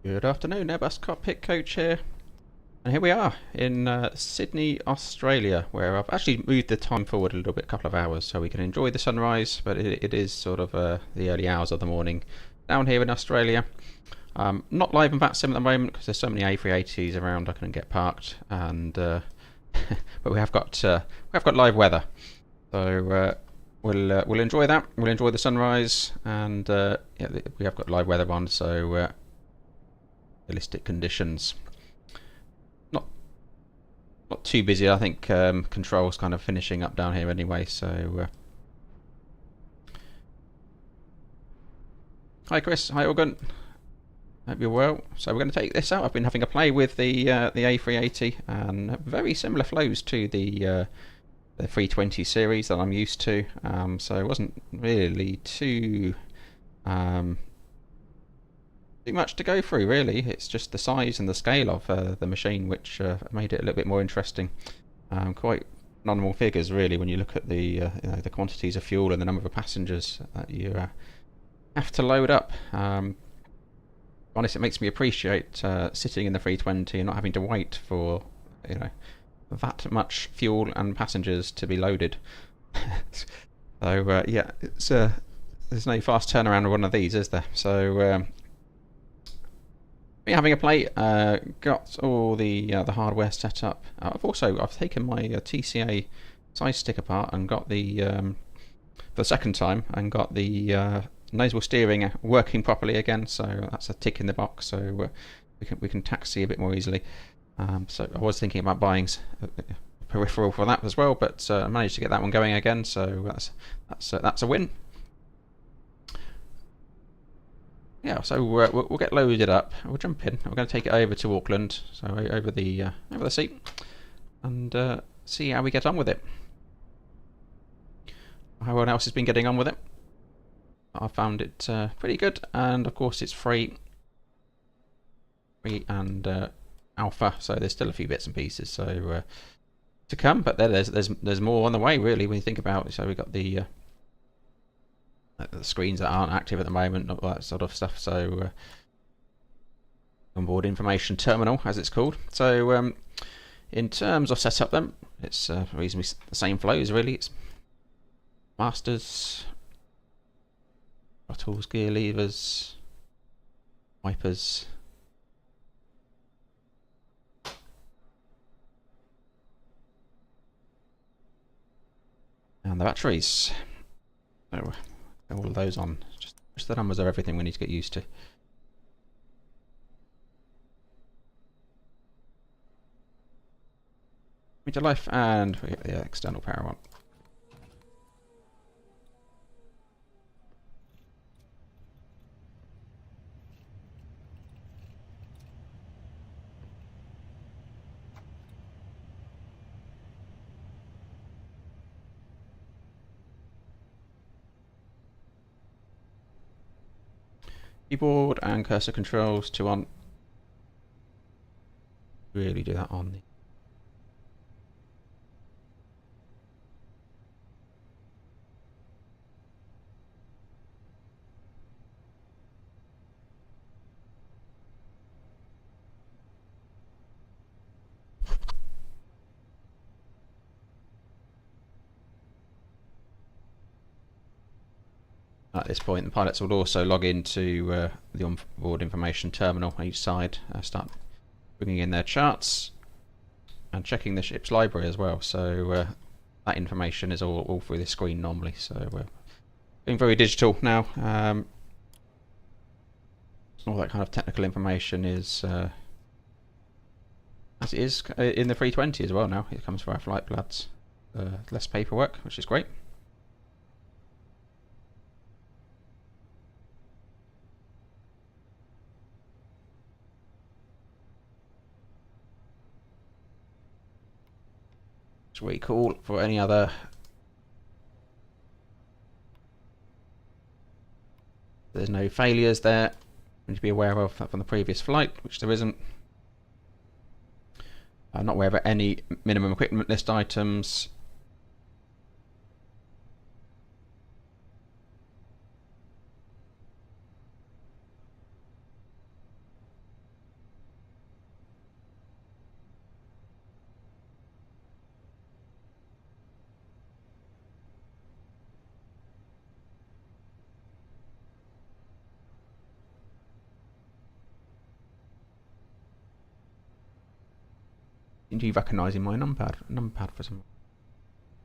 Good afternoon, Airbus Cockpit Coach here. And here we are in Sydney, Australia, where I've actually moved the time forward a little bit, a couple of hours, so we can enjoy the sunrise, but it is sort of the early hours of the morning down here in Australia. Not live in VATSIM at the moment because there's so many A380s around I couldn't get parked, and but we have got live weather, so we'll enjoy that. We'll enjoy the sunrise, and yeah, we have got live weather on, so realistic conditions. Not too busy. I think control's kind of finishing up down here anyway. So hi Chris, hi Auckland. Hope you're well. So we're going to take this out. I've been having a play with the A380 and very similar flows to the 320 series that I'm used to. So it wasn't really too much to go through, really. It's just the size and the scale of the machine which made it a little bit more interesting. Quite nominal figures, really, when you look at the the quantities of fuel and the number of passengers that you have to load up. Honestly, it makes me appreciate sitting in the 320 and not having to wait for that much fuel and passengers to be loaded. So yeah, it's there's no fast turnaround of one of these, is there? So having a play, got all the hardware set up. I've taken my TCA size stick apart and got the for the second time and got the nozzle steering working properly again. So that's a tick in the box. So we can taxi a bit more easily. So I was thinking about buying a peripheral for that as well, but I managed to get that one going again. So that's a win. Yeah, so we'll get loaded up. We'll jump in. We're going to take it over to Auckland, so over the seat, and see how we get on with it. How everyone else has been getting on with it. I found it pretty good, and of course it's free and alpha. So there's still a few bits and pieces to come, but there's more on the way, really, when you think about it. So we've got the screens that aren't active at the moment, all that sort of stuff. So onboard information terminal, as it's called. So in terms of setup, then it's reasonably the same flows, really. It's masters, throttles, gear levers, wipers, and the batteries. So all of those on. Just the numbers are everything we need to get used to. Meter life, and we get the external power on. Keyboard and cursor controls to on. Really do that on the At this point, the pilots will also log into the onboard information terminal on each side, start bringing in their charts and checking the ship's library as well. So that information is all through this screen normally. So we're being very digital now. All that kind of technical information is as it is in the 320 as well now. It comes for our flight plans. Less paperwork, which is great. It's really cool. For any other there's no failures there. We need to be aware of that from the previous flight, which there isn't. I'm not aware of any minimum equipment list items. seem to be recognising my numpad for some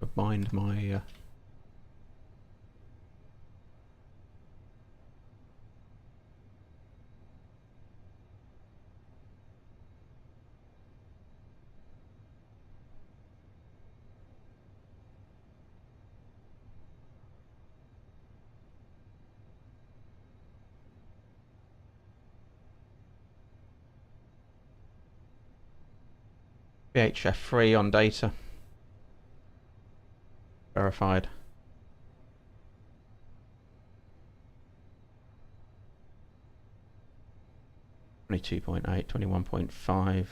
to bind my VHF 3 on data. Verified. $22.8, 21.5.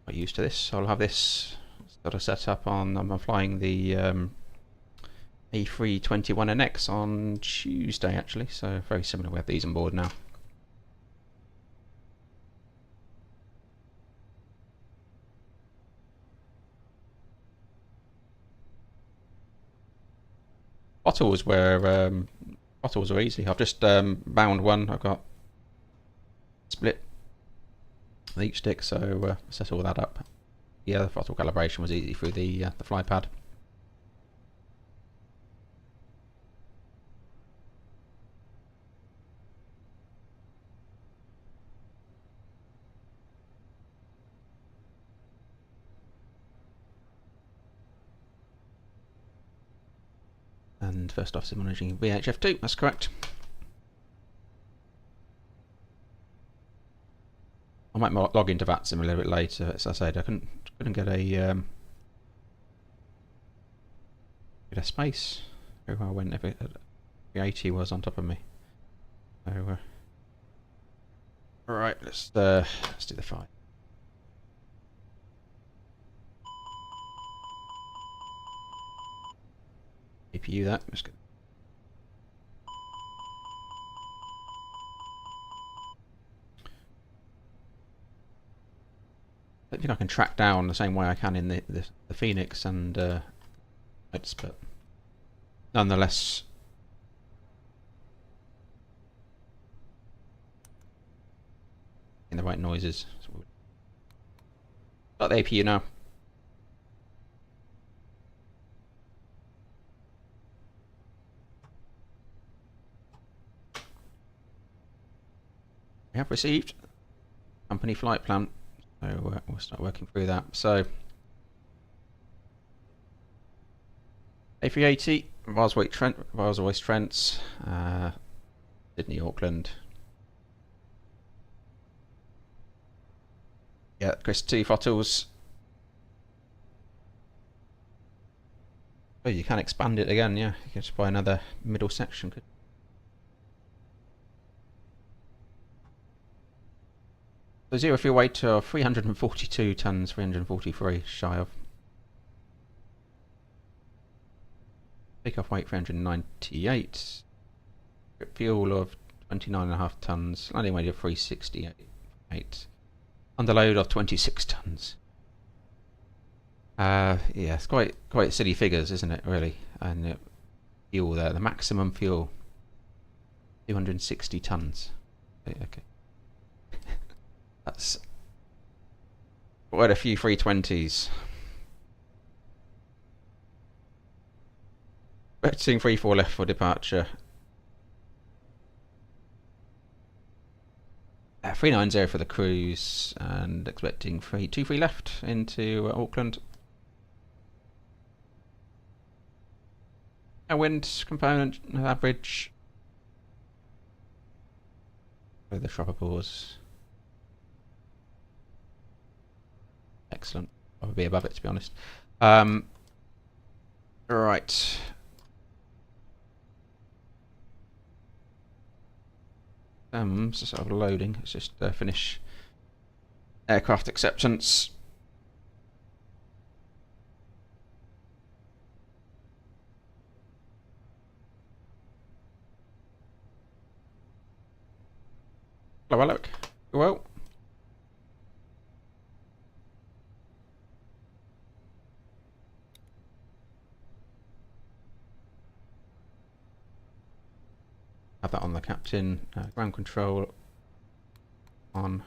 Quite used to this, so I'll have this sort of set up on. I'm flying the A321NX on Tuesday actually, so very similar. We have these on board now. Bottles were easy. I've just bound one. I've got split each stick, so set all that up. Yeah, the throttle calibration was easy through the fly pad. And first officer managing VHF2, that's correct. I might log into that sim a little bit later. As I said, I couldn't get a space. Very well when the 80 was on top of me. So alright, let's do the fight. APU that. Let's get. I don't think I can track down the same way I can in the Phoenix and it's, but nonetheless. In the right noises. Got the APU now. We have received company flight plan, so we'll start working through that. So A380, Rolls-Royce Trents, Sydney, Auckland. Yeah, Chris 2 throttles. Oh, you can expand it again, yeah. You can just buy another middle section. So zero fuel weight to 342 tons, 343 shy of. Takeoff weight 398. Fuel of 29.5 tons. Landing weight of 368. Underload of 26 tons. Yeah, it's quite silly figures, isn't it? Really, and fuel there. The maximum fuel 260 tons. Okay. That's quite a few 320s. Expecting 3-4 left for departure. 390 for the cruise, and expecting 2-3 left into Auckland. A wind component average. With the tropicals. Excellent. Probably above it, to be honest. Right. Sort of loading. Let's just finish aircraft acceptance. Hello, Alec. Well. Have that on the captain. Ground control on.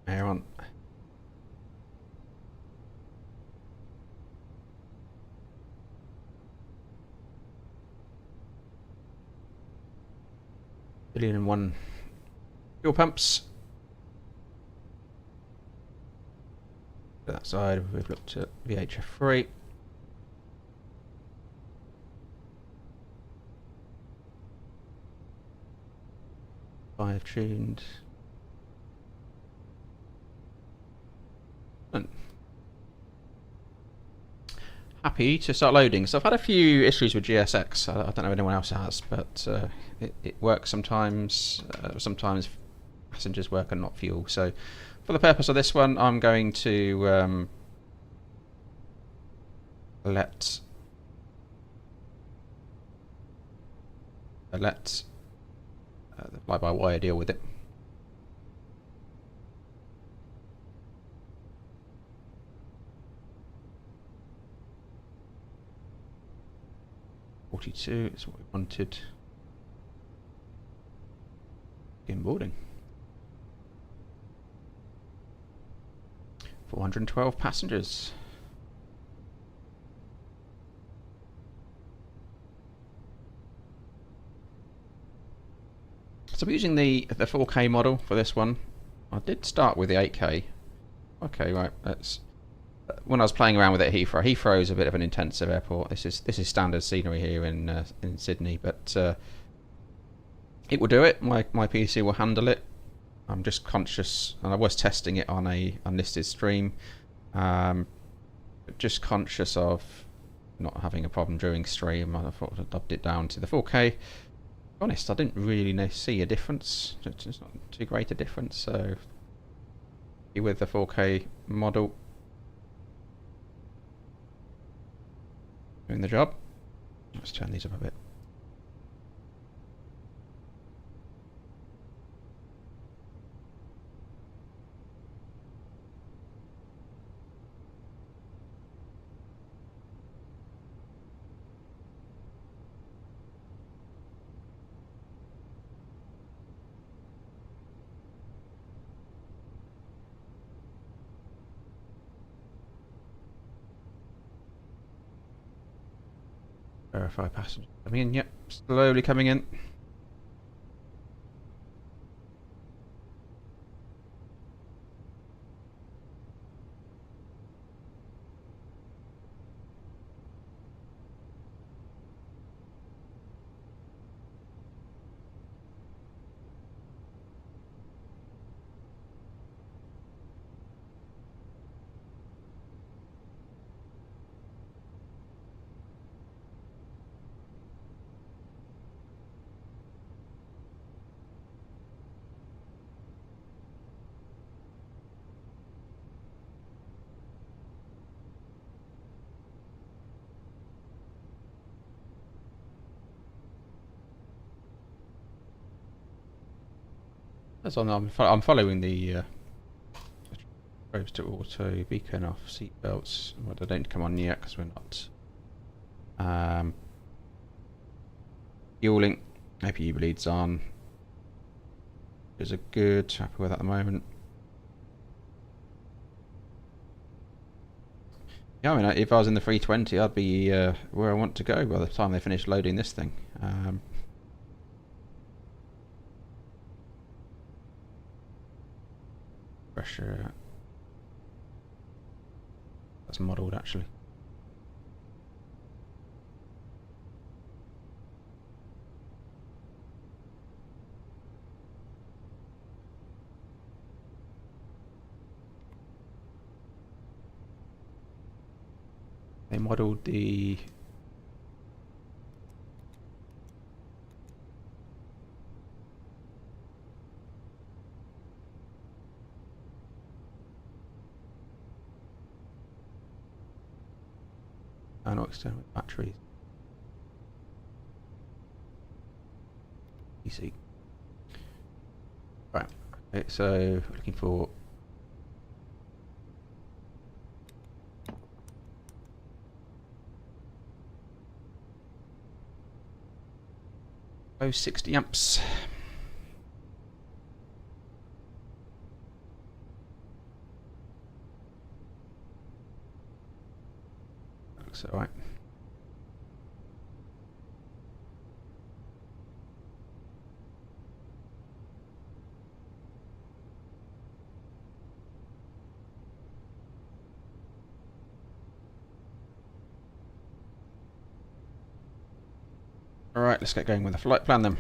Air on. Billion and one fuel pumps. That side we've looked at VHF3. Five tuned. And happy to start loading. So I've had a few issues with GSX. I don't know if anyone else has, but it works sometimes. Sometimes passengers work and not fuel. So for the purpose of this one, I'm going to let the fly-by-wire deal with it. .42 is what we wanted. Begin boarding. 412 passengers. So I'm using the 4K model for this one. I did start with the 8K. Okay, right. That's when I was playing around with it at Heathrow. Heathrow is a bit of an intensive airport. This is standard scenery here in Sydney, but it will do it. My PC will handle it. I'm just conscious, and I was testing it on a unlisted stream. Just conscious of not having a problem during stream. I thought I dubbed it down to the 4K. To be honest, I didn't really see a difference. It's not too great a difference. So, with the 4K model, doing the job. Let's turn these up a bit. Verify passenger coming in. Yep, slowly coming in. As I'm following the probes to auto, beacon off, seatbelts. Well, they don't come on yet because we're not fueling. APU bleeds on. Is a good. Happy with at the moment. Yeah, I mean, if I was in the 320, I'd be where I want to go by the time they finish loading this thing. Pressure. That's modelled actually. They modelled the not external batteries. PC. Right. Okay, so looking for oh 60 amps. looks alright. Alright, let's get going with the flight plan then.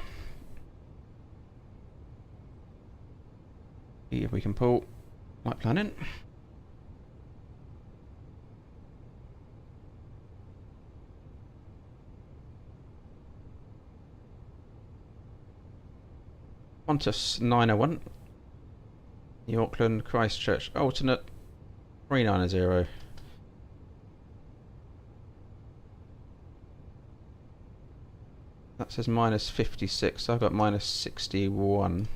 See if we can pull flight plan in. Qantas 901, the Auckland Christchurch alternate 390. That says minus 56, so I've got minus 61.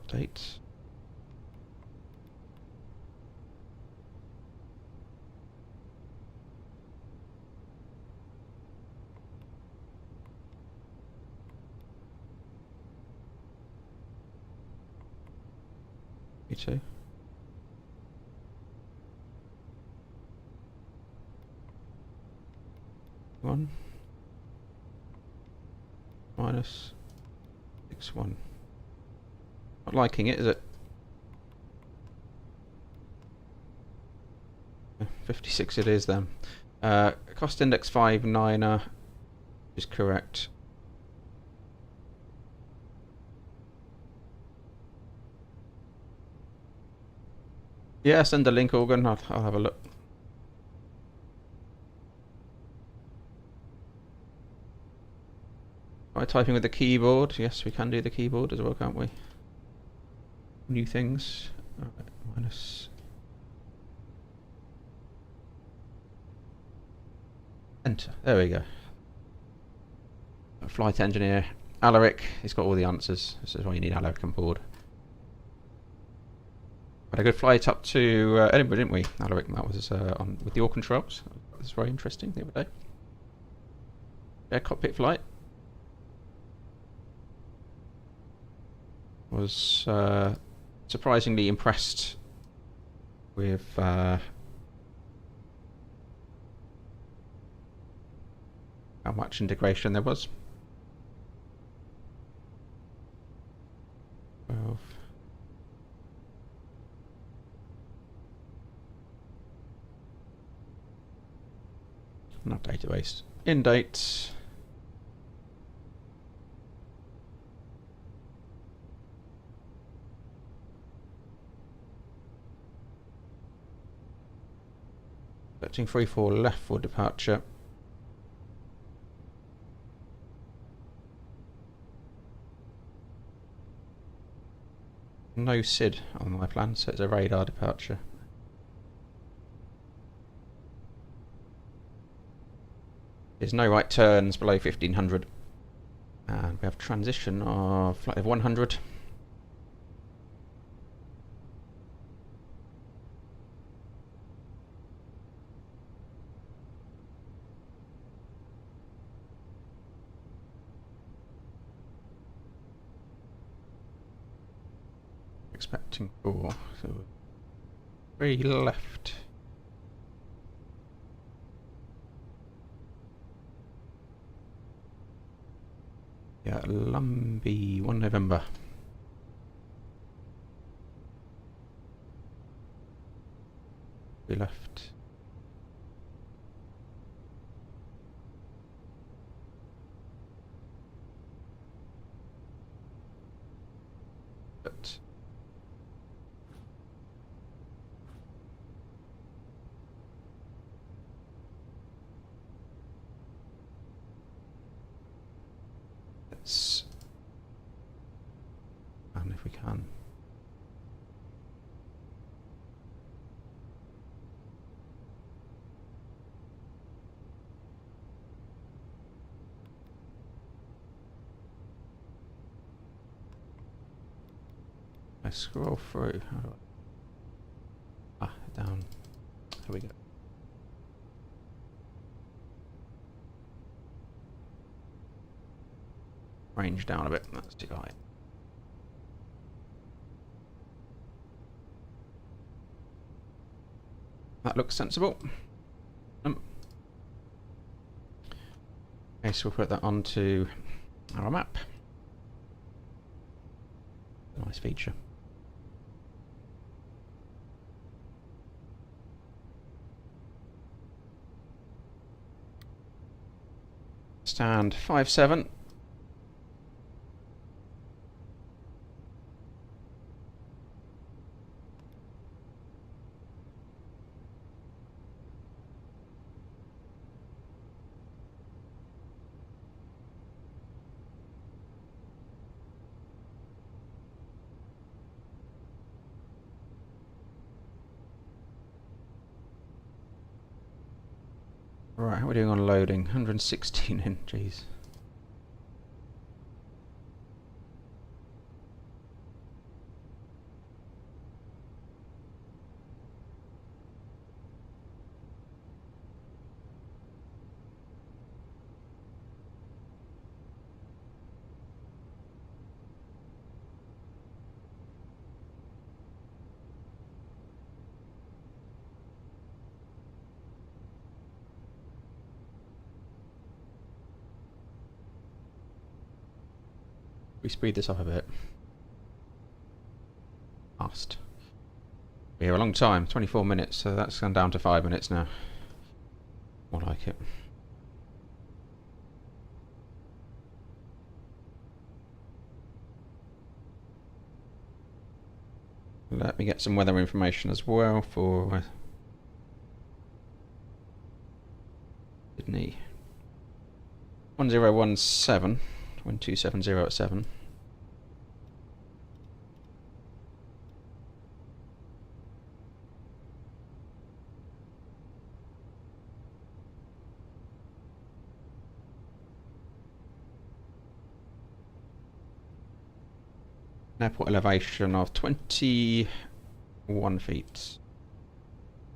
Update. Me too. One minus 61. Not liking it, is it? 56 it is then. Cost index 59er is correct. Yeah, send a link, Organ. I'll have a look. Am I typing with the keyboard? Yes, we can do the keyboard as well, can't we? New things. Alright, minus. Enter. There we go. Flight engineer, Alaric. He's got all the answers. This is why you need Alaric on board. Had a good flight up to Edinburgh, didn't we? Alaric, that was on with the Auckland controls. That was very interesting the other day. Yeah, cockpit flight. Was surprisingly impressed with how much integration there was. 12. Not database. In date. Searching 34 left for departure. No SID on my plan, so it's a radar departure. There's no right turns below 1500. And we have transition of flight of 100. Expecting 4, so 3 left. Yeah, Lumbee, 1 November. We left. But let's, and if we can. I scroll through. How do I? Down. Here we go. Range down a bit. That's too high. That looks sensible. Okay, so we'll put that onto our map. Nice feature. Stand 57. Right, how are we doing on loading? 116 in, jeez. We speed this up a bit. Fast. We have a long time, 24 minutes, so that's gone down to 5 minutes now. More like it. Let me get some weather information as well for Sydney. 1017, 1270 at 7. Airport elevation of 21 feet.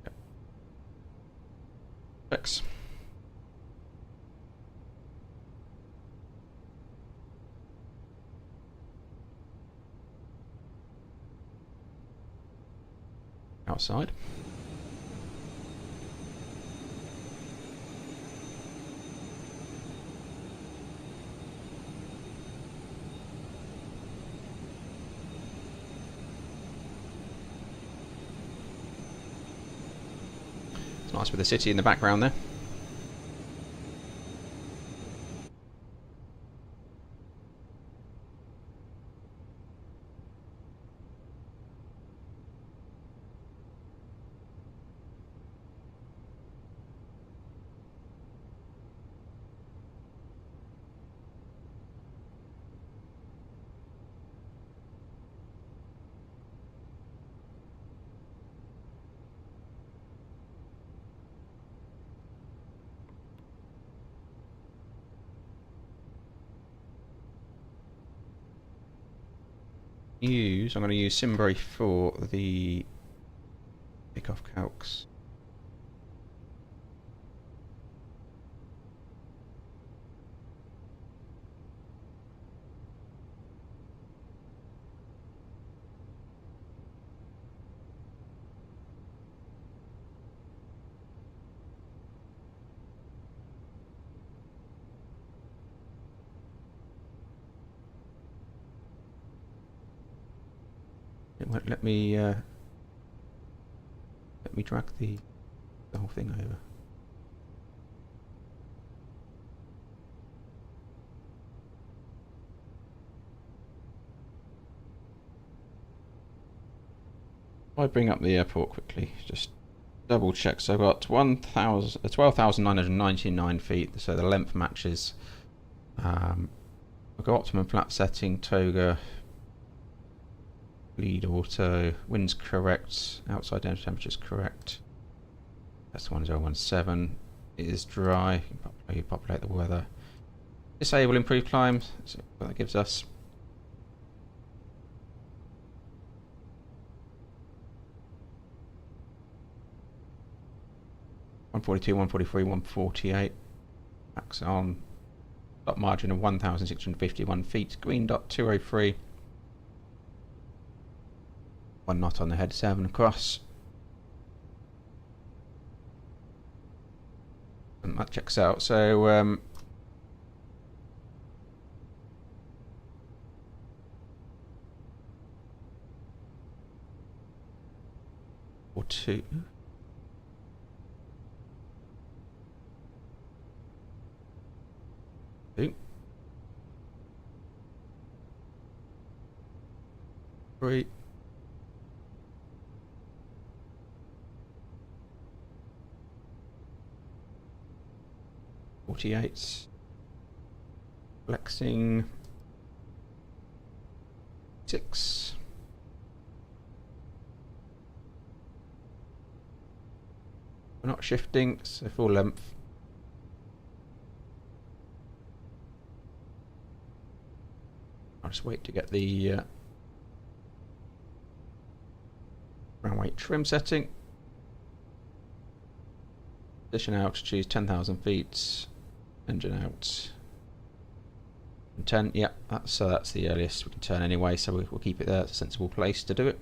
Yep. Thanks. Outside. It's nice with the city in the background there. I'm going to use Simbury for the Takeoff calcs. It won't let me drag the whole thing over. If I bring up the airport quickly, just double check. So I've got 12,999 feet, so the length matches. I've got optimum flap setting, toga, lead auto, wind's correct, outside down temperature's correct. That's 1017. It is dry. You populate the weather. Disable improved climb. So what that gives us. (142, 143, 148). Max on. Dot margin of 1,651 feet. Green dot 203. 1 knot on the head, 7 across. Excellent, that checks out. So, or two. Two. 3. 48. Flexing. 6. We're not shifting, so full length. I'll just wait to get the runway trim setting. Position altitude 10,000 feet. Engine out. 10. Yep, that's the earliest we can turn anyway, so we'll keep it there. It's a sensible place to do it.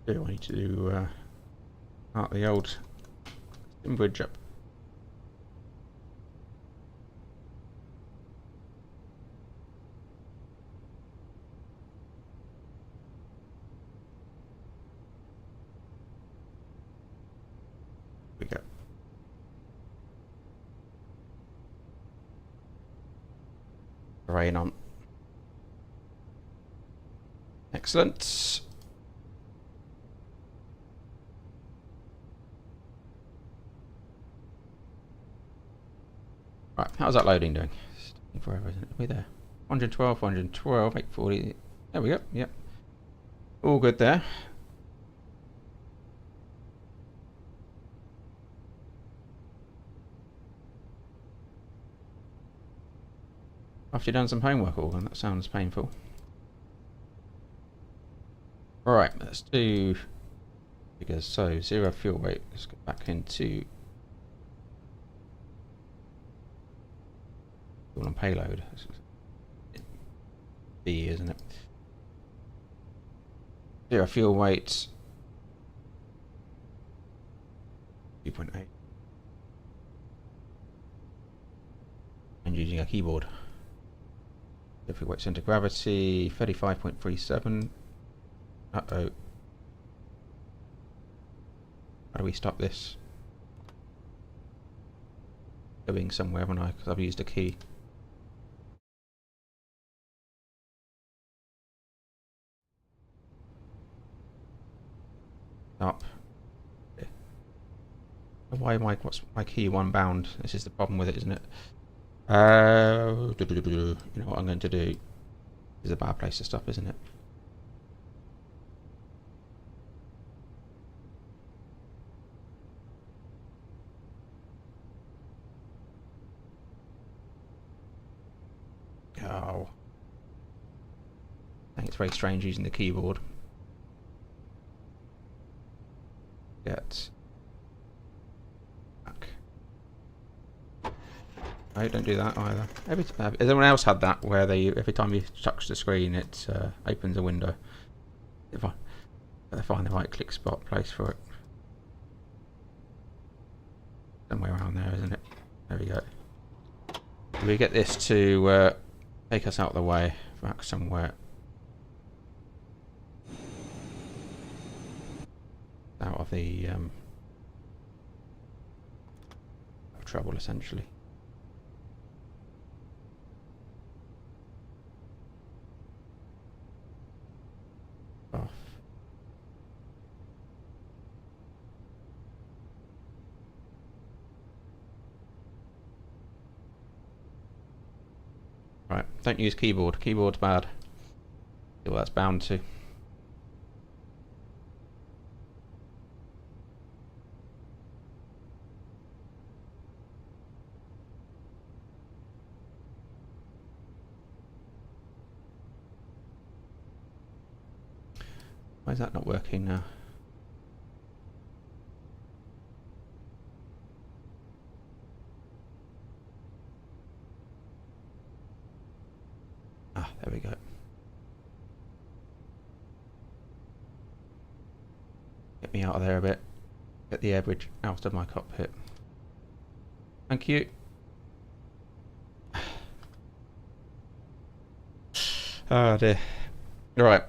Do I need to do start the old bridge up? We go. Rain on. Excellent. Right, how's that loading doing? It's taking forever, isn't it? Are we there? 112, 112, 840. There we go. Yep. All good there. After you've done some homework, Auckland, that sounds painful. Alright, let's do figures. So, 0 fuel weight. Let's go back into fuel and payload. B, isn't it? 0 fuel weight. 2.8. And using a keyboard. If we weight center gravity, 35.37. Uh-oh. How do we stop this? Going somewhere, haven't I? Because I've used a key. Stop. Why am I, what's my key one bound? This is the problem with it, isn't it? You know what I'm going to do? This is a bad place to stop, isn't it? Oh. I think it's very strange using the keyboard. Get back. No, don't do that either. Has anyone else had that where every time you touch the screen it opens a window? If I find the right click spot place for it. Somewhere around there, isn't it? There we go. We get this to take us out of the way, back somewhere. Out of the trouble, essentially. Off. Right, don't use keyboard. Keyboard's bad. Well, that's bound to. Why is that not working now? There we go. Get me out of there a bit. Get the air bridge out of my cockpit. Thank you. Oh dear. Right.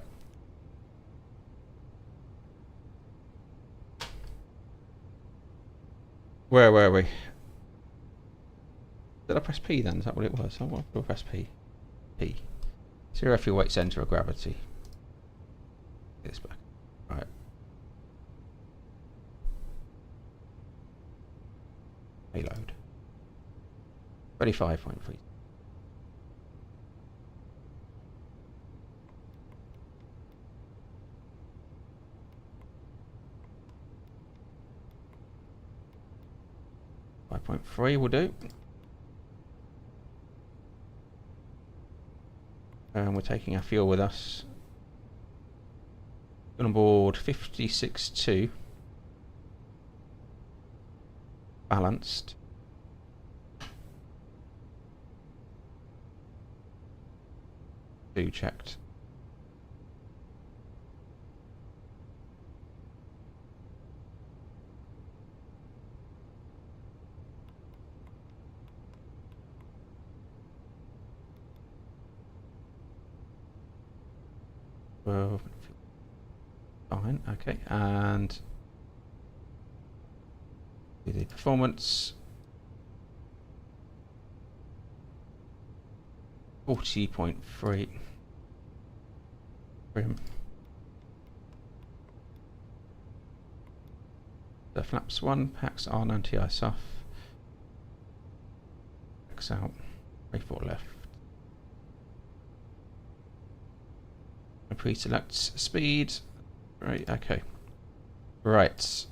Where were we? Did I press P then? Is that what it was? I want to press P. P. Zero fuel weight centre of gravity. Get this back. Right. Payload. 25.3. .3 will do. And we're taking our fuel with us. On board 56.2. Balanced. Checked. Well, fine, okay, and the performance 40.3. The flaps 1, packs on anti-ice off, packs out, 34 left. Pre-selects speed. Right, okay. Right.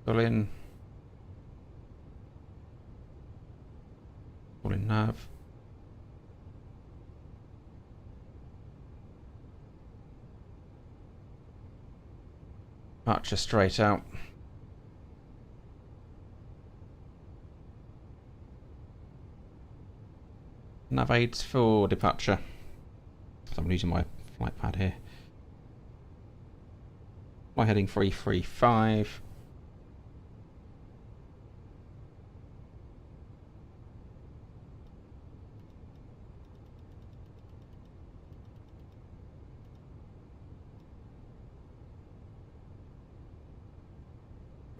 Pull in. Pull in nav. Departure straight out. Nav aids for departure. So I'm using my flight pad here. My heading 335.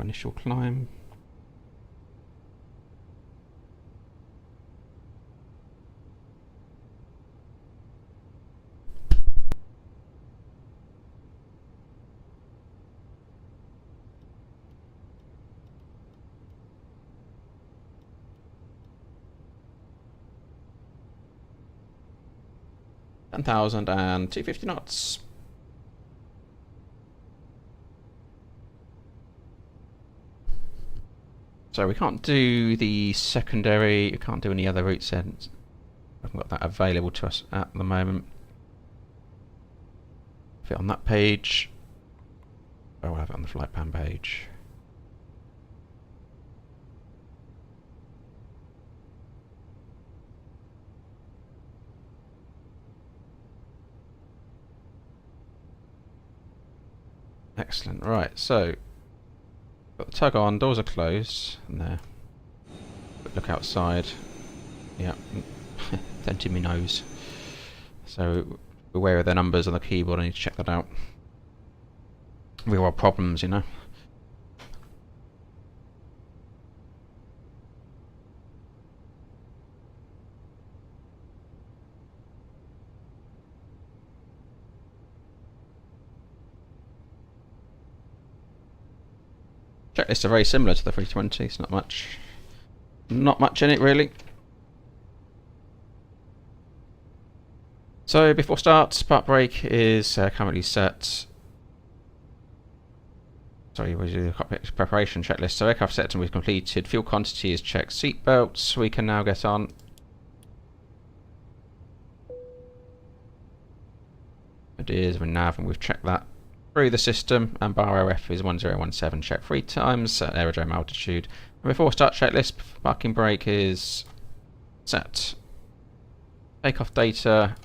Initial climb. And 250 knots. So we can't do the secondary, we can't do any other routes then. I haven't got that available to us at the moment. Fit on that page. Oh, we'll have it on the flight plan page. Excellent, right, so got the tug on, doors are closed, and there. Look outside. Yeah, dented my nose. So, beware of the numbers on the keyboard, I need to check that out. Real world problems, you know. Checklists are very similar to the 320, it's not much in it really. So before start, part brake is currently set. Sorry, we'll do the cockpit preparation checklist. So aircraft set and we've completed. Fuel quantity is checked. Seat belts, we can now get on. It is with nav and we've checked that through the system, and bar OF is 1017, check 3 times at aerodrome altitude. And before start checklist, parking brake is set. Takeoff data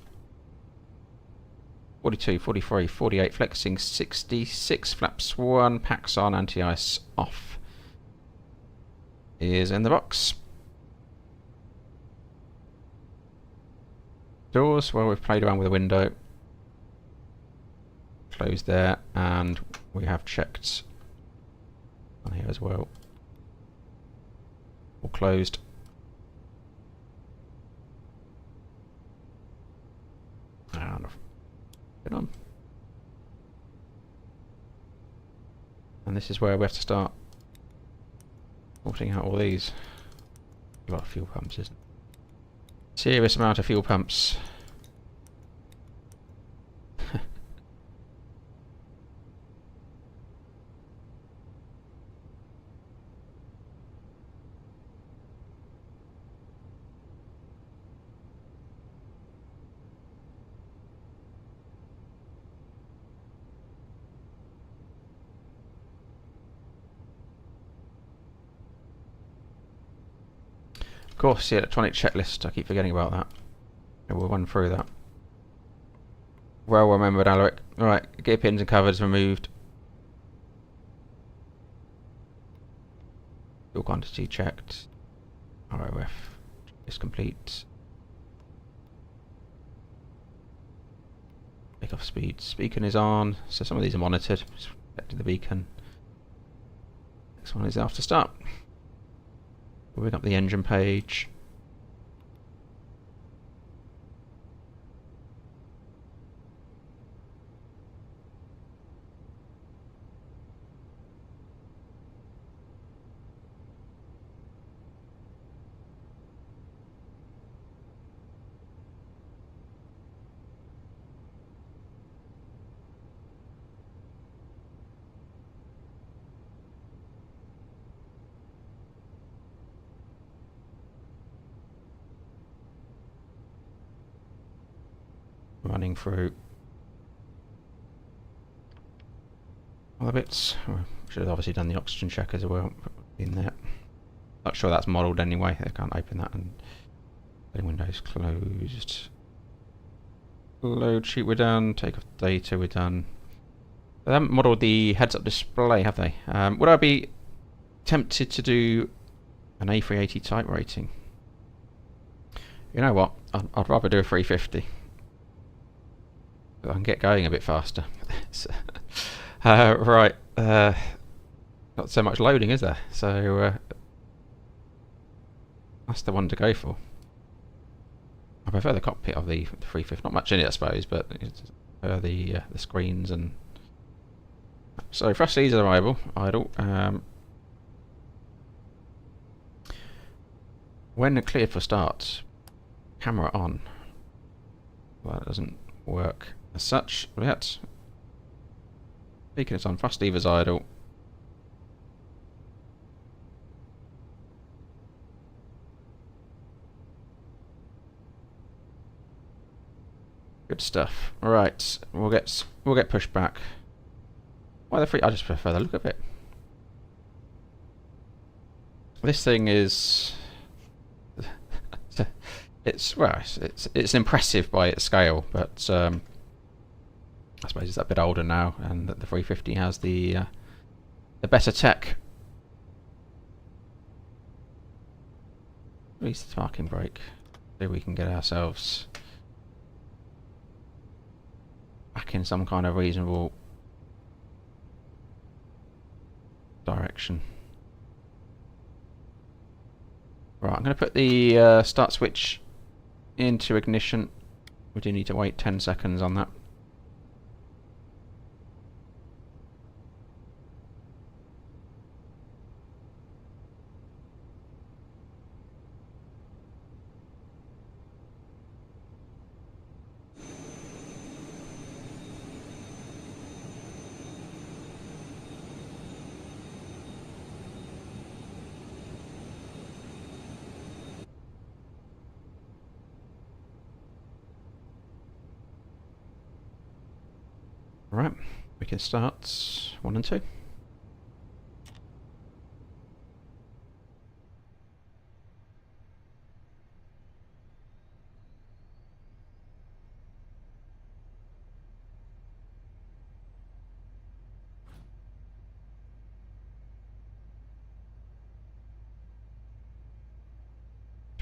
42, 43, 48, flexing 66, flaps 1, packs on, anti-ice off. Is in the box. Doors, well, we've played around with the window. Closed there, and we have checked on here as well. All closed. And get on. And this is where we have to start sorting out all these. A lot of fuel pumps, isn't it? Serious amount of fuel pumps. Of course, the electronic checklist, I keep forgetting about that. And we'll run through that. Well remembered, Alaric. Right, gear pins and covers removed. Fuel quantity checked. ROF is complete. Takeoff speeds. Beacon is on, so some of these are monitored. Back to the beacon. Next one is after start. We'll bring up the engine page. Running through all the bits. We should have obviously done the oxygen check as well in there. Not sure that's modelled anyway. They can't open that. And windows closed. Load sheet we're done. Takeoff data we're done. They haven't modelled the heads-up display, have they? Would I be tempted to do an A380 type rating? You know what? I'd rather do a 350. I can get going a bit faster. So, right, not so much loading, is there? So that's the one to go for. I prefer the cockpit of the 350. Not much in it, I suppose, but the screens and so thrust leads are idle. When cleared for start, camera on. Well, that doesn't work as such yet. Beacon is on, thrust levers idle. Good stuff. Right, we'll get pushback. Why the free? I just prefer the look of it. This thing is it's impressive by its scale, but I suppose it's a bit older now, and that the 350 has the better tech. Release the parking brake. So we can get ourselves back in some kind of reasonable direction. Right, I'm going to put the start switch into ignition. We do need to wait 10 seconds on that. Right, we can start 1 and 2.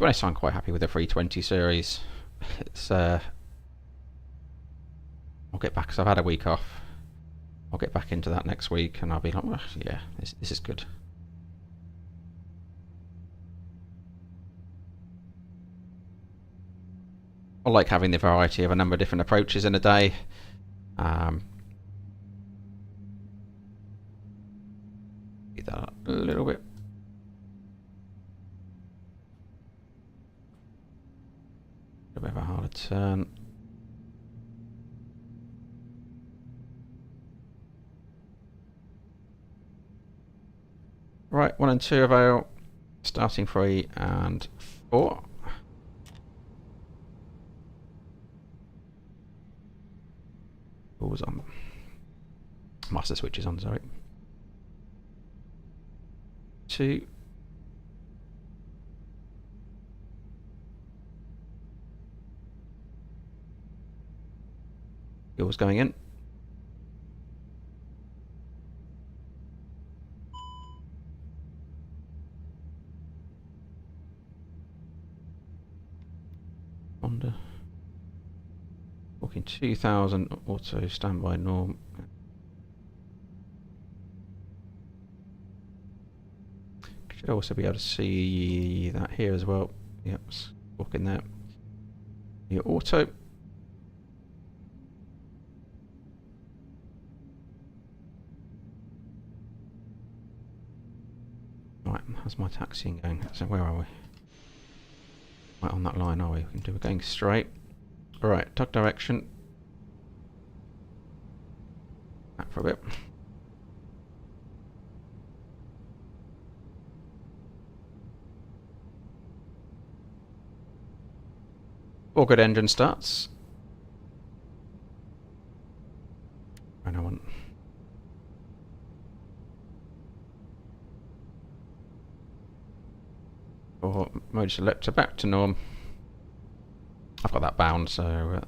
be honest, I'm quite happy with the 320 series. It's I'll get back, because I've had a week off. I'll get back into that next week, and I'll be like, well, yeah, this is good. I like having the variety of a number of different approaches in a day. Get that up a little bit. A bit of a harder turn. Right, 1 and 2 avail, starting 3 and 4. Always on. Master switch is on, sorry. 2. Fuel's going in. Honda. Walking 2000 auto standby norm. Should also be able to see that here as well. Yep, walking there. Your auto. Right, how's my taxiing going? So where are we? Right on that line, are we? We're going straight. Alright, tug direction. Back for a bit. All good engine starts. And I want. Or mode selector back to norm. I've got that bound, so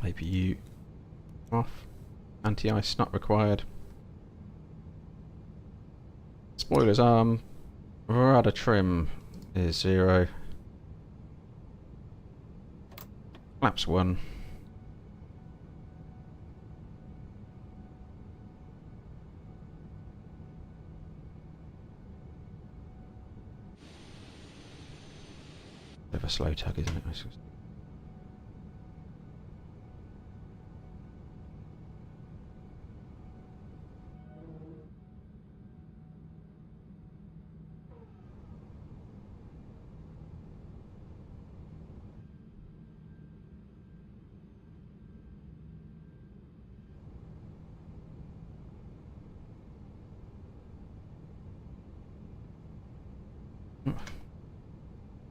APU off. Anti-ice not required. Spoilers arm. Rudder trim is 0. Flaps 1. Bit of a slow tug, isn't it?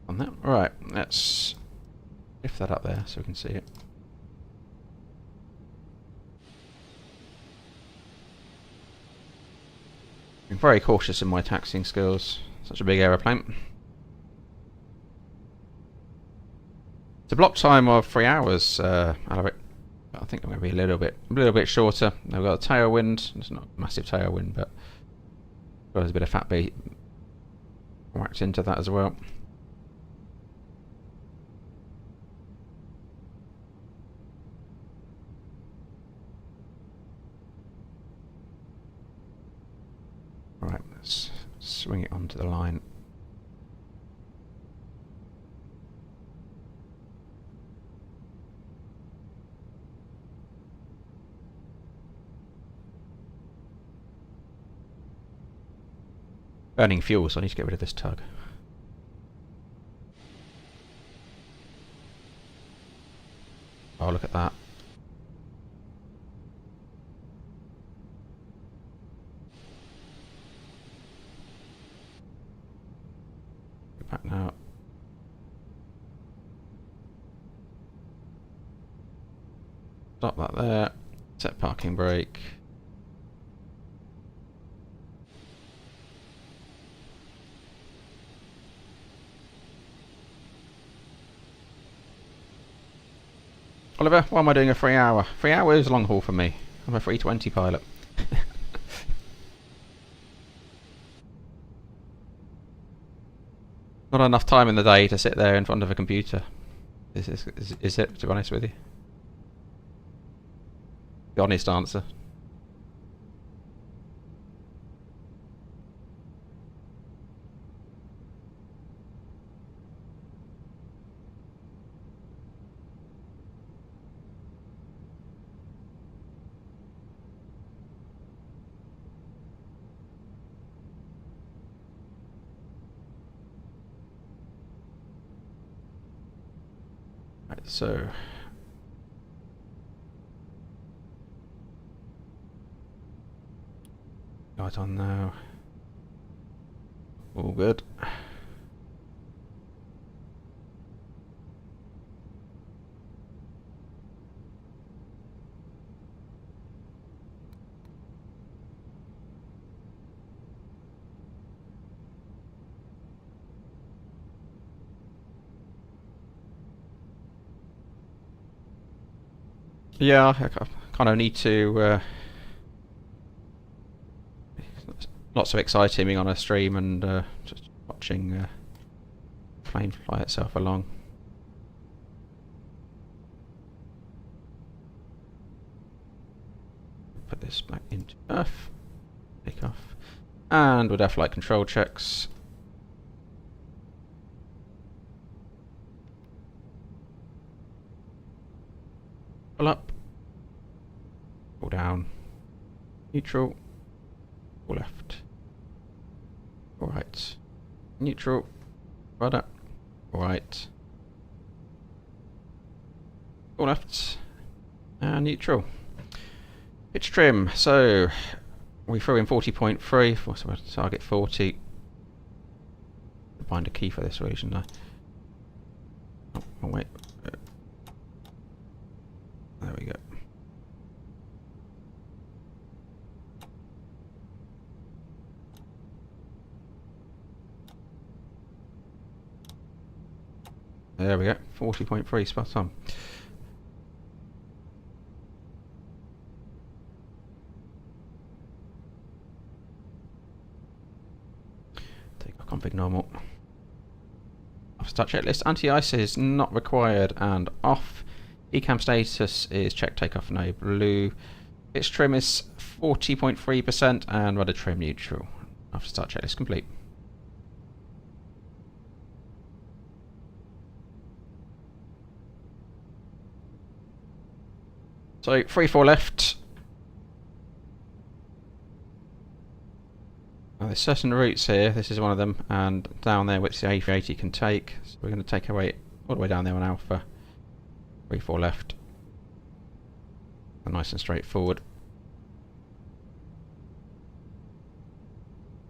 On that. Right, let's lift that up there so we can see it. I'm very cautious in my taxiing skills. Such a big aeroplane. It's a block time of 3 hours out of it. But I think I'm going to be a little bit shorter. I've got a tailwind. It's not a massive tailwind, but there's a bit of fat beat whacked into that as well. Alright, let's swing it onto the line. Burning fuel, so I need to get rid of this tug. Oh, look at that. Get back now. Stop that there. Set parking brake. Oliver, why am I doing a 3 hour? 3 hours long haul for me. I'm a 320 pilot. Not enough time in the day to sit there in front of a computer. Is it, to be honest with you? The honest answer. Right, so light on now. All good. Yeah, I kind of need to. Not so exciting being on a stream and just watching plane fly itself along. Put this back into Earth. Takeoff. And with our flight control checks. Pull up. Pull down. Neutral. Pull left. Pull right. Neutral. Rudder. Pull right. Pull left. And neutral. Pitch trim. So we threw in 40.3. So we'll target 40. Find a key for this region now. Oh wait. There we go. There we go. 40.3, spot on. Take our config normal. Off start checklist. Anti-ice is not required and off. Ecam status is check takeoff no blue. Pitch trim is 40.3% and rudder trim neutral. After start checklist complete. So 3-4 left. Now there's certain routes here. This is one of them, and down there which the A380 can take. So we're going to take our way all the way down there on Alpha. 3-4 left. And nice and straightforward.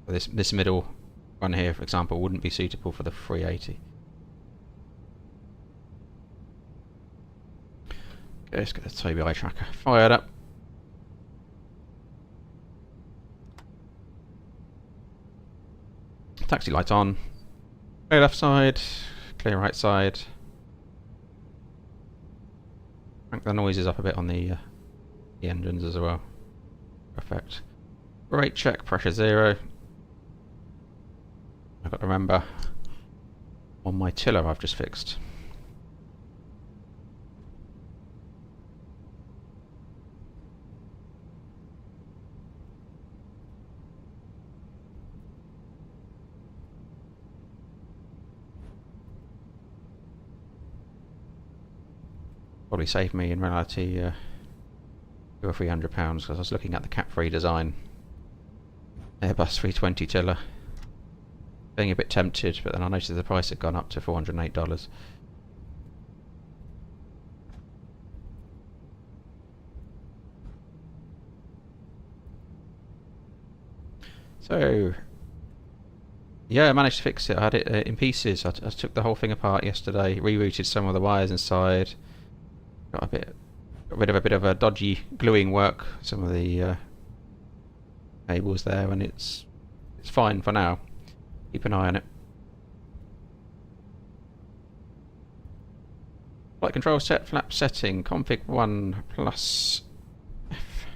This middle one here, for example, wouldn't be suitable for the 380. Okay, let's get the TBI tracker fired up. Taxi light on. Clear left side, clear right side. Crank the noises up a bit on the engines as well. Perfect. Brake check, pressure 0. I've got to remember on my tiller I've just fixed. Probably saved me in reality £200 or £300 because I was looking at the cap-free design Airbus A320 tiller. Being a bit tempted, but then I noticed the price had gone up to $408. So yeah, I managed to fix it. I had it in pieces. I took the whole thing apart yesterday, rerouted some of the wires inside. Got rid of a bit of a dodgy gluing work, some of the cables there, and it's fine for now. Keep an eye on it. Flight control set, flap setting, config 1 plus F.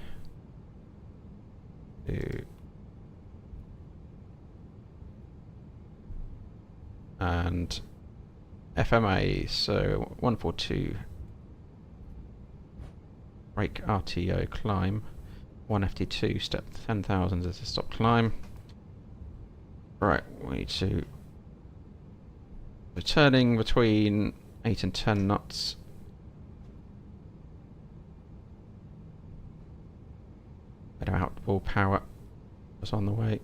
2. and FMA, so 142 brake RTO climb, 1FT2 step 10,000 as a stop climb. Right, we need to turning between 8 and 10 knots. Bit of outboard power was on the way.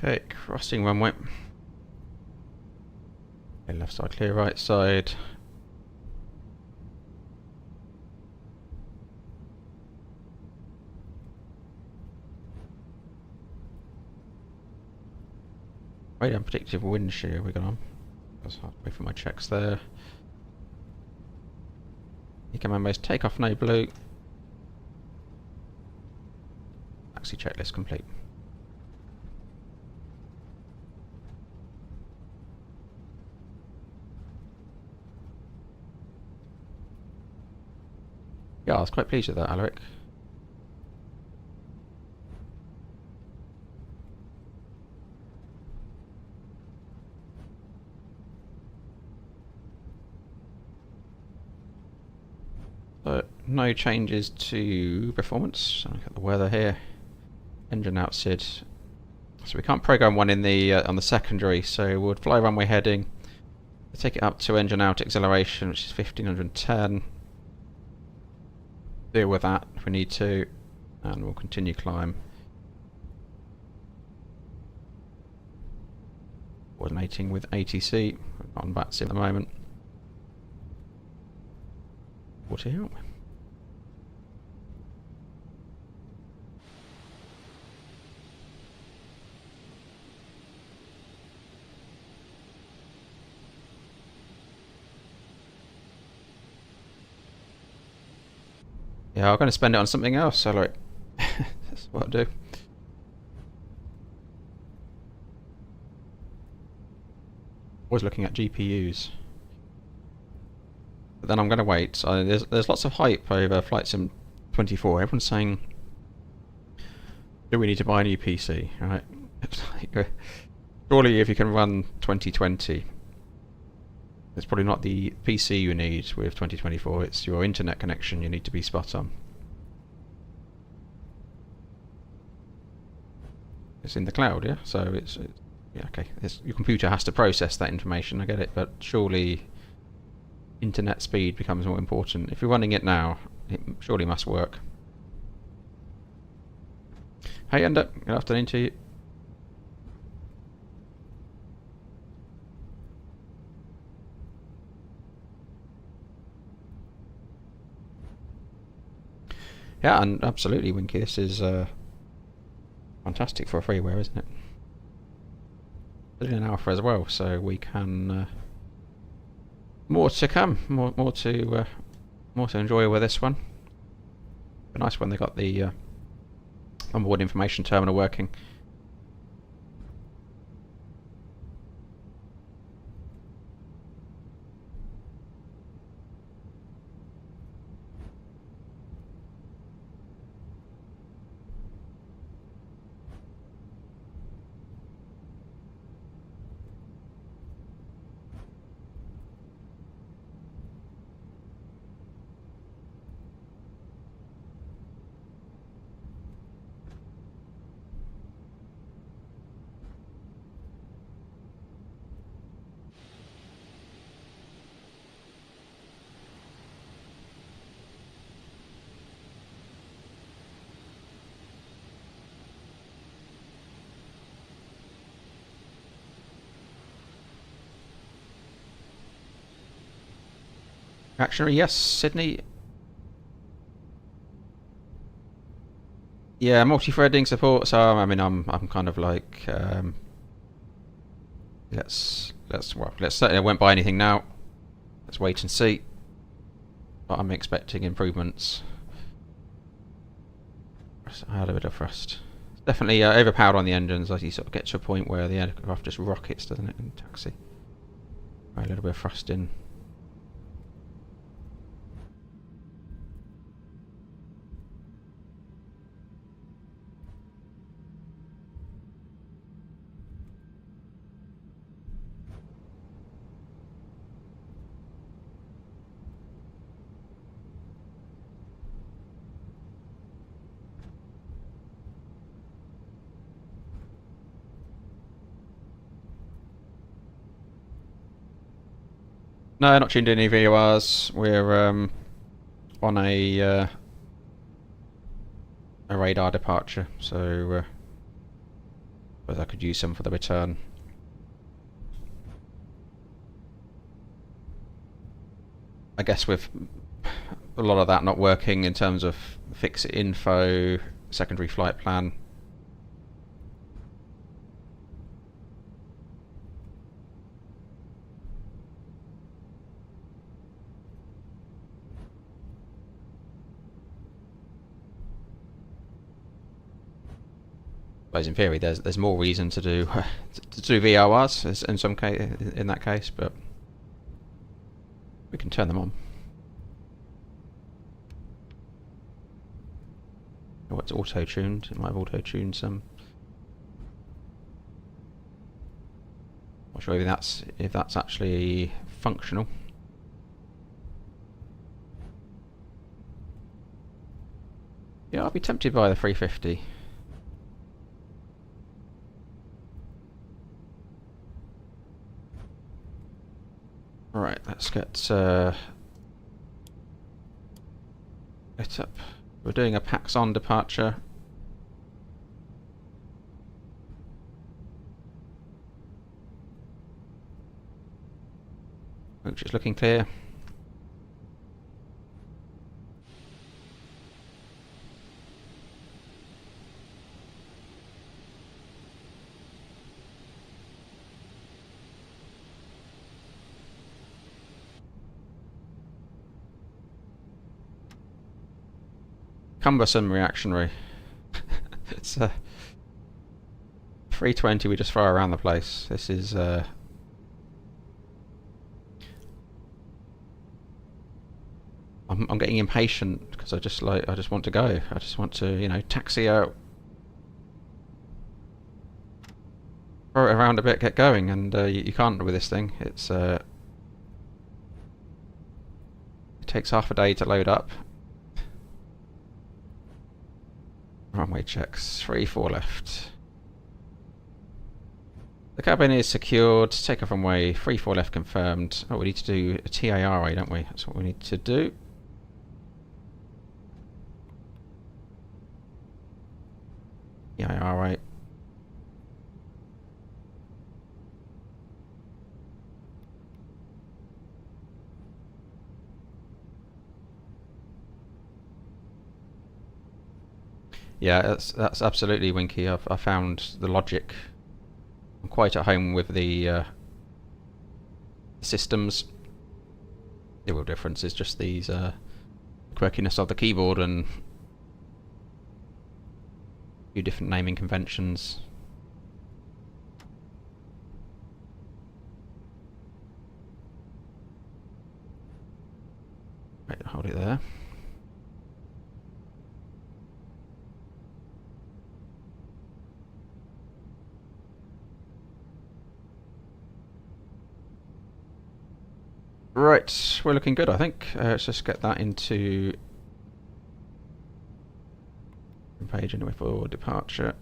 Okay, crossing runway. Okay, left side clear, right side. Very unpredictable wind shear we got on. I was halfway for my checks there. Eco-members, takeoff no blue. Taxi checklist complete. Yeah, I was quite pleased with that, Alaric. So, no changes to performance. Look at the weather here. Engine outsid. So we can't program one in the on the secondary. So we'll fly runway heading. We'll take it up to engine out acceleration, which is 1510. Deal with that if we need to, and we'll continue climb. Coordinating with ATC on BATS at the moment. 40 out. Yeah, I'm going to spend it on something else, so like, that's what I'll do. Always looking at GPUs. But then I'm going to wait. So there's lots of hype over Flight Sim 24. Everyone's saying, do we need to buy a new PC? Right? Surely if you can run 2020, it's probably not the PC you need with 2024, it's your internet connection you need to be spot on. It's in the cloud, yeah? So it's yeah, okay. Your computer has to process that information, I get it, but surely internet speed becomes more important. If you're running it now, it surely must work. Hey, Ender, good afternoon to you. Yeah, and absolutely, Winky, this is fantastic for a freeware, isn't it? It's in alpha as well, so we can more to come, more to enjoy with this one. But nice when they got the onboard information terminal working. Reactionary, yes, Sydney. Yeah, multi-threading support. So I mean, I'm kind of like let's say I won't buy anything now. Let's wait and see. But I'm expecting improvements. I had a bit of thrust. It's definitely overpowered on the engines as you sort of get to a point where the aircraft just rockets, doesn't it, in taxi? Right, a little bit of thrust in. No, not tuned in any VORs. We're on a radar departure, so but I could use some for the return. I guess with a lot of that not working in terms of fix info, secondary flight plan. Suppose in theory there's more reason to do VRRs in some case in that case, but we can turn them on. Oh, it's auto-tuned. It might have auto-tuned some. Not sure if that's actually functional. Yeah, I'll be tempted by the 350. Right, let's get it up. We're doing a PAX-on departure. Which is looking clear. Cumbersome reactionary. It's a 320 we just throw around the place. This is I'm getting impatient because I just want to go. I just want to, taxi out, throw it around a bit, get going, and you can't with this thing. It takes half a day to load up. Runway checks, 3-4 left. The cabin is secured. Takeoff runway, 3-4 left confirmed. Oh, we need to do a TARA, don't we? That's what we need to do. TARA. Yeah, that's absolutely winky. I found the logic. I'm quite at home with the systems. The real difference is just these quirkiness of the keyboard and a few different naming conventions. Right, hold it there. Right, we're looking good, I think. Let's just get that into page anyway for departure.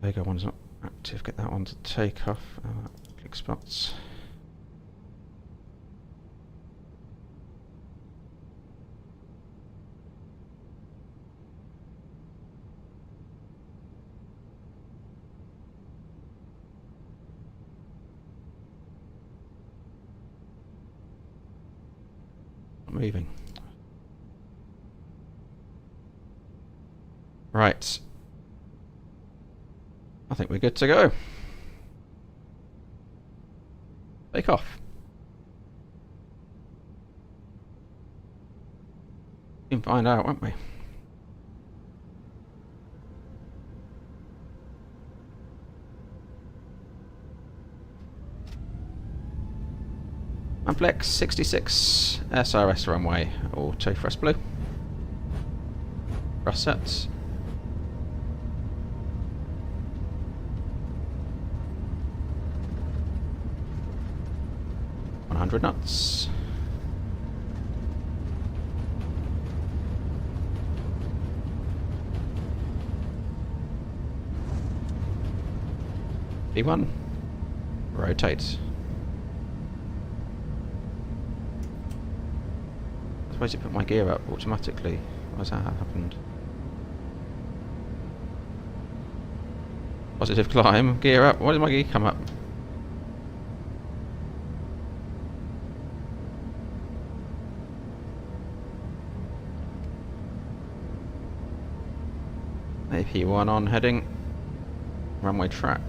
Vega one's not active. Get that one to take off. Click spots. moving. Right. I think we're good to go. Take off. We can find out, won't we? Flex 66 SRS runway, auto thrust blue. Thrust sets. Knots. B1. Rotate. I suppose it put my gear up automatically. Why has that happened? Positive climb, gear up. Why did my gear come up? AP1 on heading. Runway track.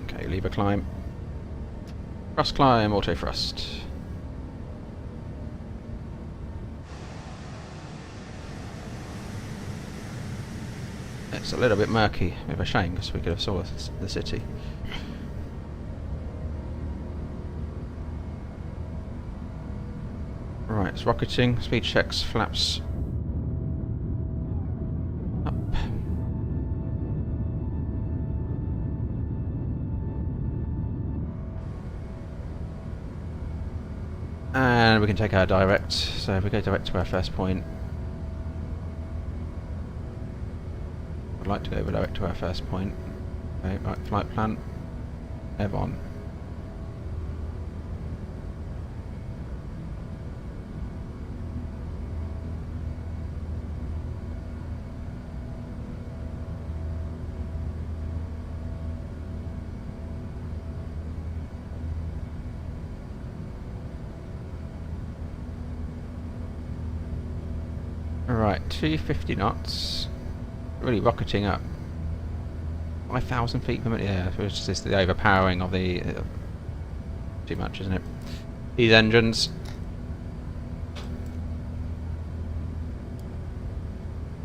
Okay, lever climb. Thrust climb, auto thrust. It's a little bit murky, bit of a shame because we could have saw the city. Right, it's rocketing, speed checks, flaps up. And we can take our direct, so if we go direct to our first point. I'd like to go direct to our first point. Okay, right, flight plan. Ev on. Alright, 250 knots. Really rocketing up. 5,000 feet per minute. Yeah, it's just the overpowering of the too much, isn't it? These engines.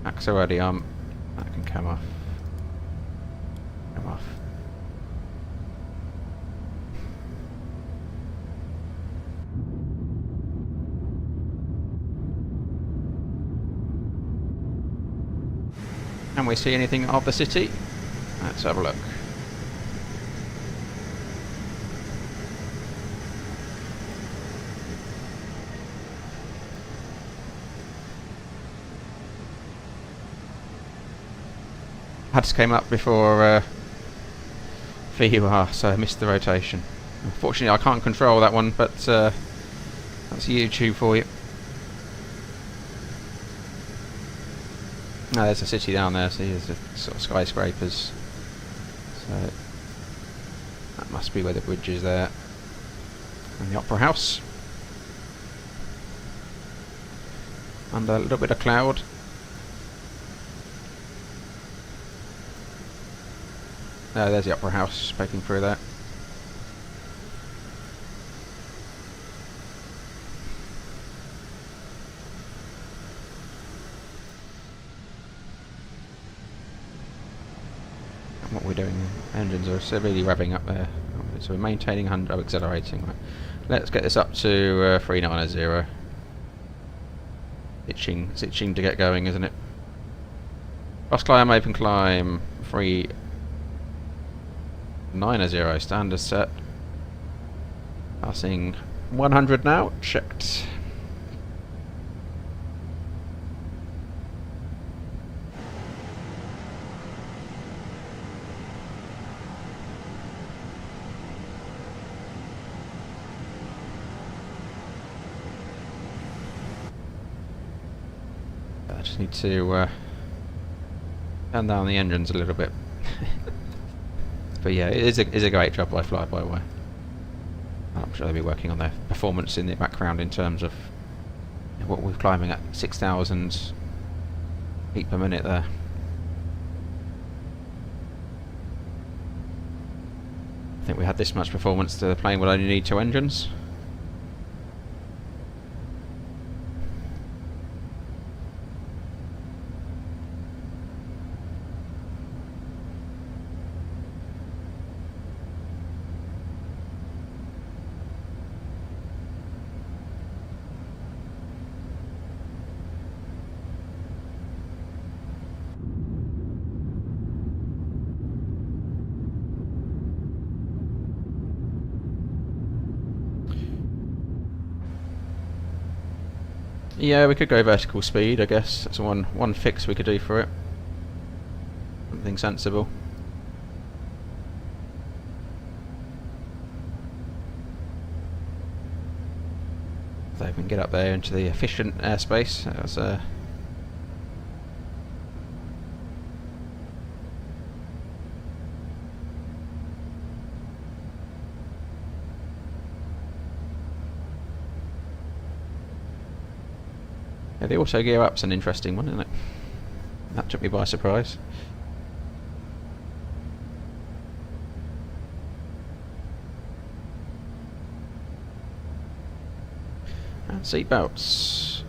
Max already on. That can come off. Come off. Can we see anything of the city? Let's have a look. Hats came up before VUR, so I missed the rotation. Unfortunately, I can't control that one, but that's YouTube for you. No, there's a city down there, so there's the sort of skyscrapers. So that must be where the bridge is there. And the Opera House. Under a little bit of cloud. There's the Opera House poking through there. What we're doing, engines are severely revving up there, so we're maintaining 100, accelerating. Right. Let's get this up to 390. It's itching to get going, isn't it? Cross climb, open climb, 390, standard set. Passing 100 now, checked. Just need to turn down the engines a little bit. But yeah, it is a great job by Fly-by-Wire. I'm sure they'll be working on their performance in the background in terms of what we're climbing at 6,000 feet per minute there. I think we had this much performance, the plane would only need 2 engines. Yeah, we could go vertical speed, I guess. That's one fix we could do for it. Something sensible. So we can get up there into the efficient airspace. That's yeah, the auto gear up's an interesting one, isn't it? That took me by surprise. And seat belts.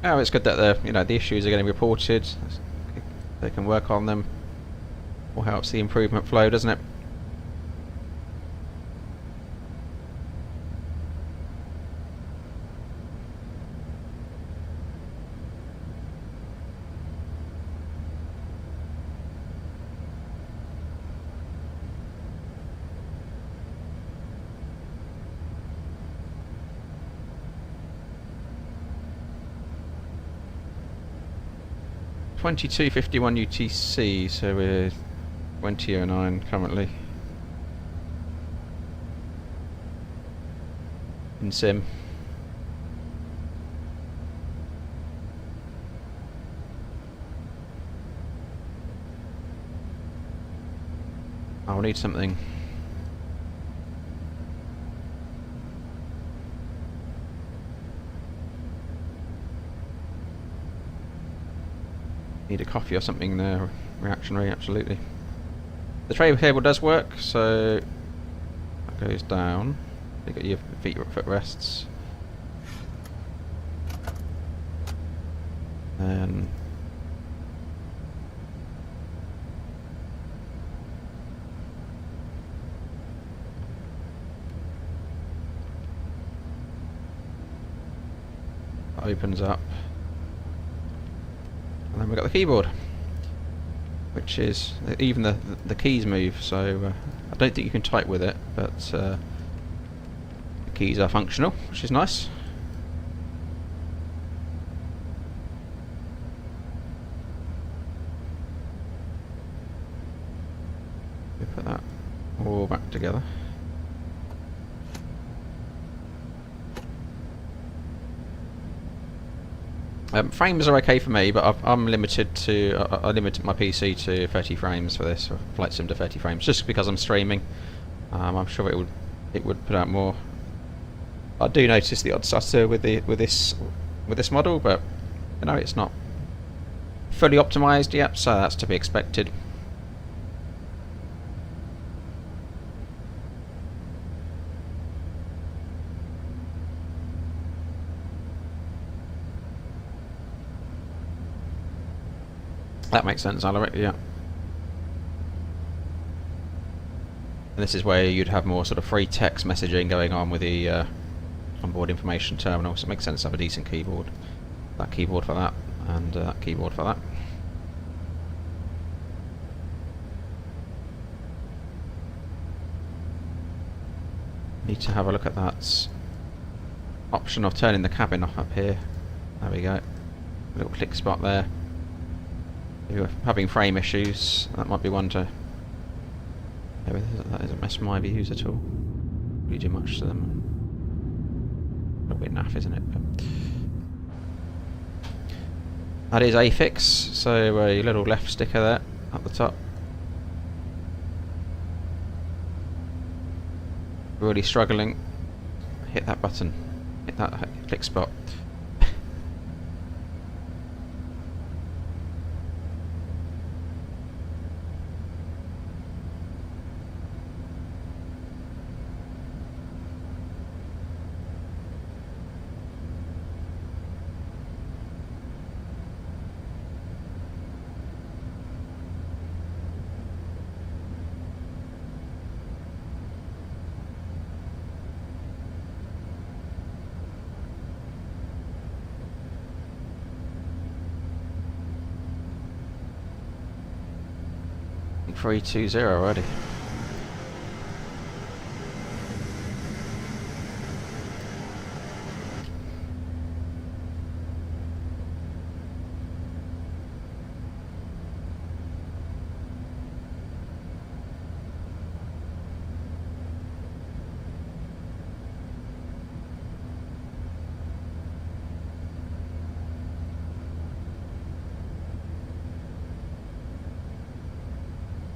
Oh, it's good that the issues are getting reported. They can work on them. All helps the improvement flow, doesn't it? $22.51 UTC, so we're 20.09 currently in sim. I'll need something. Need a coffee or something there, reactionary, absolutely. The tray cable does work, so that goes down. You got your footrests. Then that opens up. And then we've got the keyboard, which is even the keys move. So I don't think you can type with it, but the keys are functional, which is nice. We put that all back together. Frames are okay for me, but I'm limited to. I limited my PC to 30 frames for this, or Flight Sim to 30 frames, just because I'm streaming. I'm sure it would put out more. I do notice the odd stutter with this model, but it's not fully optimized yet, so that's to be expected. That makes sense, Alaric, yeah. And this is where you'd have more sort of free text messaging going on with the onboard information terminal, so it makes sense to have a decent keyboard. That keyboard for that, and that keyboard for that. Need to have a look at that option of turning the cabin off up here. There we go. A little click spot there. If you're having frame issues, that might be one to... That doesn't mess with my views at all. Really do much to them. A little bit naff, isn't it? But that is a fix, so a little left sticker there at the top. Really struggling. Hit that button. Hit that click spot. I think 320 already.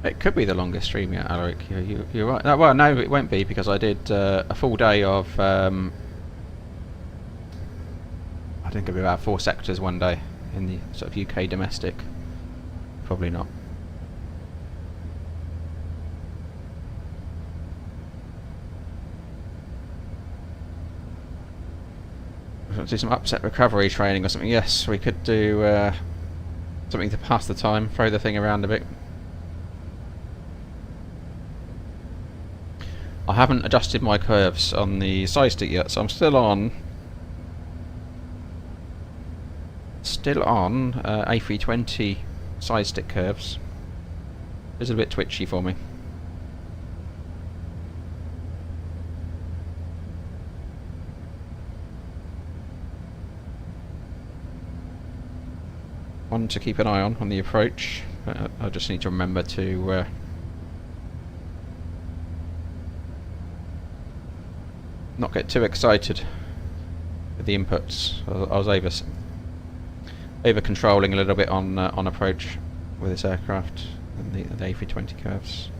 It could be the longest stream yet, Alaric. You're right. No, well, no, it won't be because I did a full day of. I think it'll be about 4 sectors one day in the sort of UK domestic. Probably not. Do some upset recovery training or something. Yes, we could do something to pass the time, throw the thing around a bit. I haven't adjusted my curves on the side stick yet, so I'm still on A320 side stick curves. It's a bit twitchy for me. One to keep an eye on the approach, but I just need to remember to not get too excited with the inputs. I was over controlling a little bit on approach with this aircraft and the A320 curves.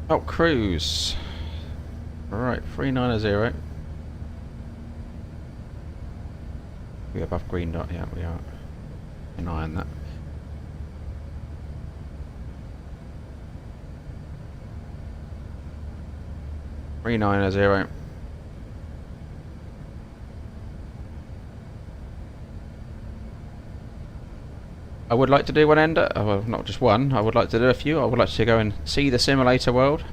Oh, cruise. Right, 390. We're above green dot, yeah, we are. An eye on that. Three 390. I would like to do one ender, well, not just one, I would like to do a few. I would like to go and see the simulator world.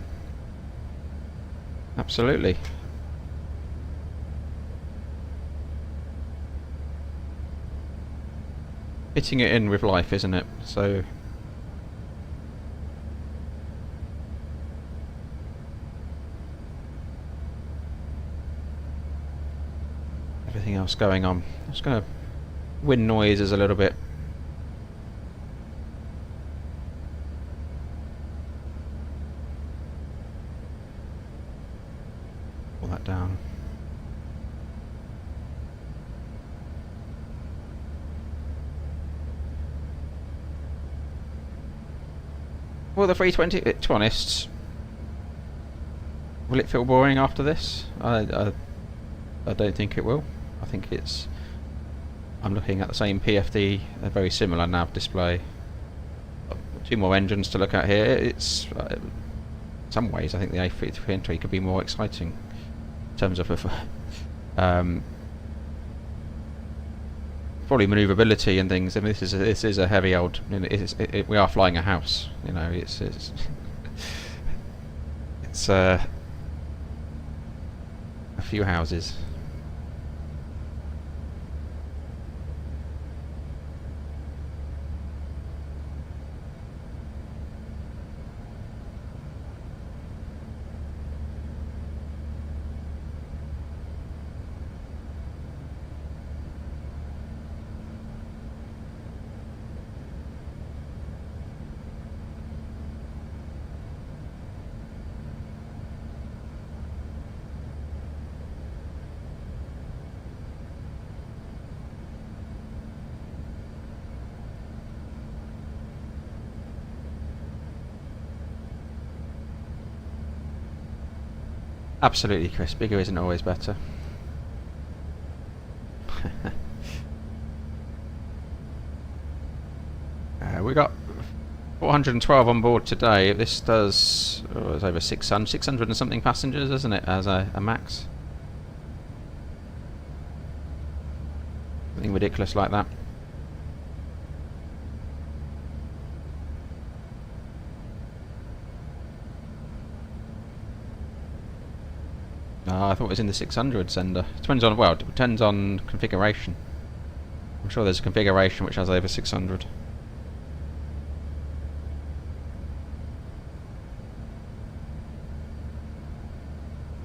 Absolutely. Fitting it in with life, isn't it? So everything else going on. I'm just going to win noises a little bit. that down. Well, the 320, to be honest, will it feel boring after this? I don't think it will. I think it's... I'm looking at the same PFD, a very similar nav display. 2 more engines to look at here. It's... in some ways, I think the A320 could be more exciting in terms of probably manoeuvrability and things. I mean, this is a heavy old. You know, we are flying a house. You know, it's a few houses. Absolutely, Chris. Bigger isn't always better. We got 412 on board today. This does... oh, it's over 600 and something passengers, isn't it, as a max? Something ridiculous like that. I thought it was in the 600 sender. Depends on, well, it depends on configuration. I'm sure there's a configuration which has over 600.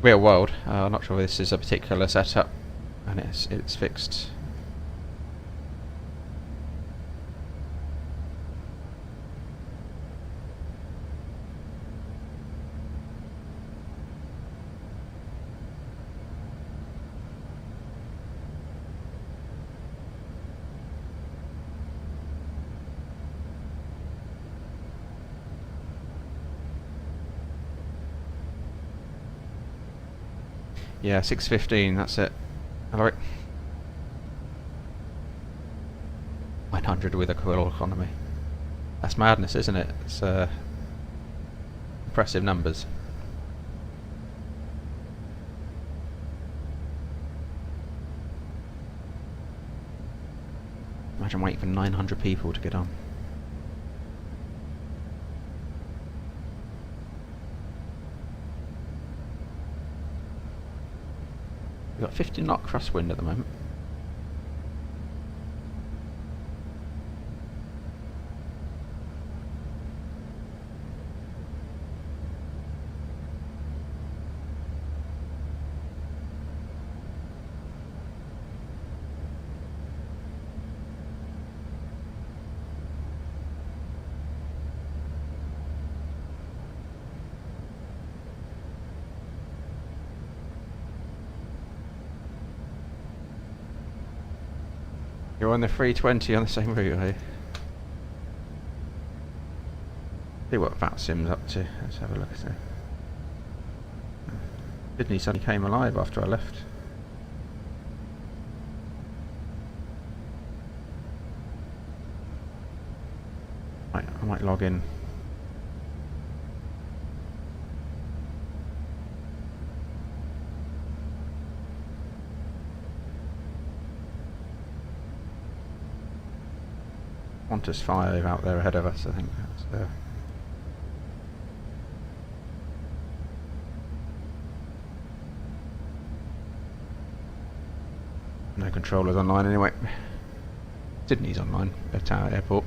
Real world. I'm not sure this is a particular setup, and it's fixed. Yeah, 615, that's it. Hello. 900 with a coil economy. That's madness, isn't it? It's impressive numbers. Imagine waiting for 900 people to get on. We've got 50 knot crosswind at the moment. You're on the 320 on the same route, are you? See what VATSIM's up to. Let's have a look at it. Sydney suddenly came alive after I left. Right, I might log in. Qantas 5 out there ahead of us, I think. That's, no controllers online anyway. Sydney's online at our airport.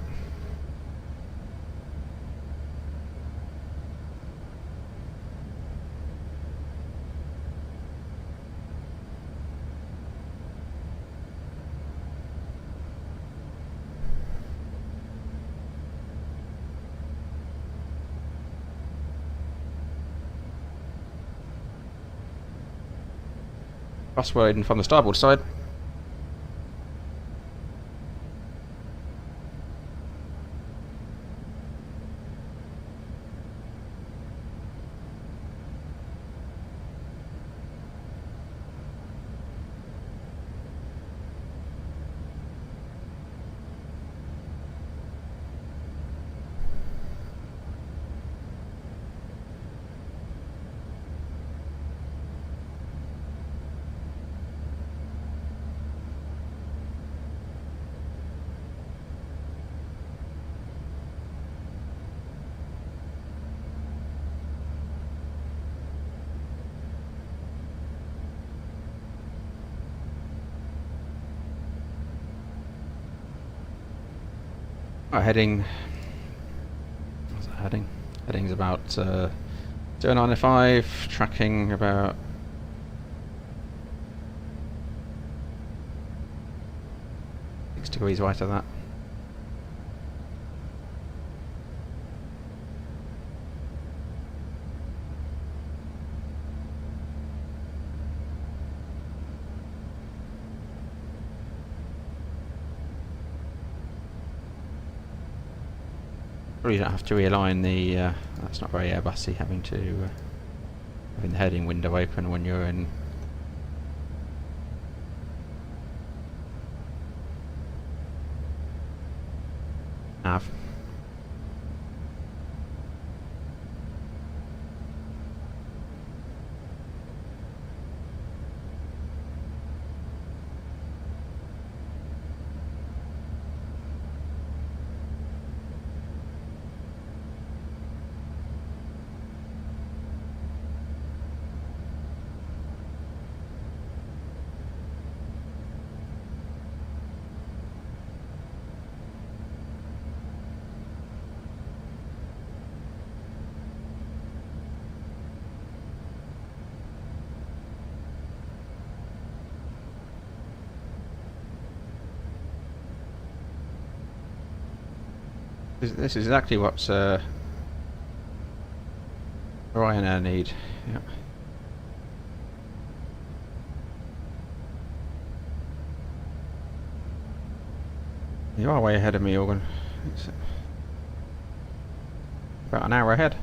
crosswording from the starboard side. Right, heading. What's that heading? Heading's about 295, tracking about 6 degrees right of that. You don't have to realign the. That's not very Airbusy, having to having the heading window open when you're in. Nav. This is exactly what Ryanair need. Yep. You are way ahead of me, Organ. It's about an hour ahead.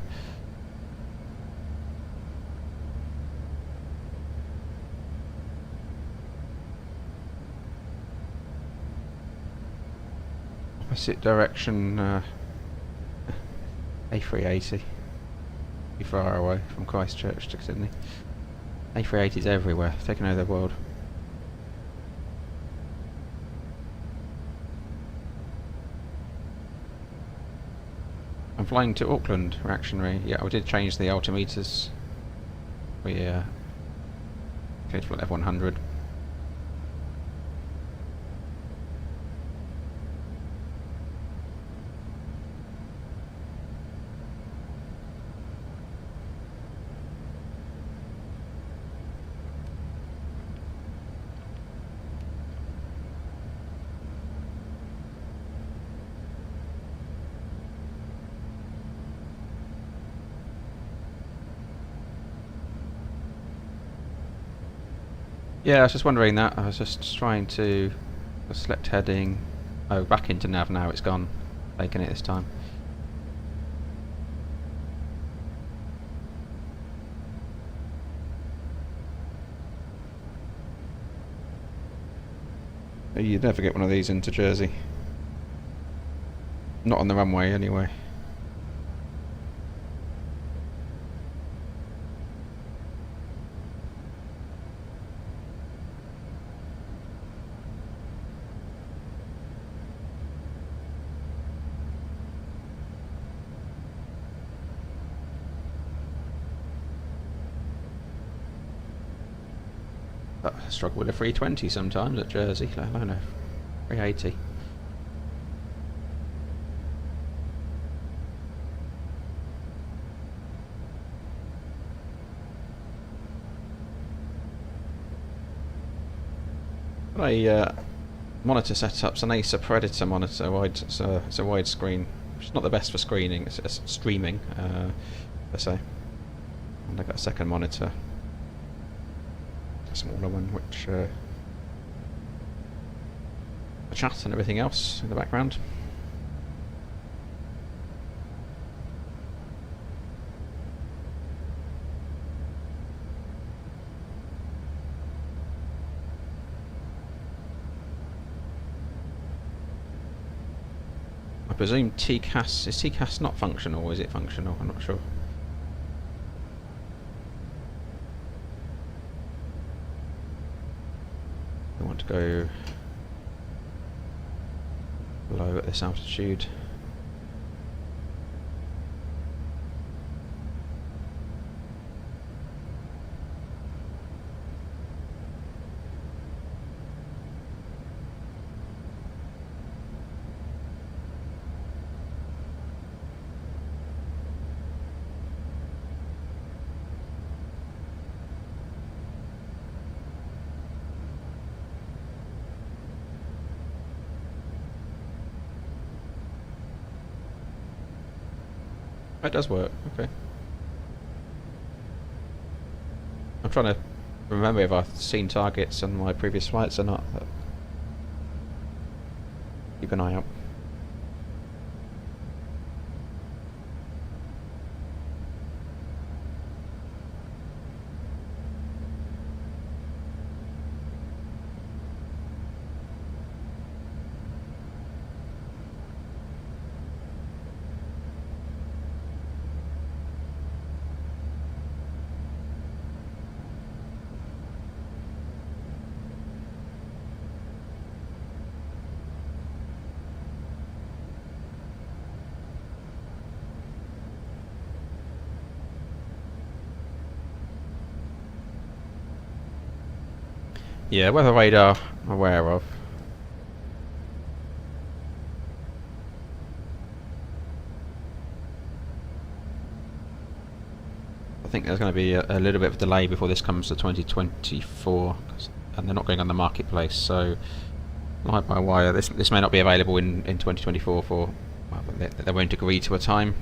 Opposite direction, A380. Be far away from Christchurch to Sydney. A380s everywhere, taking over the world. I'm flying to Auckland, reactionary. Yeah, we did change the altimeters. We changed for F100. Yeah, I was just wondering that. I was just trying to select heading. Oh, back into nav now. It's gone. Taking it this time. You'd never get one of these into Jersey. Not on the runway, anyway. I struggle with a 320 sometimes at Jersey, let alone a 380. Got a monitor setup. It's an Acer Predator monitor. It's a widescreen, which is not the best for screening. It's streaming, per se. And I've got a second monitor smaller one, which the chat and everything else in the background. I presume TCAS, is TCAS not functional, or is it functional? I'm not sure. I want to go low at this altitude. It does work, okay. I'm trying to remember if I've seen targets on my previous flights or not. Keep an eye out. Yeah, weather radar I'm aware of. I think there's going to be a little bit of a delay before this comes to 2024, and they're not going on the marketplace, so lie by wire, this may not be available in 2024 for, well, they won't agree to a time,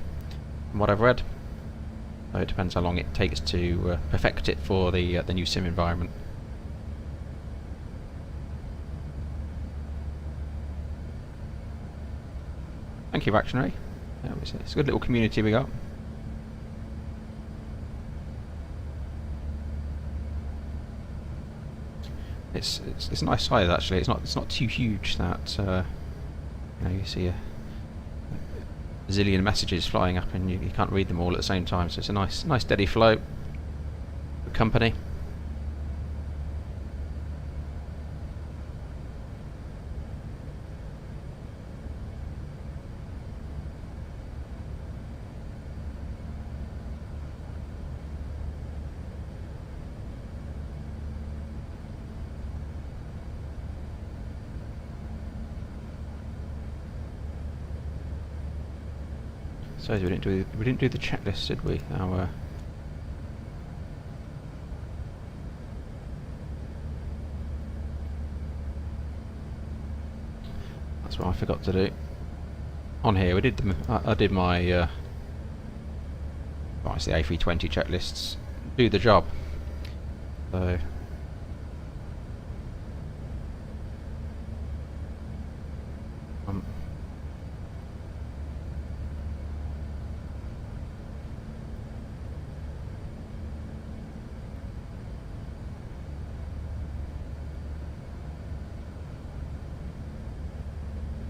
from what I've read. So it depends how long it takes to perfect it for the new sim environment. Thank you, Reactionary. It's a good little community we got. It's a nice size actually. It's not too huge that you know, you see a zillion messages flying up and you can't read them all at the same time. So it's a nice steady flow. Good company. So we didn't do the checklist, did we? Our that's what I forgot to do. On here we did I did my well, it's the A320 checklists. Do the job. So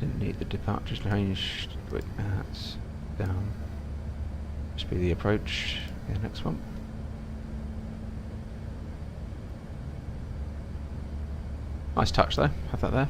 didn't need the departures range. That's down. Just be the approach. Yeah, next one. Nice touch though. Have that there.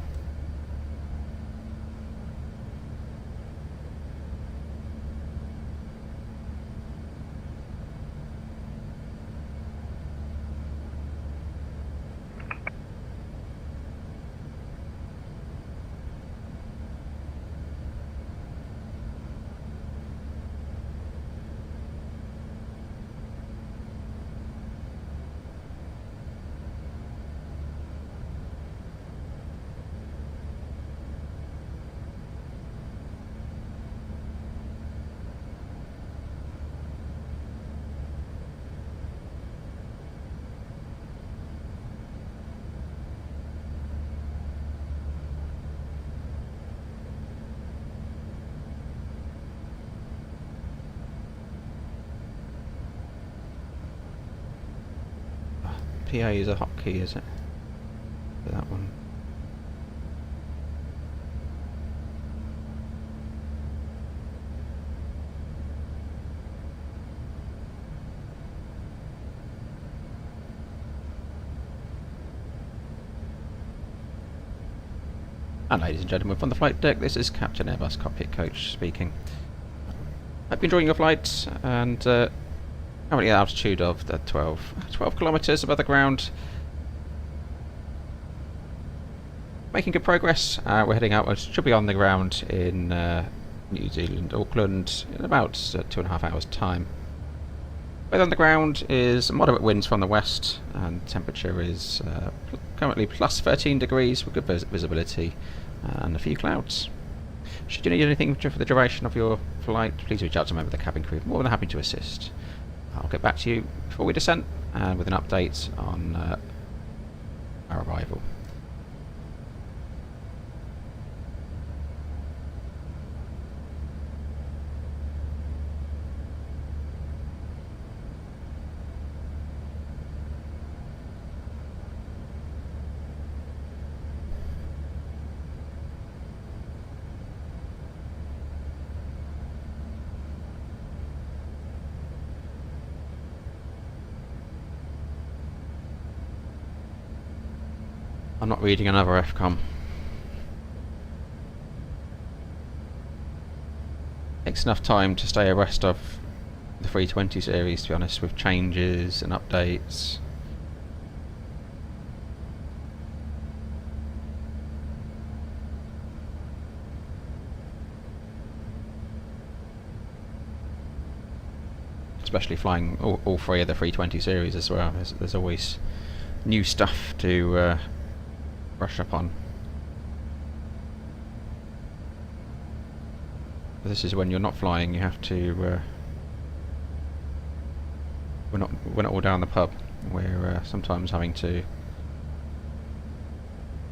PA is a hotkey, is it? For that one. And ladies and gentlemen, from the flight deck, this is Captain Airbus Cockpit Coach speaking. Hope you're enjoying your flight, and currently at altitude of the 12 kilometres above the ground. Making good progress. We're heading outwards. Should be on the ground in New Zealand, Auckland, in about 2.5 hours' time. Weather on the ground is moderate winds from the west, and temperature is currently plus 13 degrees with good visibility and a few clouds. Should you need anything for the duration of your flight, please reach out to a member of the cabin crew. More than happy to assist. I'll get back to you before we descend and with an update on our arrival. I'm not reading another FCOM. Takes enough time to stay abreast of the 320 series, to be honest, with changes and updates. Especially flying all three of the 320 series as well. There's always new stuff to brush up on. This is when you're not flying. You have to. We're not all down the pub. We're sometimes having to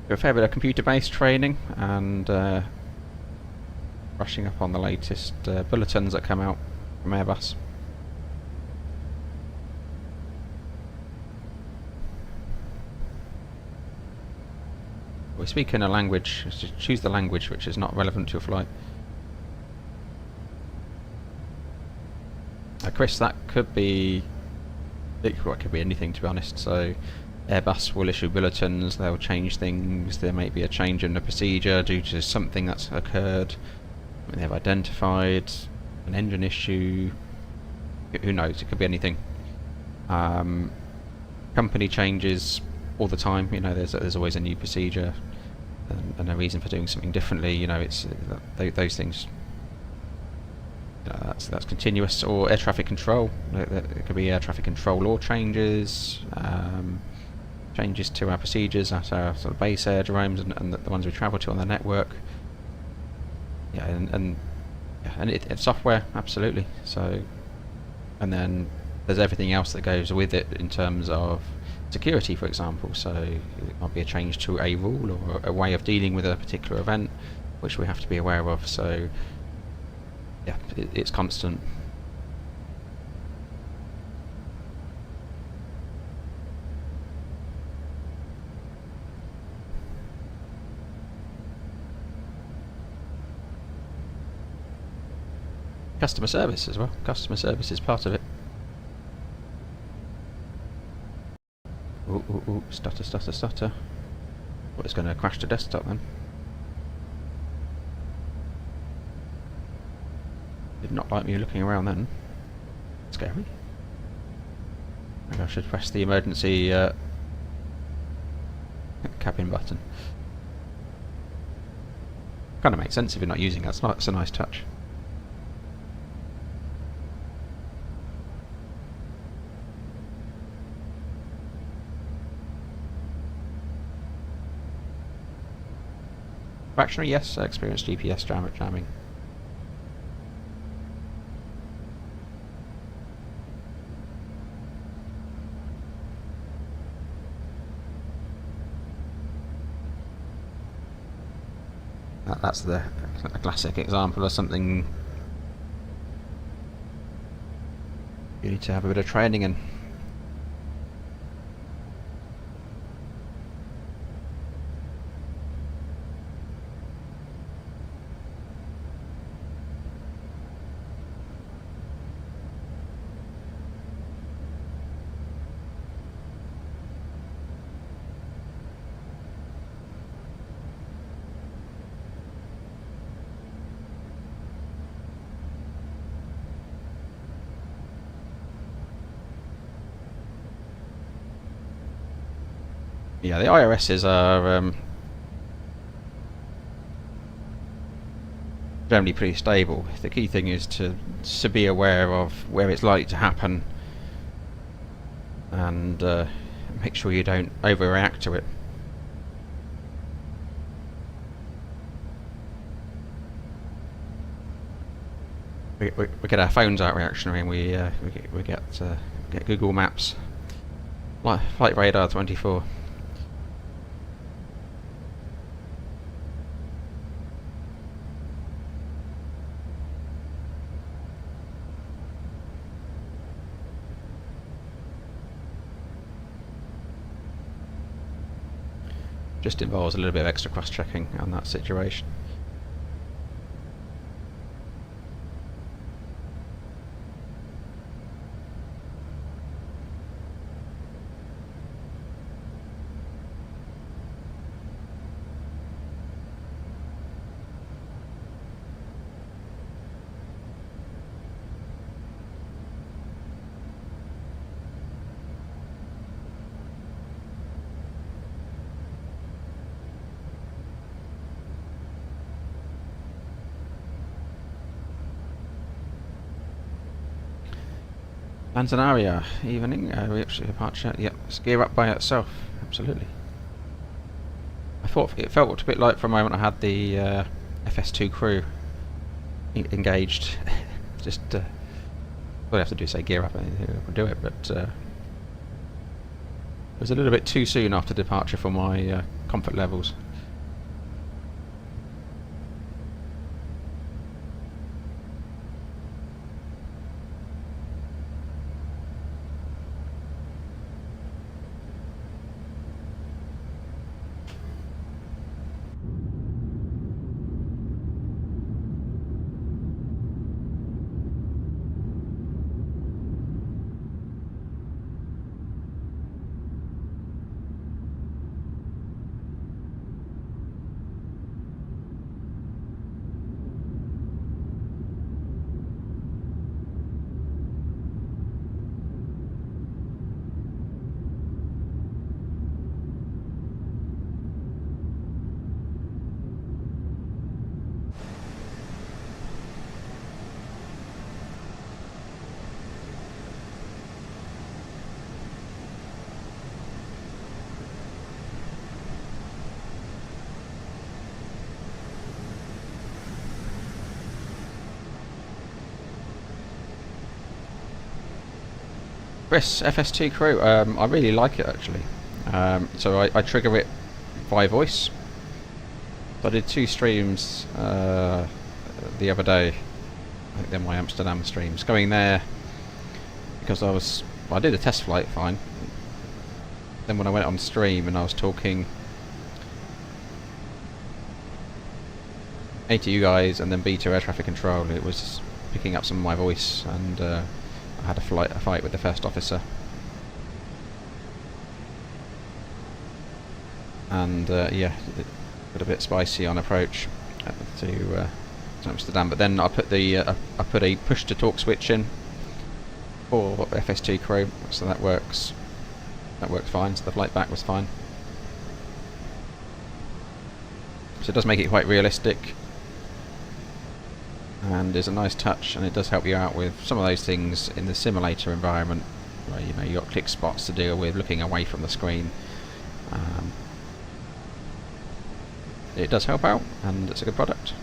do a fair bit of computer-based training and brushing up on the latest bulletins that come out from Airbus. We speak in a language, so choose the language which is not relevant to your flight. Chris, that could be, it could be anything, to be honest. So Airbus will issue bulletins, they'll change things, there may be a change in the procedure due to something that's occurred. They've identified an engine issue, who knows, it could be anything. Company changes all the time, you know, there's always a new procedure and a reason for doing something differently, you know, it's those things, that's continuous. Or air traffic control, it could be air traffic control law changes, changes to our procedures at our sort of base aerodromes and the ones we travel to on the network. Yeah, and it's software, absolutely. So, and then there's everything else that goes with it in terms of security, for example. So it might be a change to a rule or a way of dealing with a particular event, which we have to be aware of. So yeah, it's constant. Customer service as well. Customer service is part of it. Ooh, stutter. Well, it's going to crash the desktop then. Did not like me looking around then. Scary. Maybe I should press the emergency cabin button. Kind of makes sense if you're not using it. It's a nice touch. Fractionary, yes, I experienced GPS jamming. That's a classic example of something you need to have a bit of training in. Yeah, the IRSs are generally pretty stable. The key thing is to be aware of where it's likely to happen and make sure you don't overreact to it. We get our phones out reactionary, and we get Google Maps, Flight Radar 24. Just involves a little bit of extra cross-checking on that situation. Lanzanaria, evening, reaching departure. Yep, it's gear up by itself, absolutely. I thought it felt a bit like for a moment I had the FS2 crew engaged. Just what I have to do is say gear up and do it, but it was a little bit too soon after departure for my comfort levels. Chris, FS2 crew, I really like it actually. So I trigger it by voice. So I did 2 streams the other day. I think they're my Amsterdam streams. Going there because I did a test flight fine. Then when I went on stream and I was talking A to you guys and then B to air traffic control, it was picking up some of my voice, and I had a fight with the first officer, and yeah, got a bit spicy on approach to Amsterdam. But then I put a push to talk switch in for FS2 crew, so that works. That worked fine. So the flight back was fine. So it does make it quite realistic, and is a nice touch, and it does help you out with some of those things in the simulator environment where you got click spots to deal with, looking away from the screen. It does help out, and it's a good product.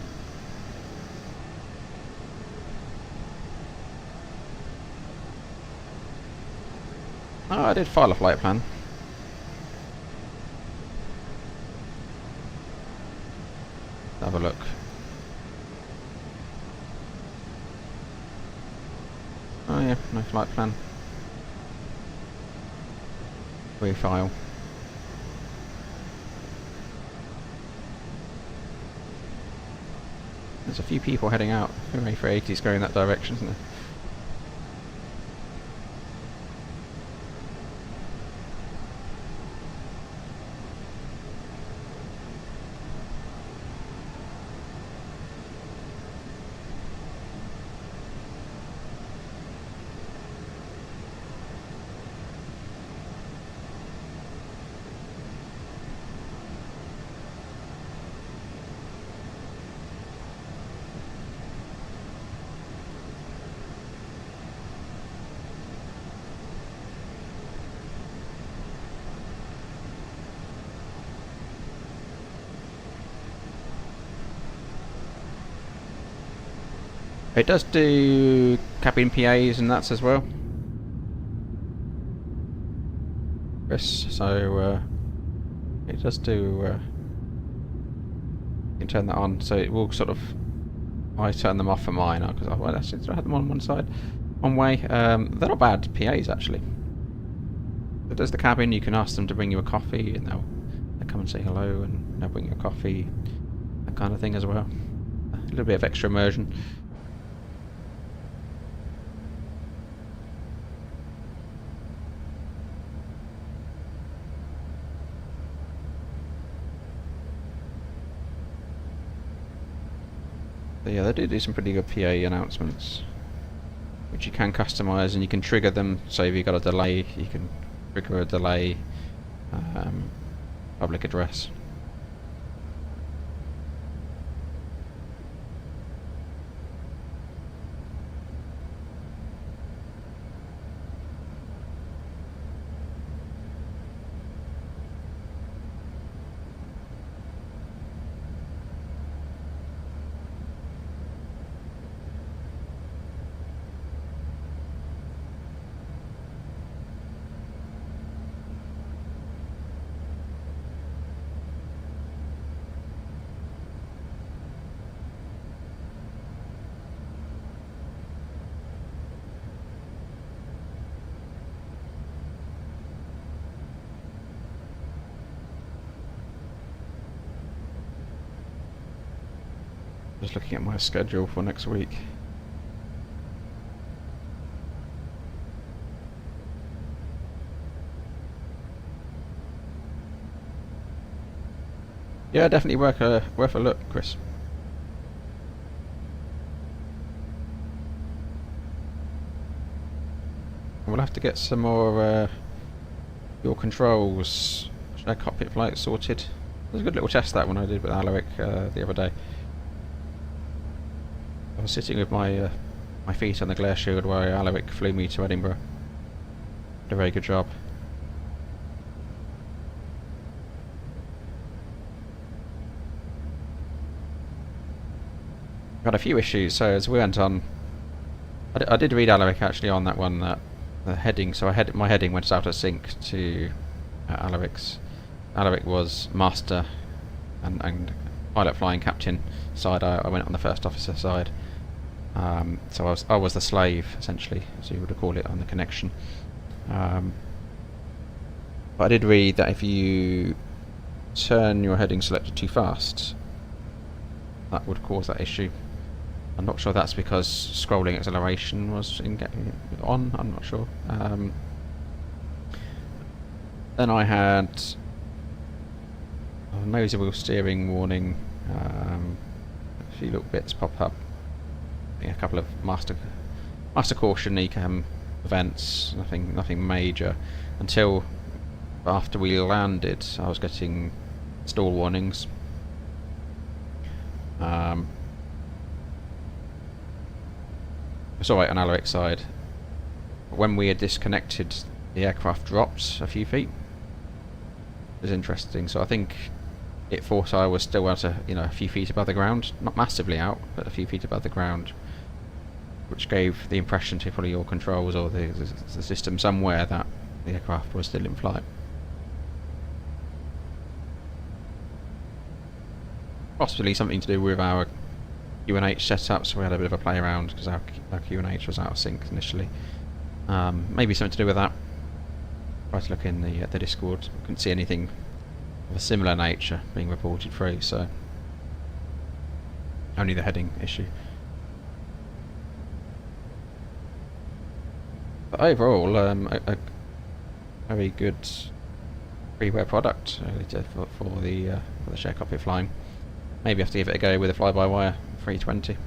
Oh, I did file a flight plan. Have a look. Oh yeah, no flight plan. Refile. There's a few people heading out. A380's going that direction, isn't there? It does do cabin PAs and that's as well, Chris. So it does do. You can turn that on, so it will sort of. I turn them off for mine because I had them on one side, one way. They're not bad PAs actually. If there's the cabin, you can ask them to bring you a coffee, and they'll come and say hello, and they'll bring you a coffee, that kind of thing as well. A little bit of extra immersion. But yeah, they do some pretty good PA announcements, which you can customise, and you can trigger them. So if you've got a delay, you can trigger a delay public address. Just looking at my schedule for next week. Yeah, definitely worth a look, Chris. We'll have to get some more your controls, cockpit flight sorted. It was a good little test that one I did with Alaric the other day. I was sitting with my my feet on the glare shield while Alaric flew me to Edinburgh. Did a very good job. Got a few issues, so as we went on, I did read Alaric actually on that one, that the heading, so my heading went out of sync to Alaric's. Alaric was master and pilot flying captain side. I went on the first officer side. So I was the slave, essentially, as you would call it, on the connection. But I did read that if you turn your heading selector too fast, that would cause that issue. I'm not sure that's because scrolling acceleration was on, I'm not sure. Then I had a nosy wheel steering warning, a few little bits pop up. A couple of master caution ECAM events, nothing major, until after we landed I was getting stall warnings. It's alright on Alaric's side. When we had disconnected, the aircraft dropped a few feet. It was interesting, so I think it thought I was still at a few feet above the ground, not massively out, but a few feet above the ground, which gave the impression to probably your controls or the system somewhere that the aircraft was still in flight. Possibly something to do with our QNH setup, so we had a bit of a play around because our QNH was out of sync initially. Maybe something to do with that. Tried to look in the Discord, couldn't see anything of a similar nature being reported through, so only the heading issue. But overall, a very good freeware product for the share cockpit flying. Maybe have to give it a go with a fly-by-wire 320. In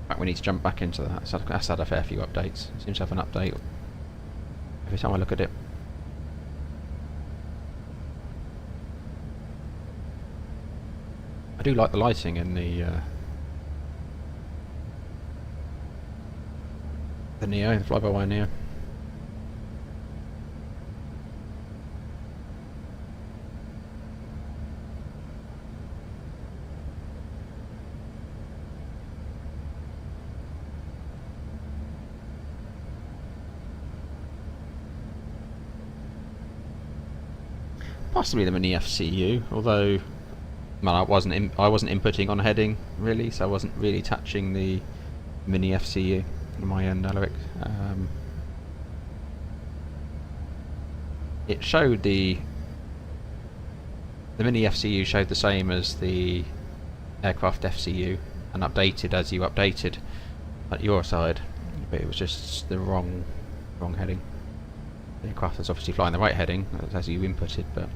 fact, we need to jump back into that. That's had a fair few updates. It seems to have an update every time I look at it. I do like the lighting in the Neo, the fly-by-wire Neo. Possibly the mini FCU, although well, I wasn't inputting on heading really, so I wasn't really touching the mini FCU on my end, Alaric. It showed the mini FCU showed the same as the aircraft FCU and updated as you updated at your side, but it was just the wrong heading. The aircraft is obviously flying the right heading as you inputted, but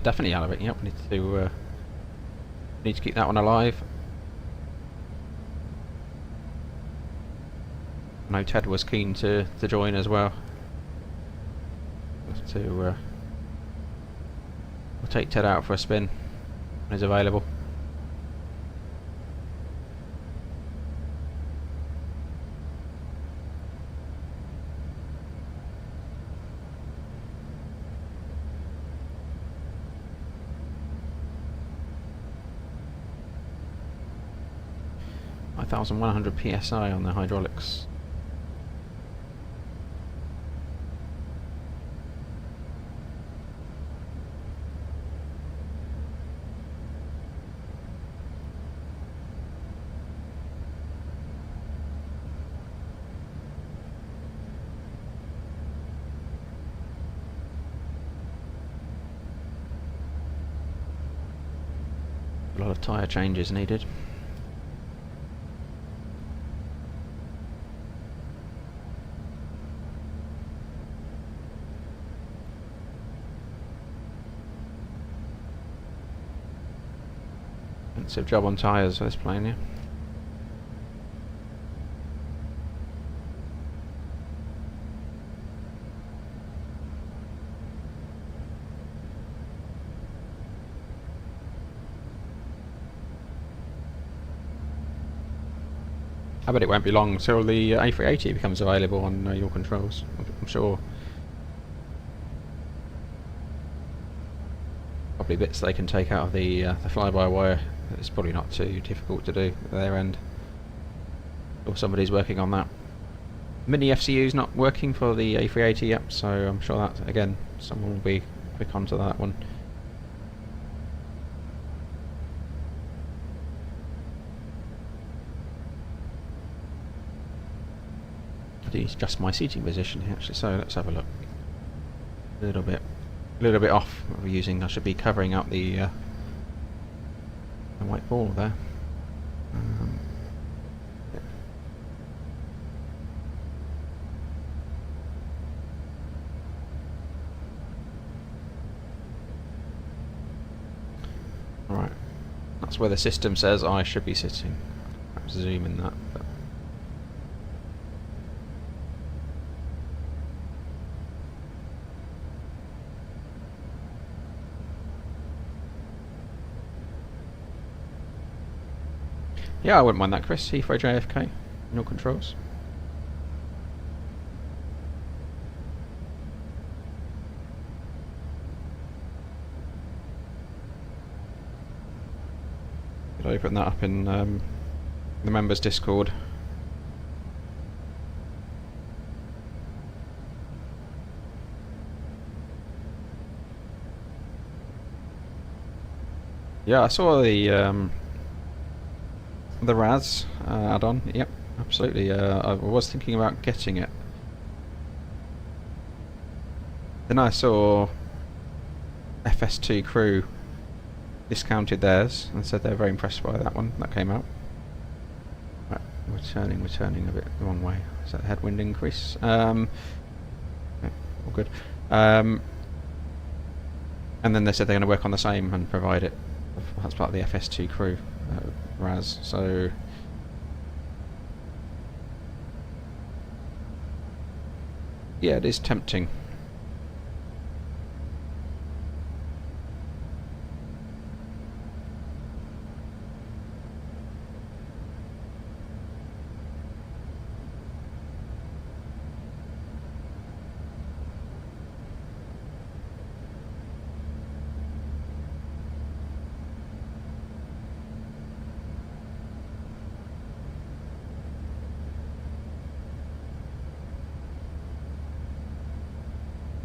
definitely out of it. Yep, need to keep that one alive. I know Ted was keen to join as well. We'll take Ted out for a spin when he's available. (5,100 psi on the hydraulics. A lot of tyre changes needed. Expensive job on tyres for this plane, yeah. I bet it won't be long until the A380 becomes available on your controls, I'm sure. Probably bits they can take out of the fly-by-wire. It's probably not too difficult to do at their end, or somebody's working on that. Mini FCU's not working for the A380 yet, so I'm sure that again someone will be quick onto that one. I need to adjust my seating position here actually, so let's have a look. A little bit off. I should be covering up the white ball there. Yeah. Alright, that's where the system says I should be sitting. Perhaps zoom in that. But yeah, I wouldn't mind that, Chris. Heathrow JFK, no controls. Could open that up in the members Discord. Yeah, I saw the RAS add-on. Yep, absolutely. I was thinking about getting it. Then I saw FS2 Crew discounted theirs and said they're very impressed by that one that came out. Right, returning a bit the wrong way. Is that headwind increase? Yeah, all good. And then they said they're going to work on the same and provide it that's part of the FS2 crew, Raz. So yeah, it is tempting.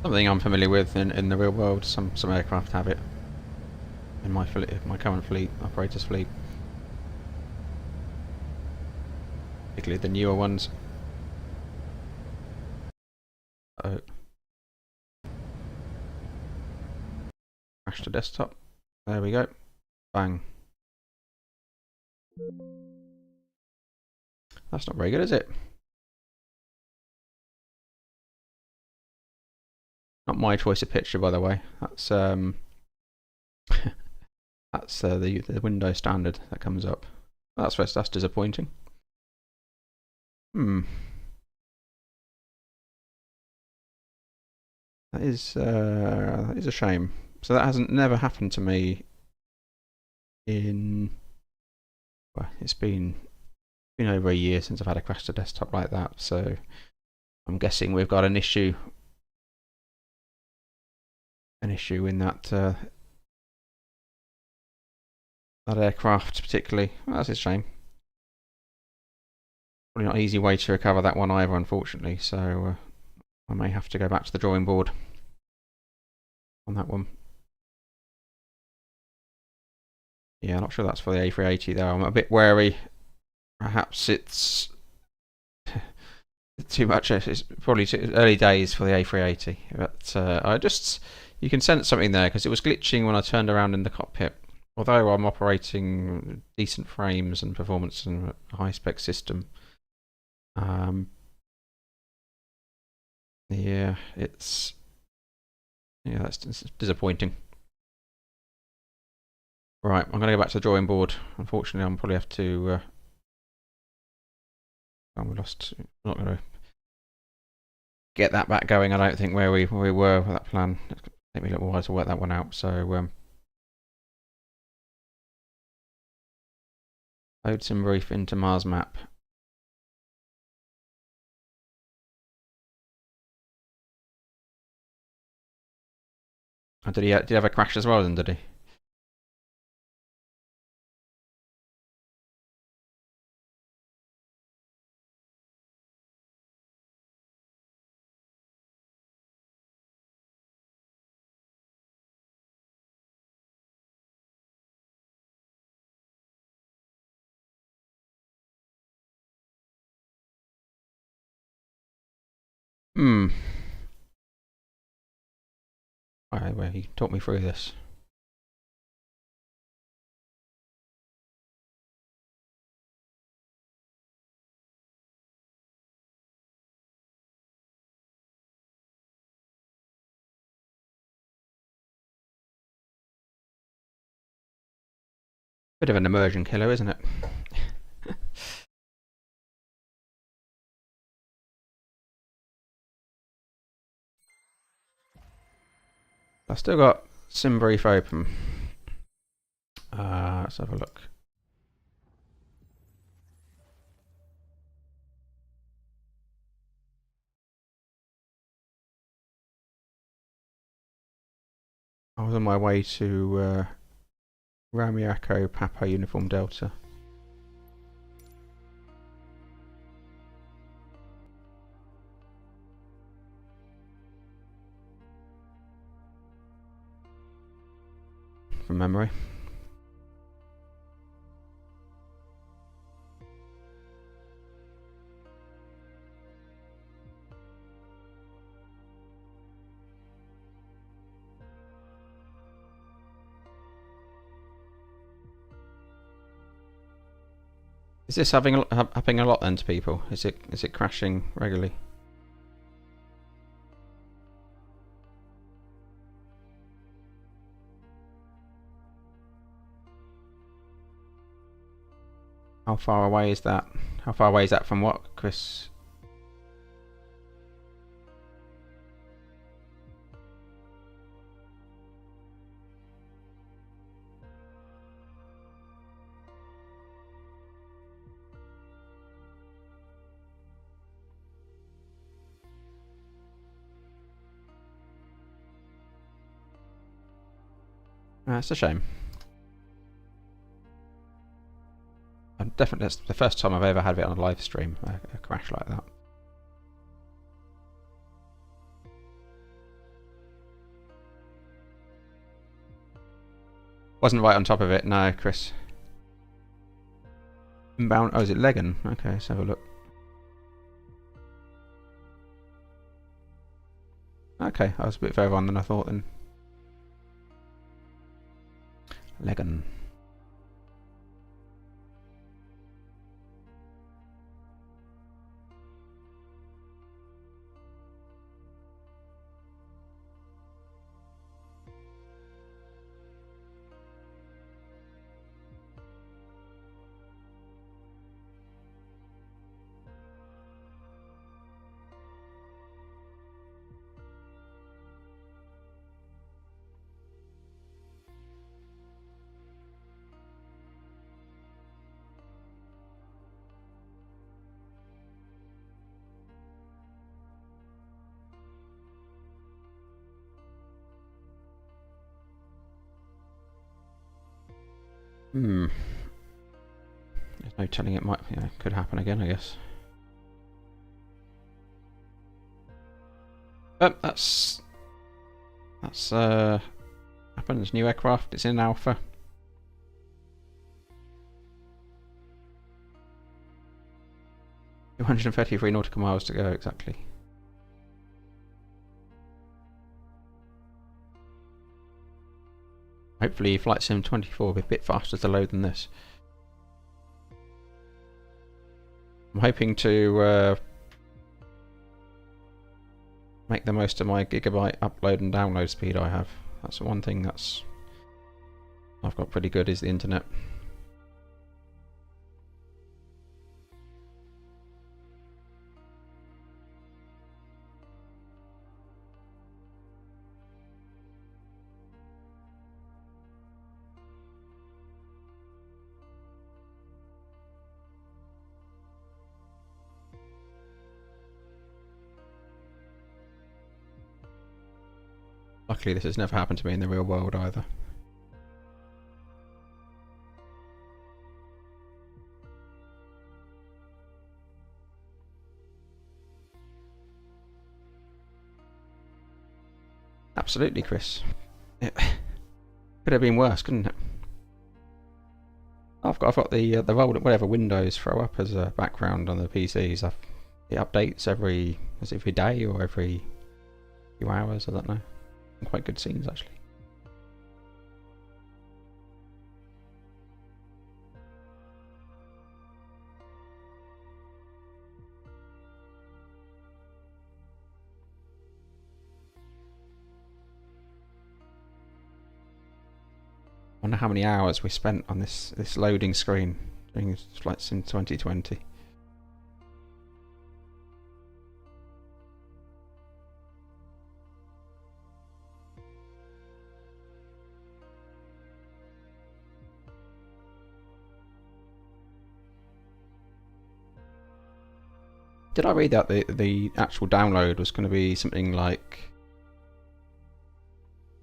Something I'm familiar with in the real world. Some aircraft have it. In my current fleet, operators fleet, particularly the newer ones. Oh, crash to desktop. There we go. Bang. That's not very good, is it? Not my choice of picture, by the way. That's that's the Windows standard that comes up. That's disappointing. That is a shame. So that hasn't never happened to me. Well, it's been over a year since I've had a crash to desktop like that. So I'm guessing we've got an issue. In that that aircraft particularly. Well, that's a shame. Probably not an easy way to recover that one either, unfortunately. So I may have to go back to the drawing board on that one. Yeah, not sure that's for the A380 though. I'm a bit wary. Perhaps it's too much. It's probably too early days for the A380. But you can sense something there because it was glitching when I turned around in the cockpit. Although I'm operating decent frames and performance and a high spec system. Yeah, that's disappointing. Right, I'm going to go back to the drawing board. Unfortunately, I'm probably have to. We lost. I'm not going to get that back going. I don't think where we were with that plan. It'll take me a little while to work that one out. So load sim brief into Mars map. Oh, did he have a crash as well? Then did he? Alright, well, he talked me through this. Bit of an immersion killer, isn't it? I've still got sim brief open. Let's have a look. I was on my way to Romeo Echo Papa Uniform Delta. From memory. Is this happening a lot then to people? Is it crashing regularly? How far away is that? How far away is that from what, Chris? That's a shame. Definitely, that's the first time I've ever had it on a live stream, a crash like that. Wasn't right on top of it, no, Chris. Inbound, oh, is it Legan? Okay, let's have a look. Okay, I was a bit further on than I thought then. Legan. There's no telling, it might, could happen again, I guess. But that's happens. New aircraft. It's in alpha. $233 nautical miles to go exactly. Hopefully Flight Sim 24 will be a bit faster to load than this. I'm hoping to make the most of my gigabyte upload and download speed I have. That's the one thing that's I've got pretty good, is the internet. Luckily this has never happened to me in the real world either. Absolutely, Chris. It could have been worse, couldn't it? I've got the whatever Windows throw up as a background on the PCs. It updates every day or every few hours. I don't know. Quite good scenes actually. I wonder how many hours we spent on this loading screen during Flight Sim 2020. Did I read that the actual download was going to be something like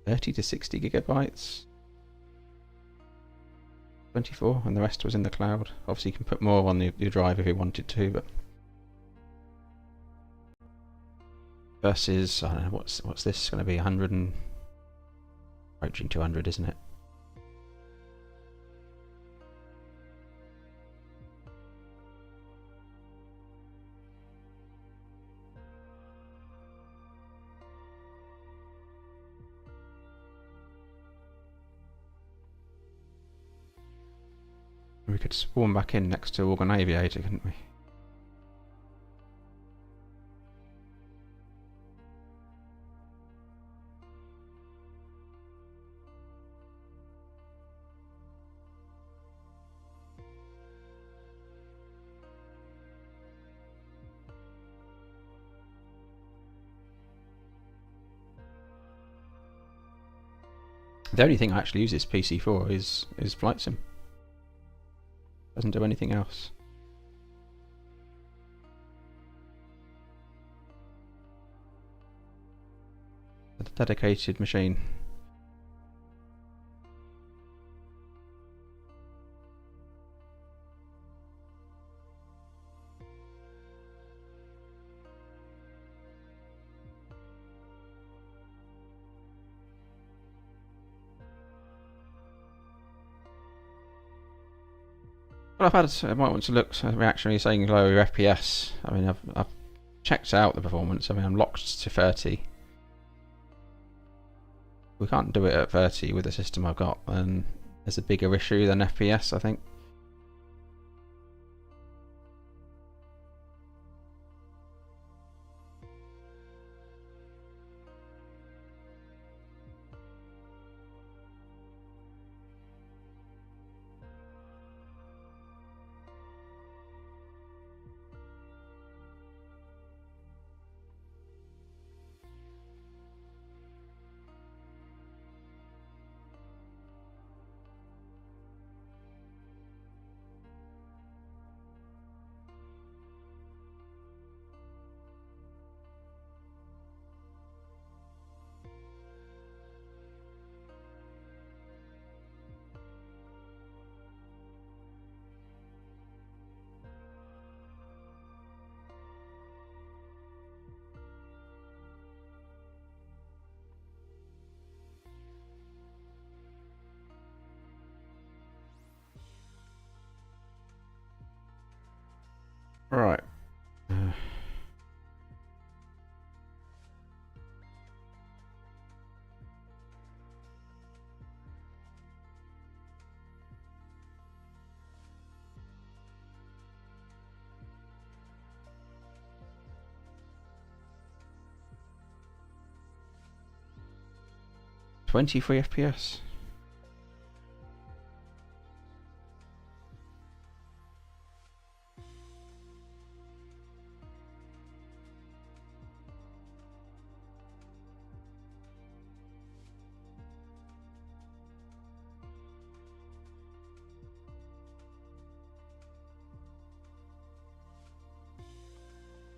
30 to 60 gigabytes? 24, and the rest was in the cloud. Obviously you can put more on your drive if you wanted to, but versus, I don't know, what's this going to be, 100 and approaching 200, isn't it? We could spawn back in next to Auckland Aviator, couldn't we? The only thing I actually use this PC for is flight sim. Doesn't do anything else. It's a dedicated machine. Well, I might want to look at the reaction. You're saying lower your FPS. I mean, I've checked out the performance. I mean, I'm locked to 30. We can't do it at 30 with the system I've got, and there's a bigger issue than FPS, I think. Right. 23 FPS.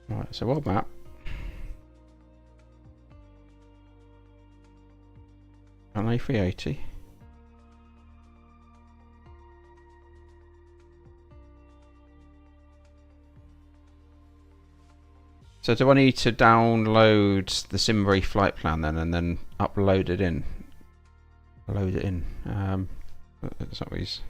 Right, so world map. An A380. So do I need to download the SimBrief flight plan then, and then upload it in? Load it in. That's not what he's...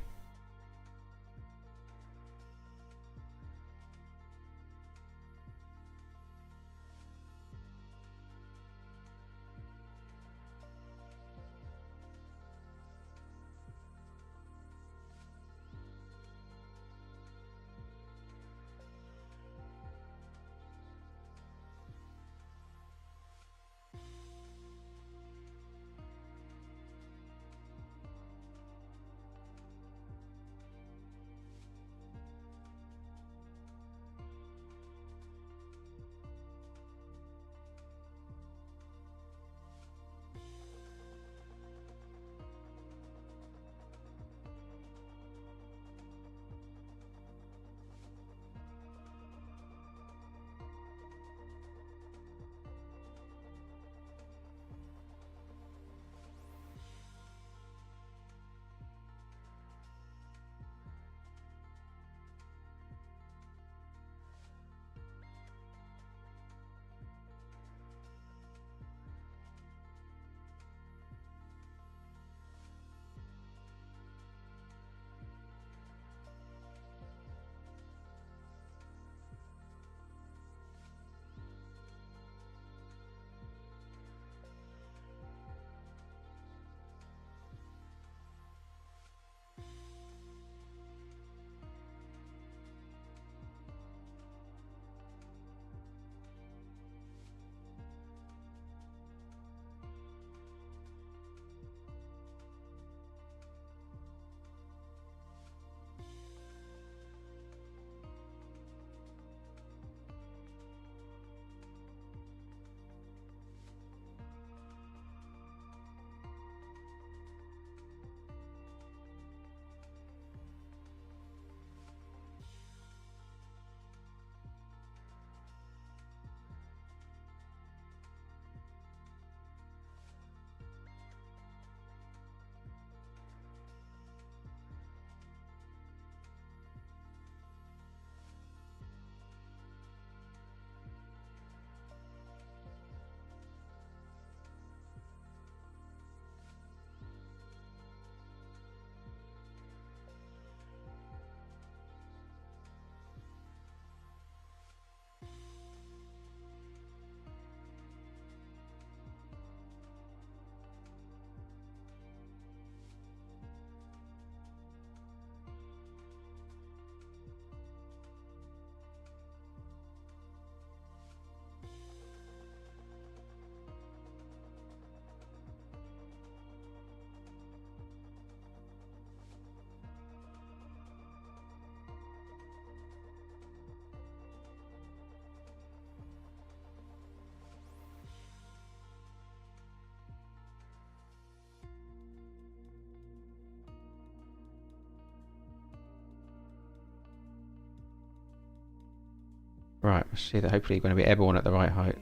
Right, we'll see that hopefully going to be airborne at the right height.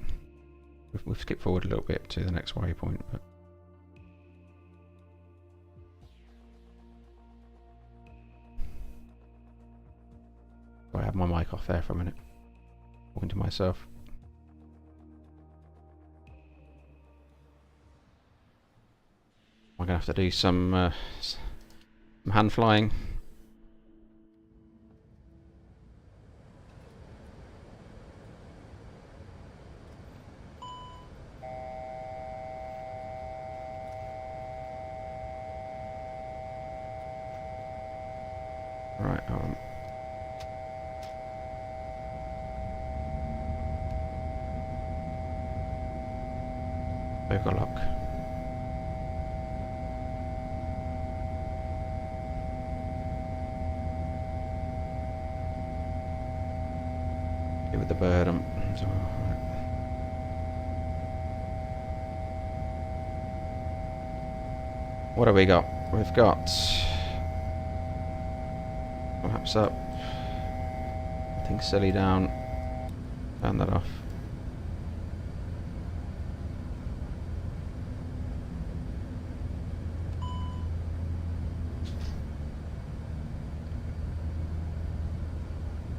We've skipped forward a little bit to the next waypoint, but I have my mic off there for a minute. Talking to myself. I'm gonna have to do some hand flying. Right, we've got luck. With the bird, what have we got? We've got flaps up, nothing silly down, turn that off.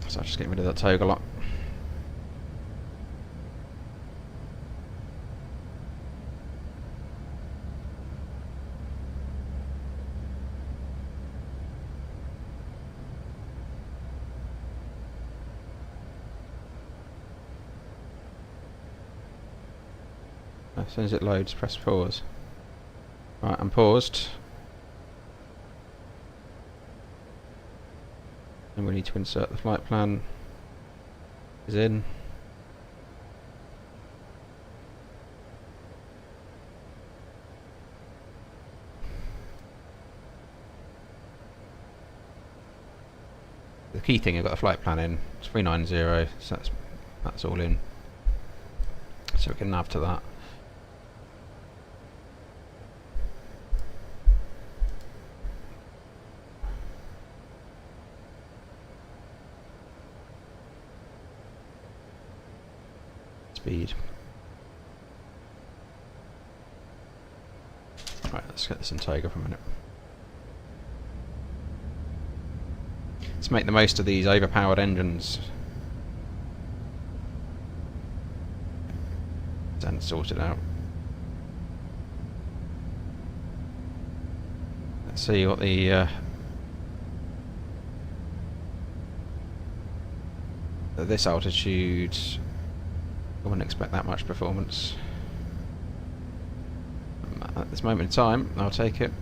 So I'll just get rid of that toggle lock. As soon as it loads, press pause. Right, I'm paused. And we need to insert the flight plan. Is in. The key thing, I've got the flight plan in. It's 390, so that's all in. So we can nav to that. Speed. Right, let's get this in Tiger for a minute. Let's make the most of these overpowered engines. And sort it out. Let's see what the at this altitude, I wouldn't expect that much performance. At this moment in time, I'll take it.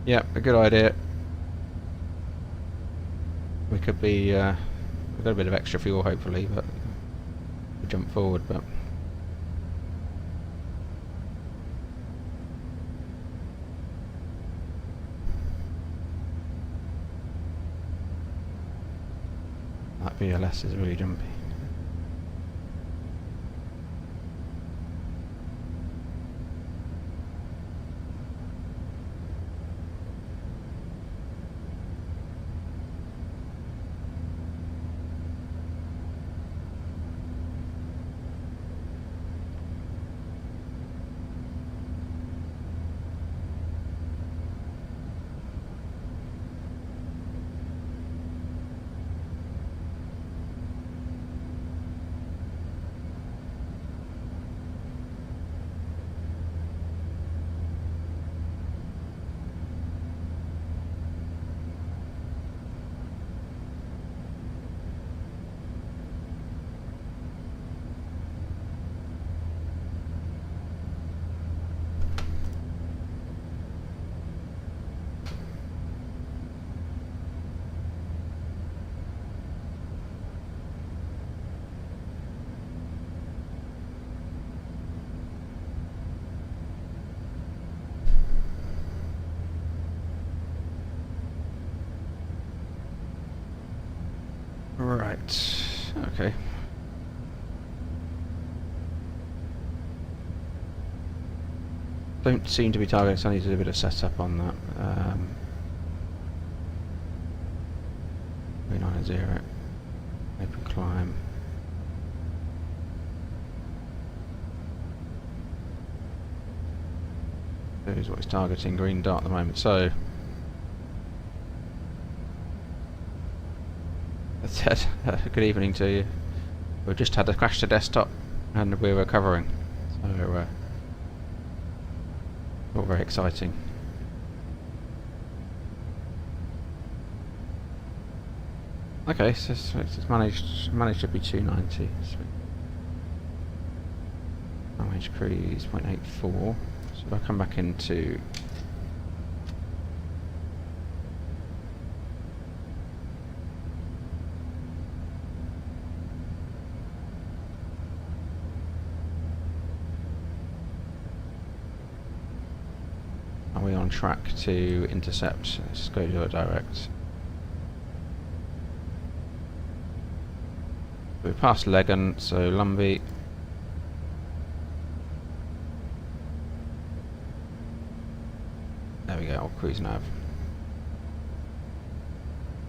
Yeah, a good idea. We could be, we've got a bit of extra fuel hopefully, but we'll jump forward, but that VLS is really jumpy. Right, okay. Don't seem to be targeting, so I need to do a bit of setup on that. 390, open climb. Here's what it's targeting, green dot at the moment. So, as I said, good evening to you. We've just had a crash to desktop and we're recovering. So, all very exciting. Okay, so it's managed to be 290. Managed cruise 0.84. So if I come back into are we on track to intercept? Let's go to a direct. We're past Legan, so Lumbee. There we go, I'll cruise nav.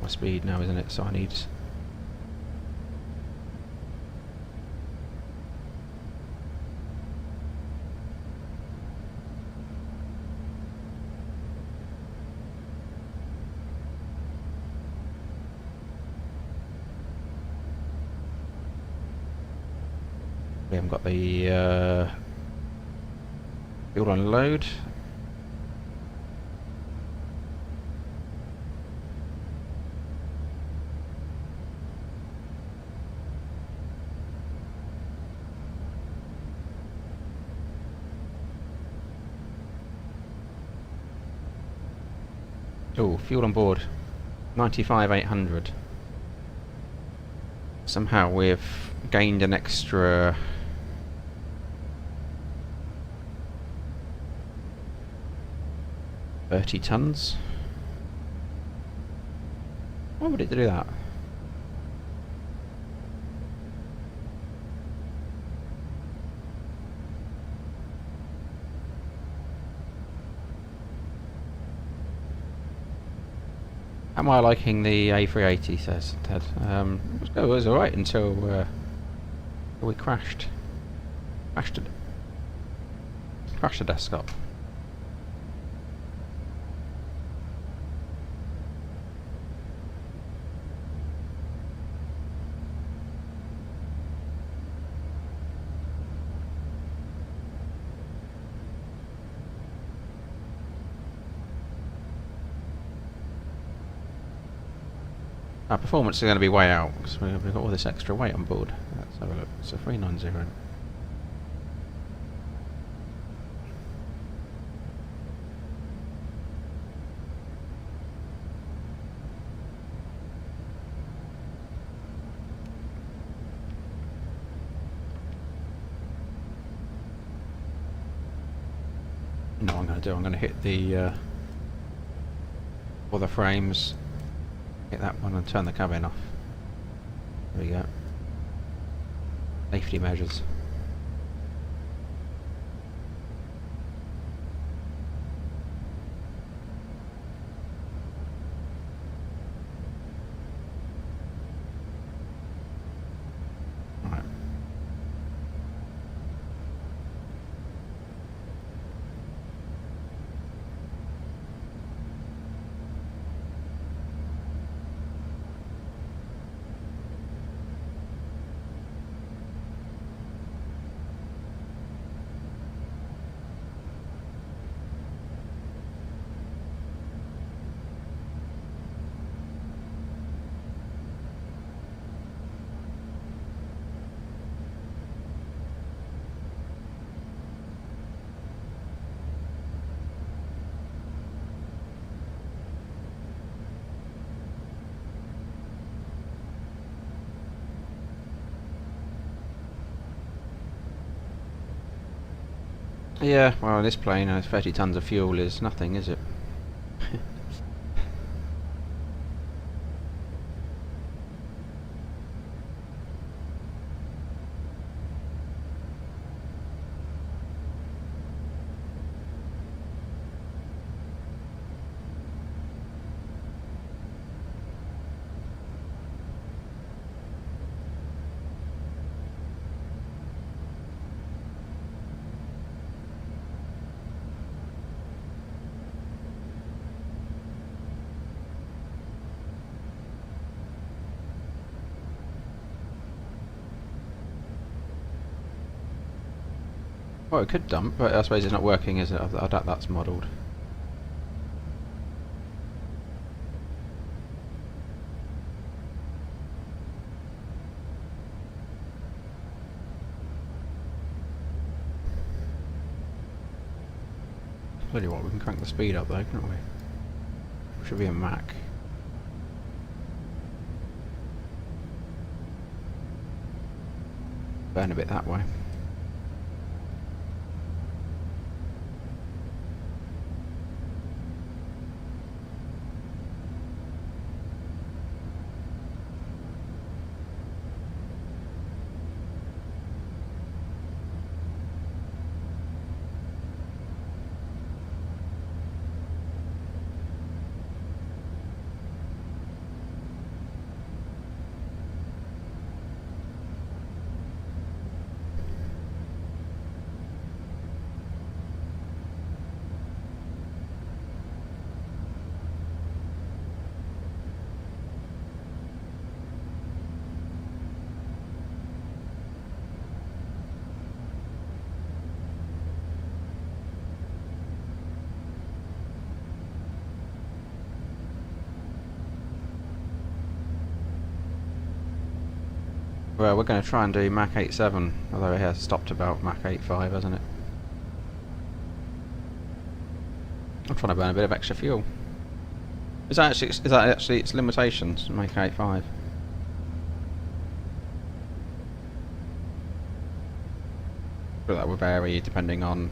My speed now, isn't it? So I need. We haven't got the fuel on load. Oh, fuel on board, 95,800. Somehow we've gained an extra 30 tons. Why would it do that? Am I liking the A380, says Ted. It was alright until we crashed. Crashed the desktop. Our performance is going to be way out because we've got all this extra weight on board. Let's have a look. So 390. No, I'm going to do. I'm going to hit the other frames. Hit that one and turn the cabin off. There we go. Safety measures. Right. Yeah, well, this plane, 30 tons of fuel is nothing, is it? Well, it could dump, but I suppose it's not working, is it? I doubt that's modelled. Tell you what, we can crank the speed up though, can't we? Should be a Mach. Burn a bit that way. Well, we're going to try and do Mach 8.7, although it has stopped about Mach 8.5, hasn't it? I'm trying to burn a bit of extra fuel. Is that actually its limitations, Mach 8.5? But that would vary depending on...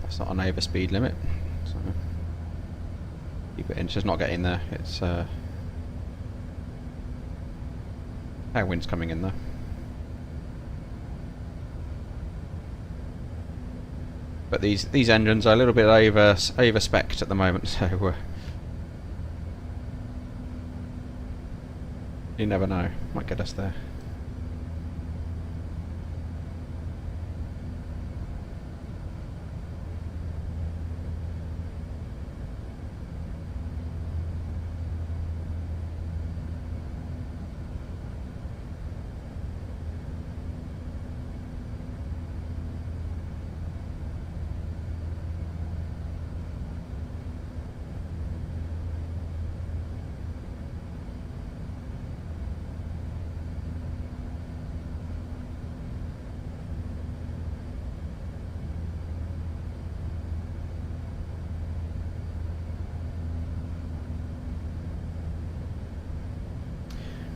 It's not an overspeed limit, so keep it in. It's just not getting there. It's wind's coming in there. But these engines are a little bit over spec'd at the moment, so you never know. Might get us there.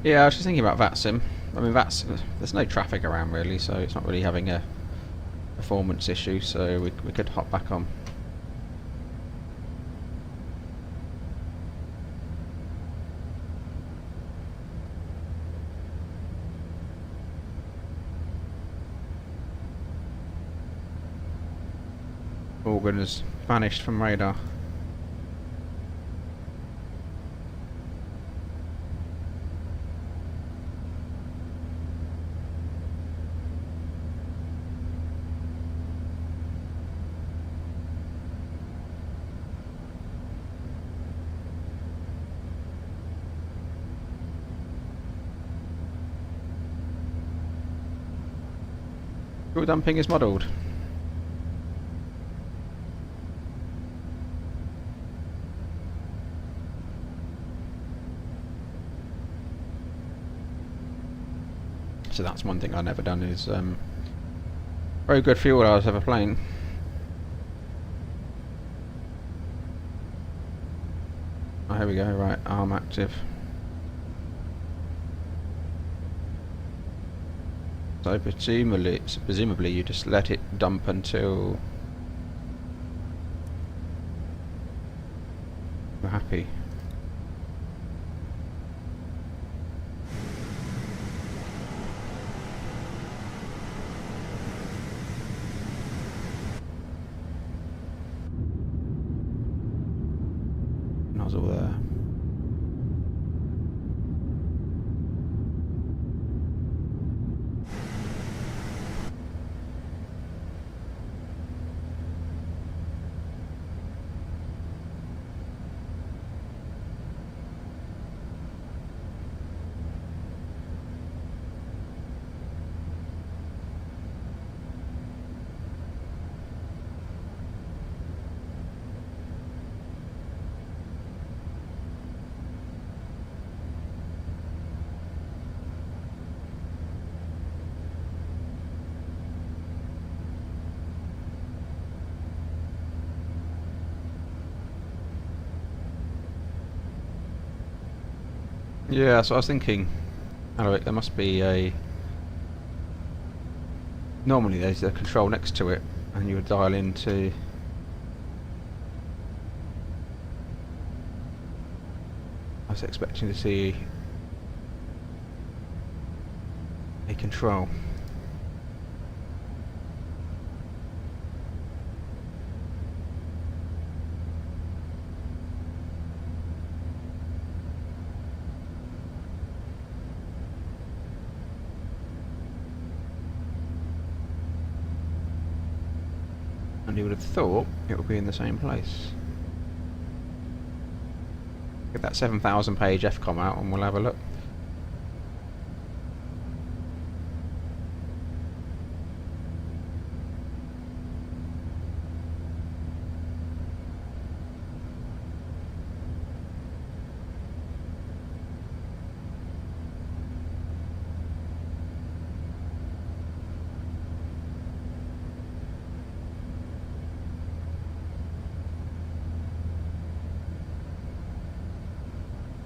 Yeah, I was just thinking about VATSIM. I mean, there's no traffic around really, so it's not really having a performance issue, so we could hop back on. Auckland has vanished from radar. Fuel dumping is modelled. So that's one thing I've never done is very good fuel hours of a plane. Oh, here we go, right, arm active. So presumably you just let it dump until you're happy. Nozzle there. Yeah, that's what I was thinking. Oh, there must be a... Normally there's a control next to it, and you would dial into... I was expecting to see a control. And you would have thought it would be in the same place. Get that 7,000 page FCOM out and we'll have a look.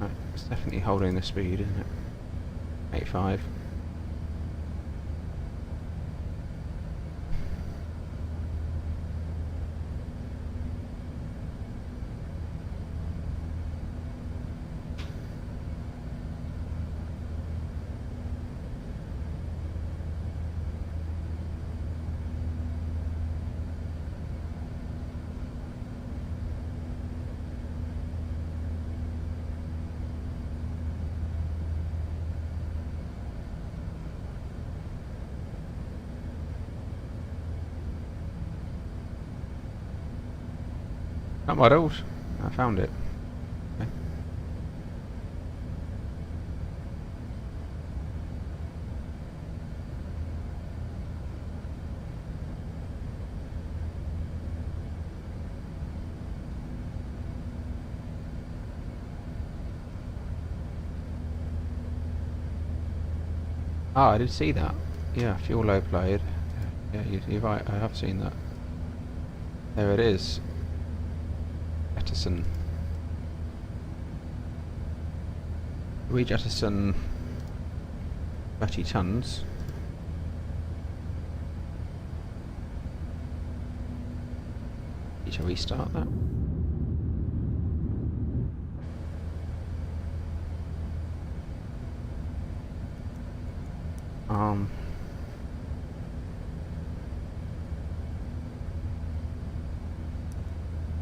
Right, it's definitely holding the speed, isn't it? 85. Not modelled. I found it. Okay. Ah, I did see that. Yeah, fuel low played. Yeah, you're right. I have seen that. There it is. Jettison. We jettison 30 tons. Shall we start that?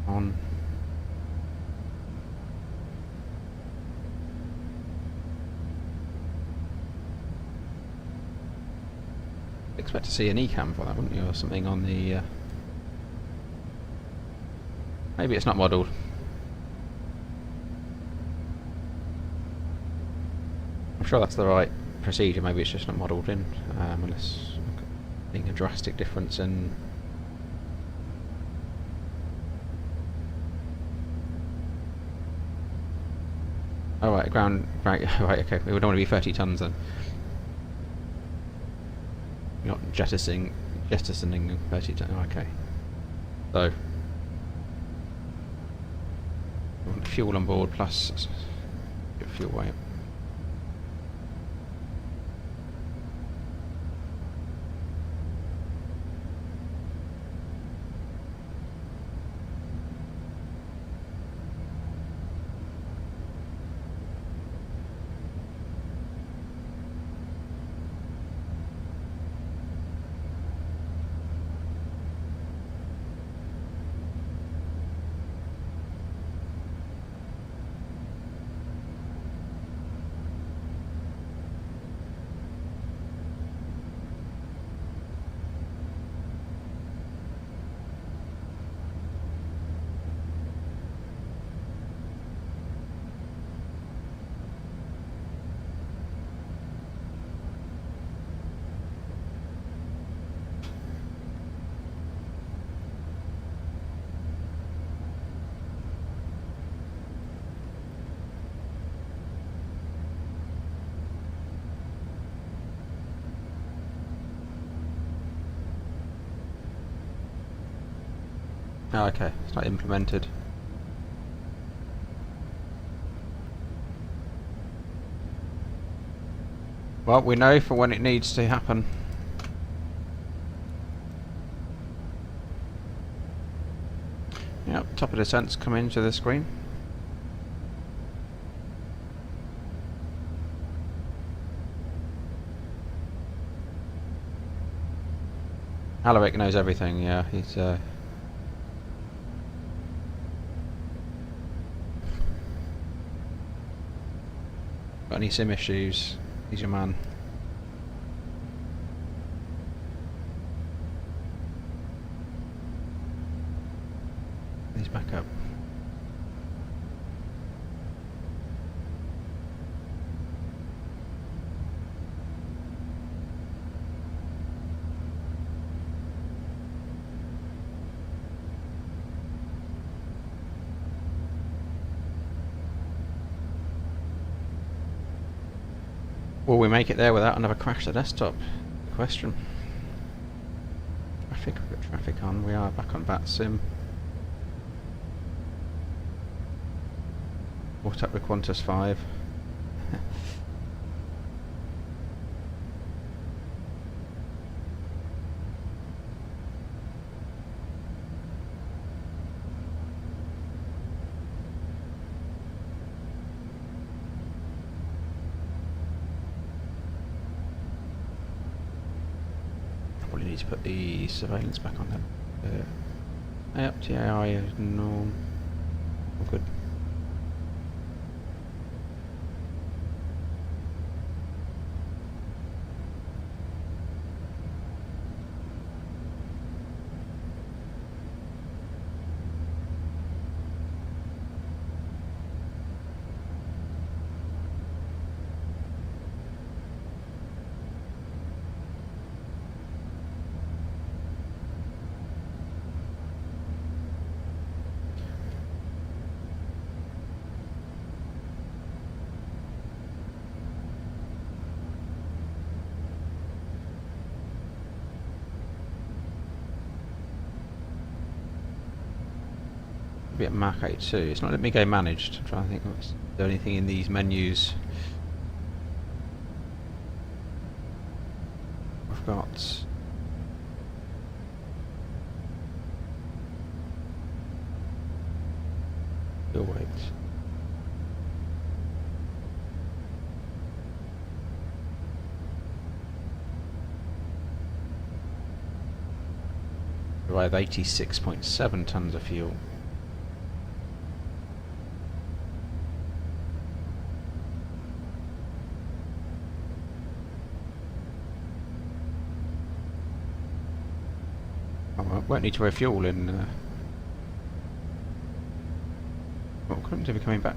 On. Expect to see an ECAM for that, wouldn't you, or something on the... Maybe it's not modelled. I'm sure that's the right procedure, maybe it's just not modelled in, unless being a drastic difference in... Oh right, ground... Right, right, okay, we would want to be 30 tons then. You're not jettisoning 30 tons, okay. So... fuel on board plus fuel weight. Oh, okay, it's not implemented. Well, we know for when it needs to happen. Yep, top of descent's come into the screen. Alaric knows everything, yeah, he's got any sim issues, he's your man. He's back up. Will we make it there without another crash to desktop? Good question. Traffic, we've got traffic on, we are back on VAT Sim. Caught up with Qantas 5. Probably need to put the surveillance back on then. Yep, TAI is norm. All good. Be at Mach 82. It's not letting me go managed. I'm trying to think what's the only thing in these menus. We've got fuel weight. I have 86.7 tons of fuel. Won't need to refuel in. What couldn't be coming back?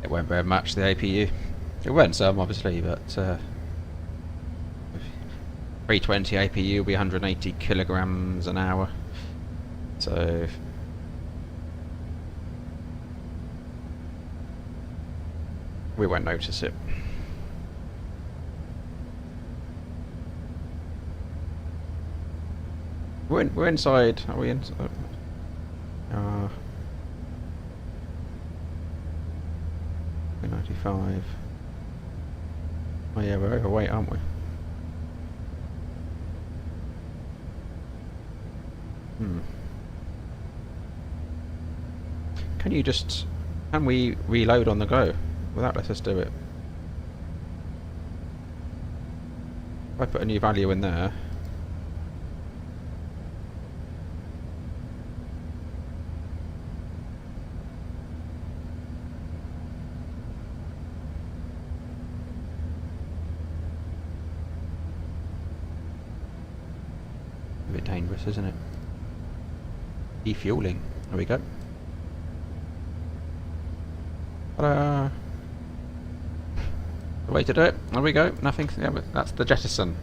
It won't very much the APU. It won't some obviously, but 320 APU will be 180 kilograms an hour. So we won't notice it. We're inside. Are we inside? 95. Oh yeah, we're overweight, aren't we? Can we reload on the go? Will that let us do it? If I put a new value in there. A bit dangerous, isn't it? Defueling. There we go. Ta-da! The way to do it. There we go. Nothing. Yeah, but that's the jettison.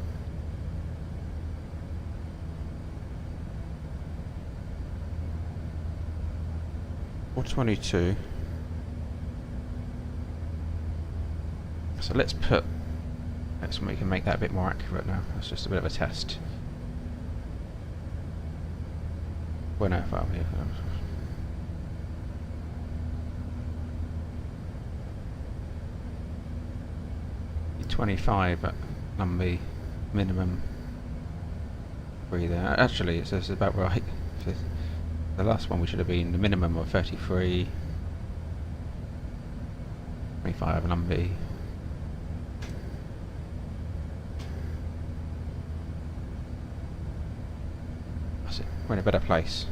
$422. So let's we can make that a bit more accurate now. That's just a bit of a test. Well, no, 25 at Lumbee minimum breather. Actually, it's about right. The last one we should have been the minimum of 33, 25 Lumbee. We're in a better place.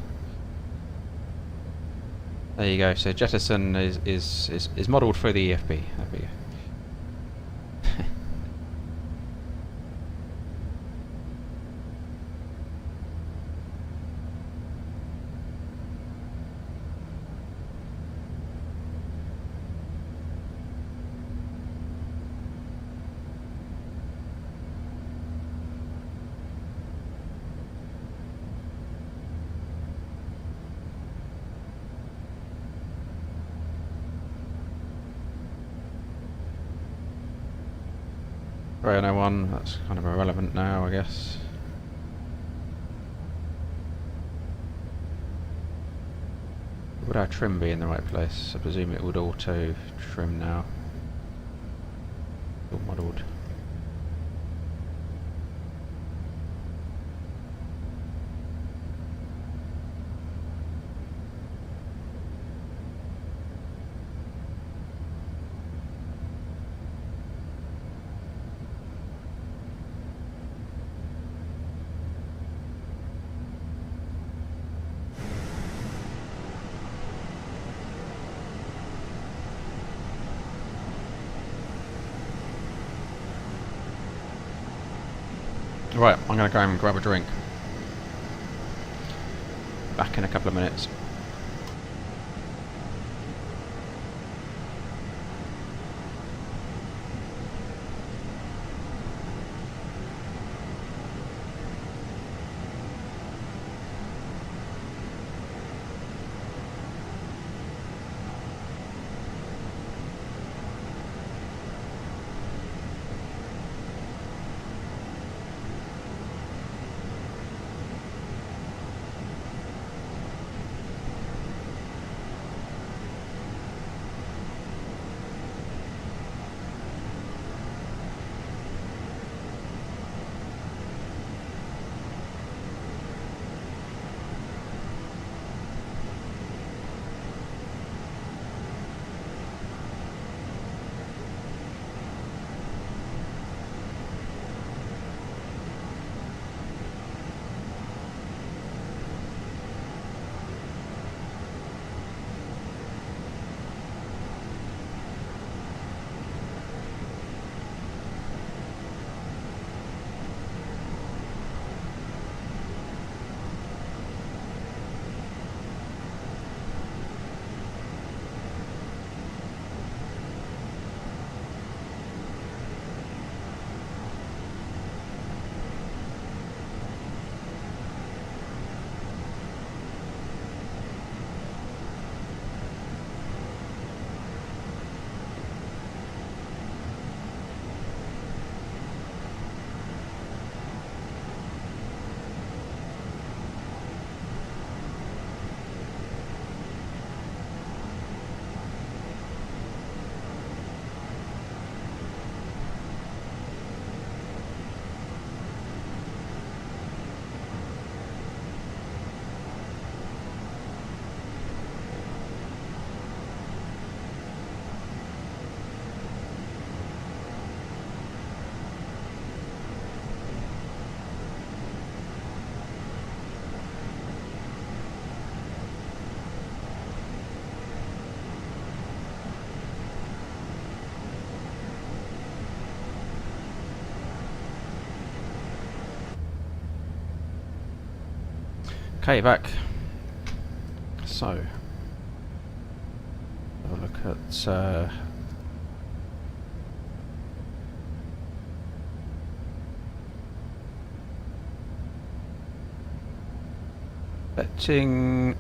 There you go. So Jettison is modelled for the EFB. There we go. Right, 101, that's kind of irrelevant now, I guess. Would our trim be in the right place? I presume it would auto trim now. All modelled. Right, I'm going to go and grab a drink. Back in a couple of minutes. Okay, back. So, have a look at betting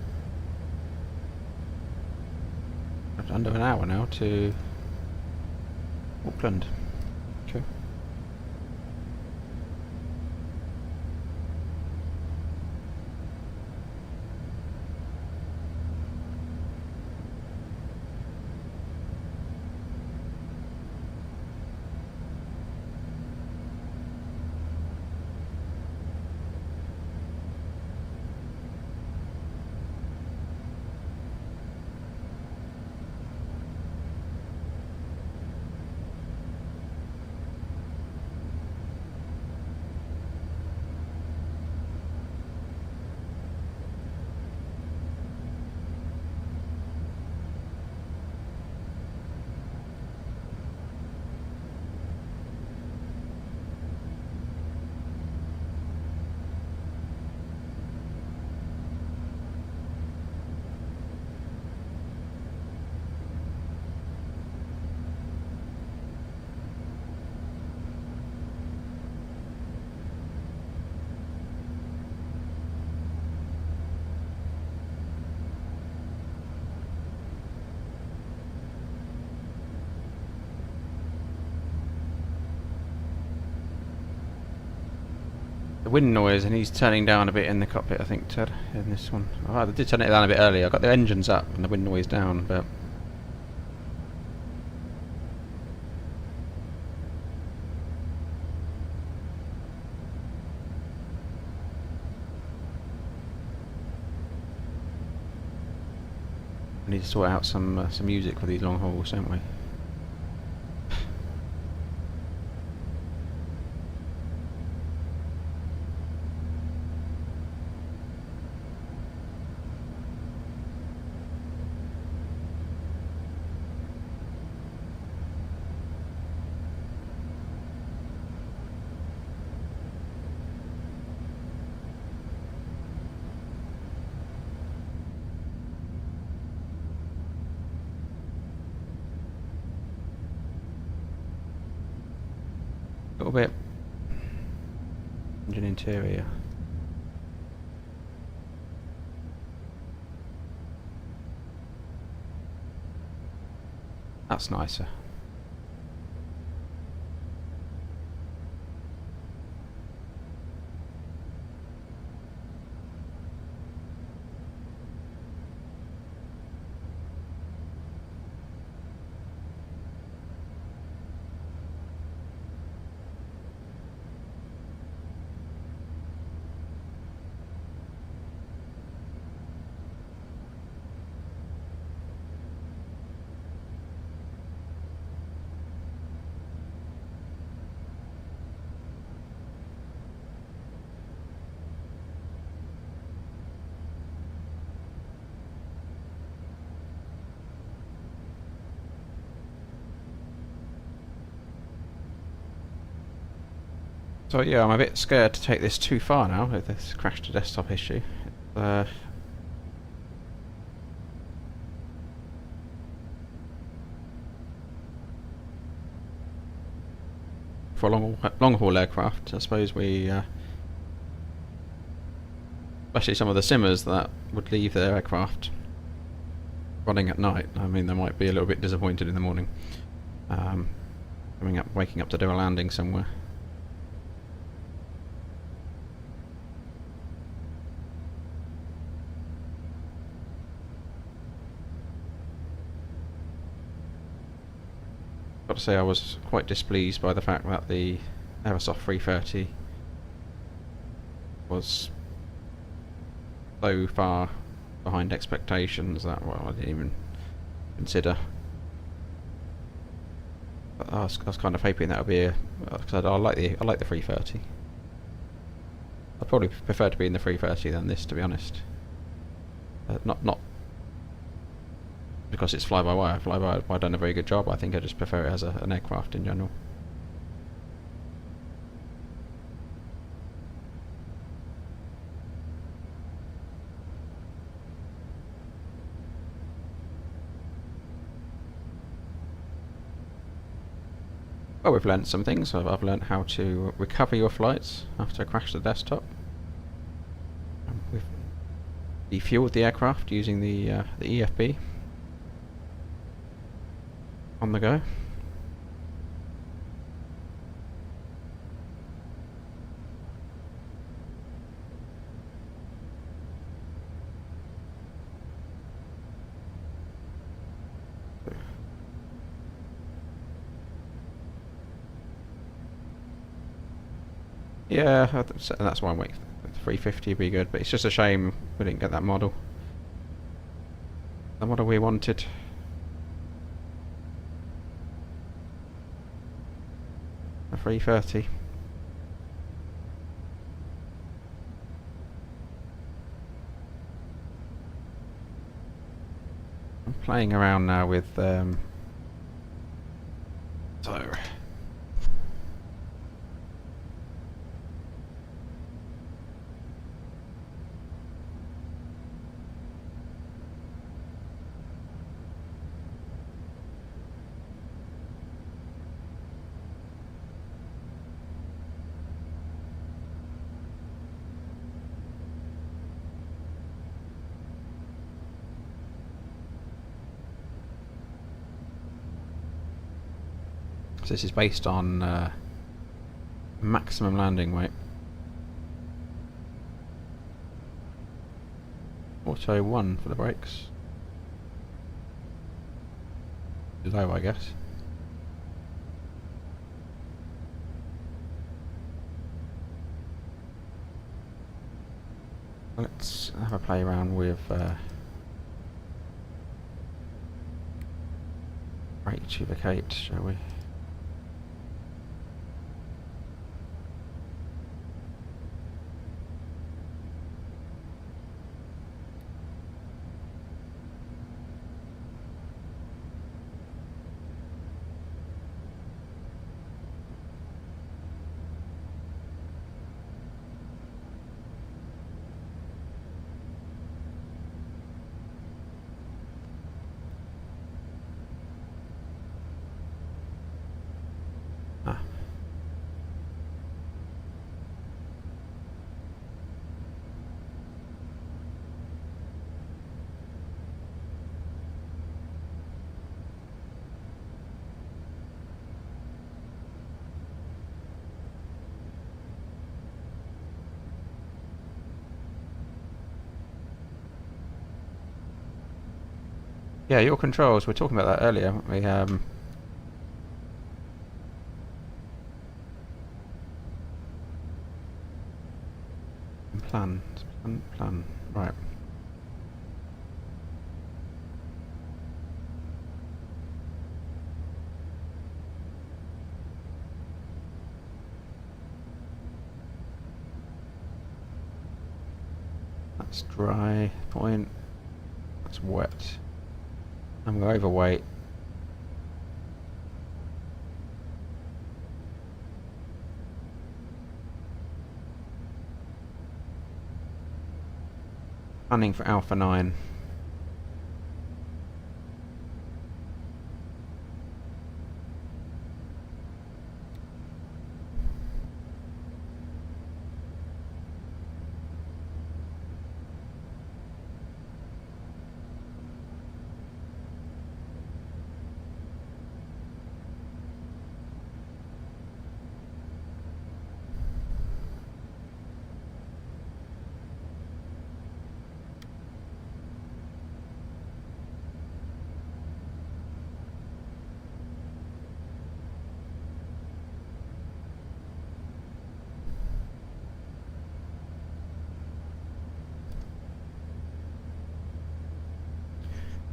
under an hour now to Auckland. Okay. the wind noise, and he's turning down a bit in the cockpit, I think, Ted, in this one. Oh, I did turn it down a bit earlier. I got the engines up and the wind noise down, but we need to sort out some music for these long hauls, don't we? A little bit. Engine interior. That's nicer. So yeah, I'm a bit scared to take this too far now with this crash to desktop issue. For a long haul aircraft, I suppose we, especially some of the simmers that would leave their aircraft running at night. I mean, they might be a little bit disappointed in the morning, waking up to do a landing somewhere. Got to say, I was quite displeased by the fact that the Airbus A330 was so far behind expectations that, well, I didn't even consider. But I was kind of hoping that would be because I like the 330. I'd probably prefer to be in the 330 than this, to be honest. Not because it's fly-by-wire. Fly-by-wire done a very good job. I think I just prefer it as an aircraft in general. Well, we've learnt some things. I've learnt how to recover your flights after a crash to the desktop. We've defueled the aircraft using the EFB. On the go. Yeah, that's why I'm waiting. 350 would be good, but it's just a shame we didn't get that model. The model we wanted. A 330. I'm playing around now with so this is based on maximum landing weight. auto 1 for the brakes. Low, I guess. Let's have a play around with brake tubicate, shall we? Yeah, your controls, we were talking about that earlier, weren't we? Plan, right. That's dry point, that's wet. And we're overweight. Planning for Alpha 9.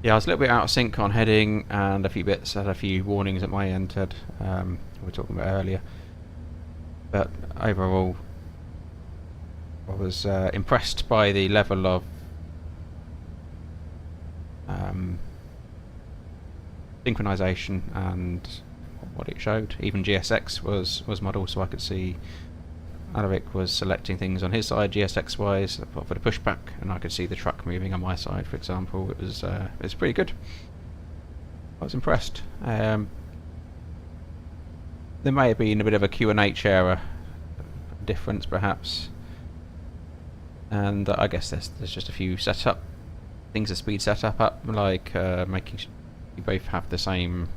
Yeah, I was a little bit out of sync on heading and a few bits, had a few warnings at my end, Ted, we were talking about earlier. But overall, I was impressed by the level of synchronization and what it showed. Even GSX was modelled, so I could see Alaric was selecting things on his side, GSX wise, for the pushback, and I could see the truck moving on my side, for example. It was pretty good. I was impressed. There may have been a bit of a QH error difference, perhaps, and I guess there's just a few setup things to speed setup up, like making sure you both have the same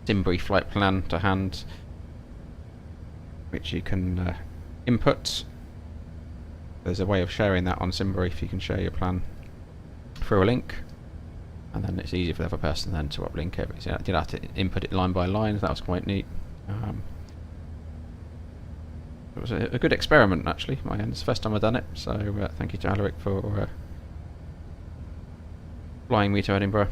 SimBrief flight plan to hand, which you can input. There's a way of sharing that on SimBrief. You can share your plan through a link, and then it's easy for the other person then to uplink it. So you don't have to input it line by line. That was quite neat. It was a good experiment, actually. It's the first time I've done it, so thank you to Alaric for flying me to Edinburgh.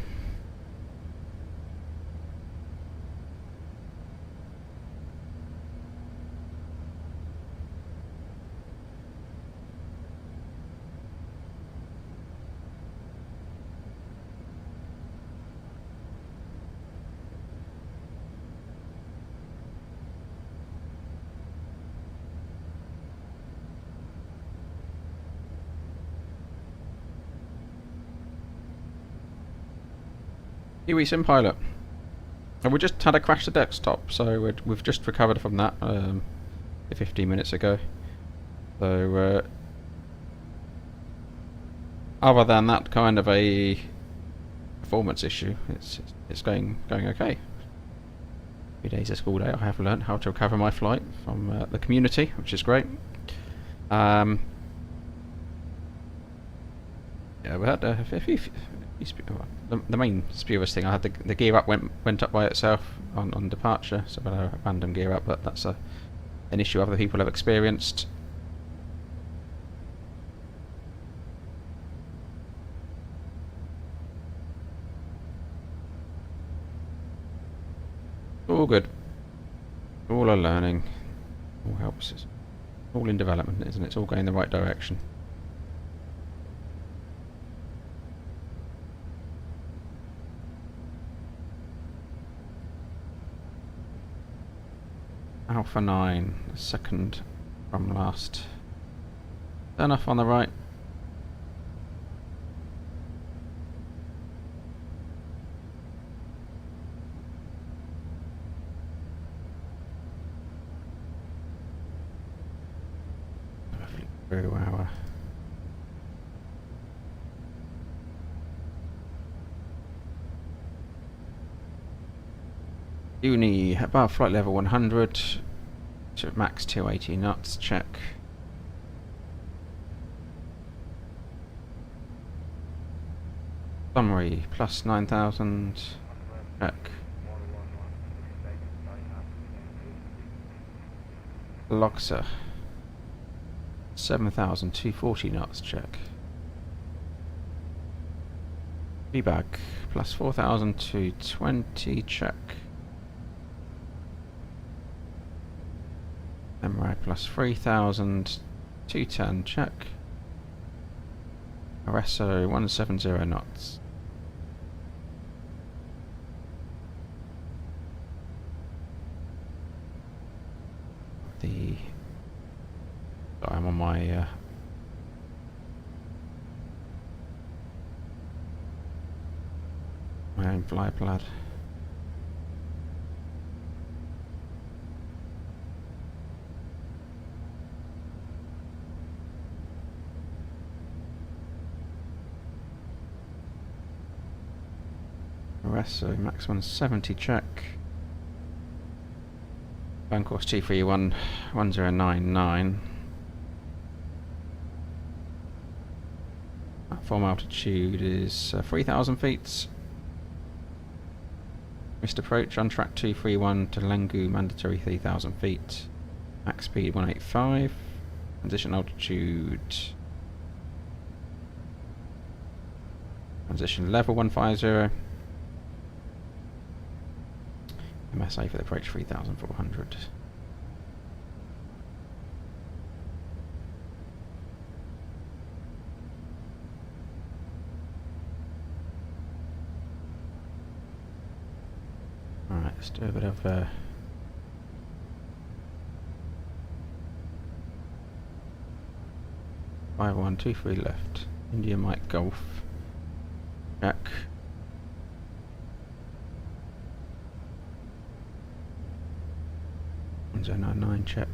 Kiwi Sim Pilot. And we just had a crash to desktop, so we've just recovered from that 15 minutes ago. So other than that kind of a performance issue, it's going okay. 3 days of school day, I have learnt how to recover my flight from the community, which is great. Yeah, Yeah, we had a few the main spurious thing. I had the gear up went up by itself on departure, so I had a random gear up, but that's an issue other people have experienced. All good. All a learning. All helps. It's all in development, isn't it? It's all going in the right direction. Alpha 9, the second from last. Turn off on the right. Through our Uni above flight level 100 to max 280 knots, check. Summary plus 9,000, check. Luxor 7,240 knots, check. Feedback plus 4,220, check. MRAG plus 3,210, check. RSO 170 knots. I'm on my own fly pad. RSO max 170, check. Phone course 2311099. Platform altitude is 3,000 feet. Missed approach on track 231 to Langu, mandatory 3,000 feet. Max speed 185. Transition altitude. Transition level 150. MSA for the approach 3,400. Alright, let's do a bit of 5123 left. India Mike Golf. Check. NZAA check.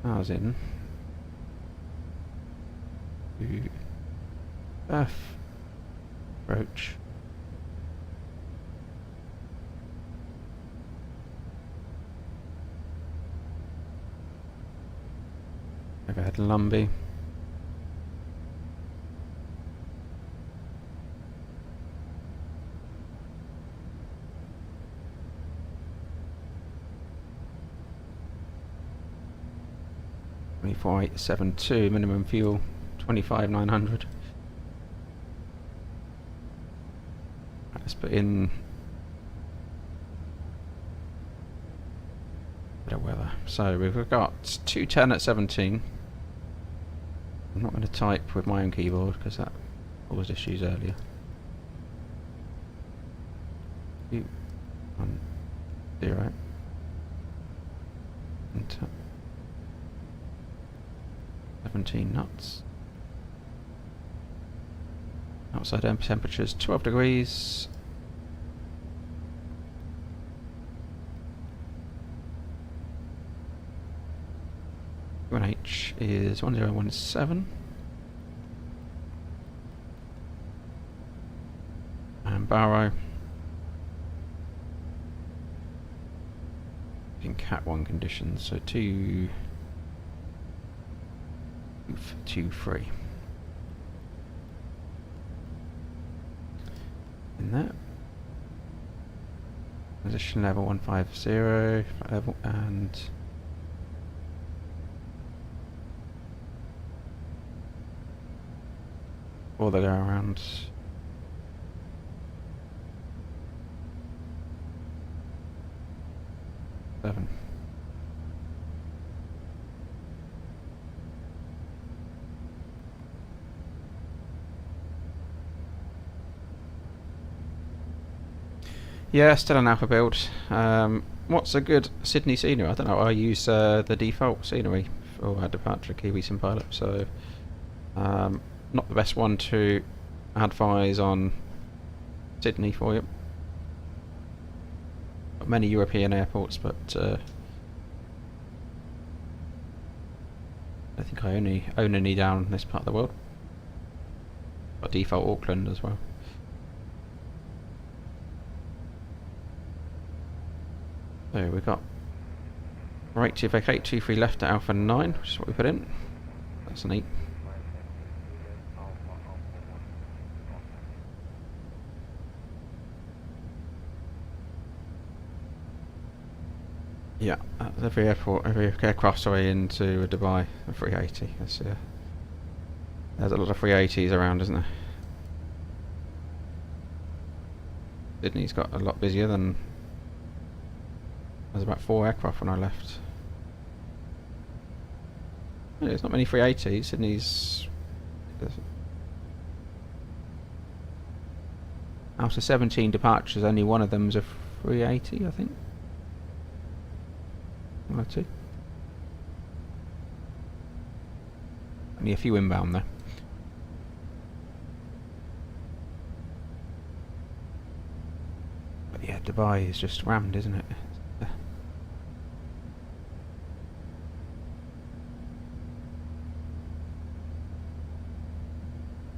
Cars in. Earth approach. Overhead Lumbee. $24,872 minimum fuel, 25,900. Let's put in a bit of weather. So we've got 210 at 17. I'm not going to type with my own keyboard because that caused issues earlier. 2, 1, 0. Enter. 17 knots. Outside temperatures 12 degrees. UNH is 1017. and Barrow. In Cat 1 conditions, so 2, 3. In that. Position level 150, flight level, and all the go around. Seven. Yeah, still an alpha build. What's a good Sydney scenery? I don't know. I use the default scenery for our departure Kiwi Sim Pilot, so not the best one to advise on Sydney for you. Got many European airports, but I think I only own any down this part of the world. Got default Auckland as well. So we've got right to vacate 23 left at Alpha 9, which is what we put in. That's neat. Yeah, every airport, every aircraft, sorry, into Dubai, a 380. There's a lot of 380s around, isn't there? Sydney's got a lot busier than. There's about 4 aircraft when I left. Yeah, there's not many 380s. Sydney's. Out of 17 departures, only one of them's a 380, I think. 1 or 2. Only a few inbound there. But yeah, Dubai is just rammed, isn't it?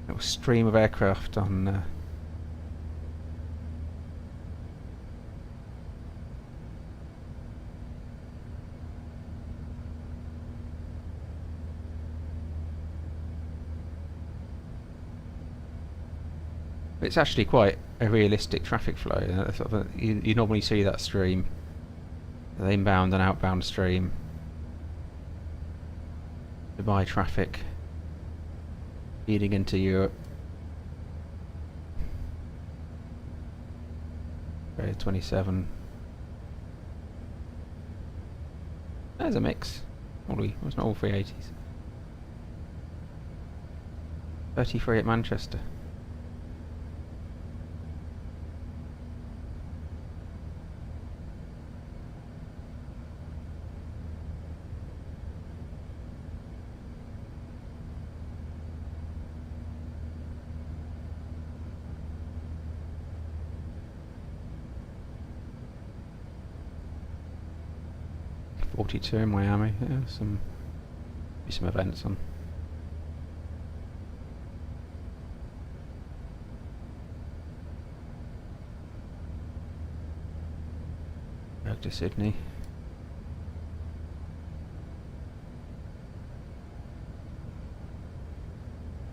Little stream of aircraft on. It's actually quite a realistic traffic flow. You normally see that stream, the inbound and outbound stream. Dubai traffic feeding into Europe. Okay, 27. There's a mix. It's not all 380s. 33 at Manchester. .42 in Miami. Yeah, some events on. Back to Sydney.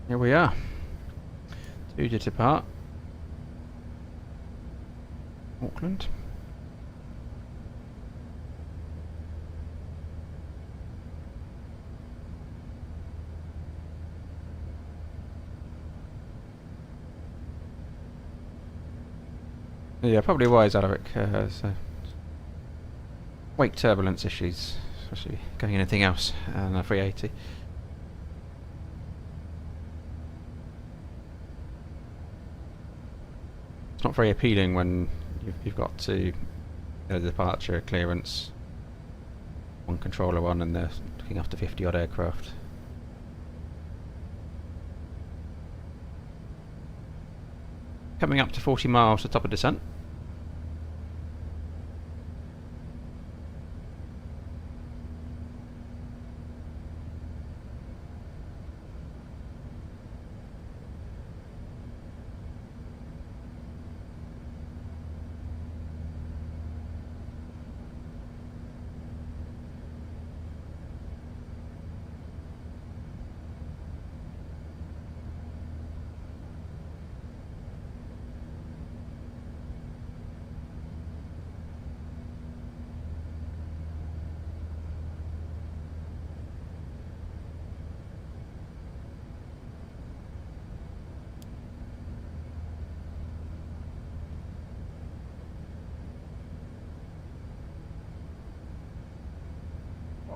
Here we are. 2 to depart. Auckland. Yeah, probably wise, Alaric. So wake turbulence issues, especially going anything else on a 380. It's not very appealing when you've got to departure clearance, one controller on, and they're looking after 50 odd aircraft. Coming up to 40 miles to top of descent.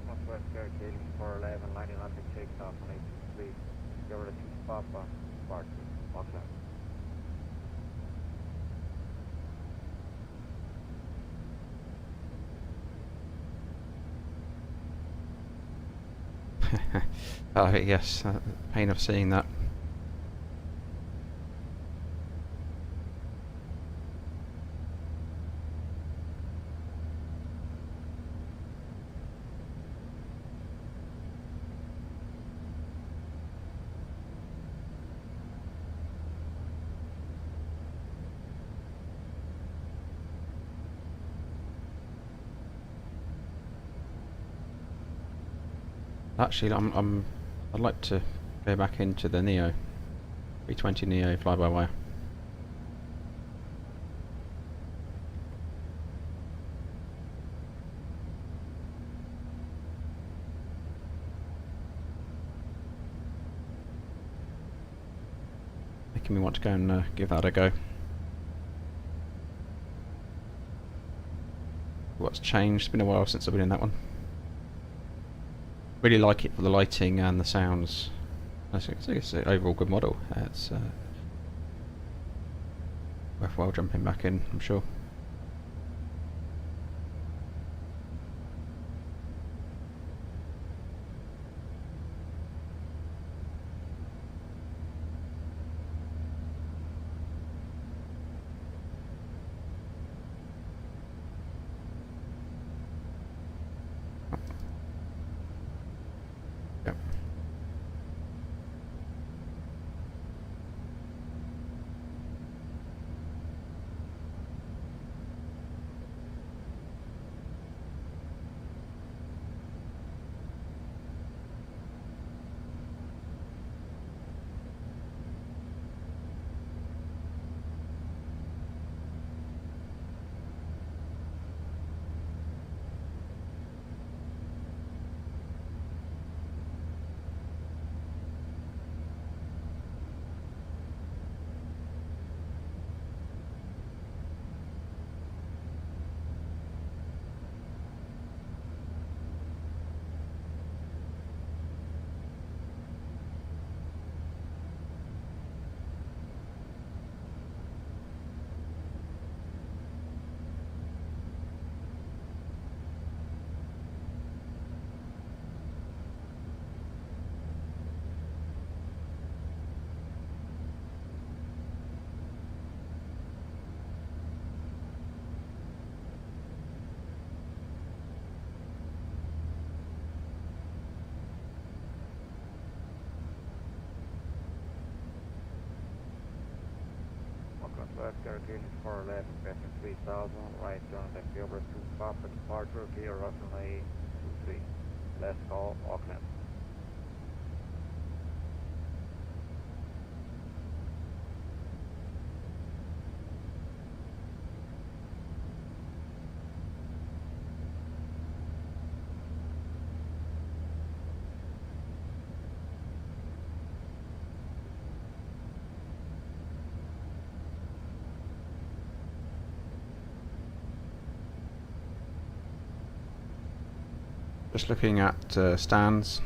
Northwest Airline 411, landing on the takeoff on 823. You're ready to Papa, departure, Auckland. Oh yes, pain of seeing that. Actually, I'd like to go back into the Neo, 320 Neo fly-by-wire. Making me want to go and give that a go. What's changed? It's been a while since I've been in that one. Really like it for the lighting and the sounds. I think it's an overall good model. It's worthwhile jumping back in, I'm sure. Yep. Northwest Airline 411, passing 3000, right turn back over to Papa, departure, clear runway 23. Last call, Auckland. Just looking at stands.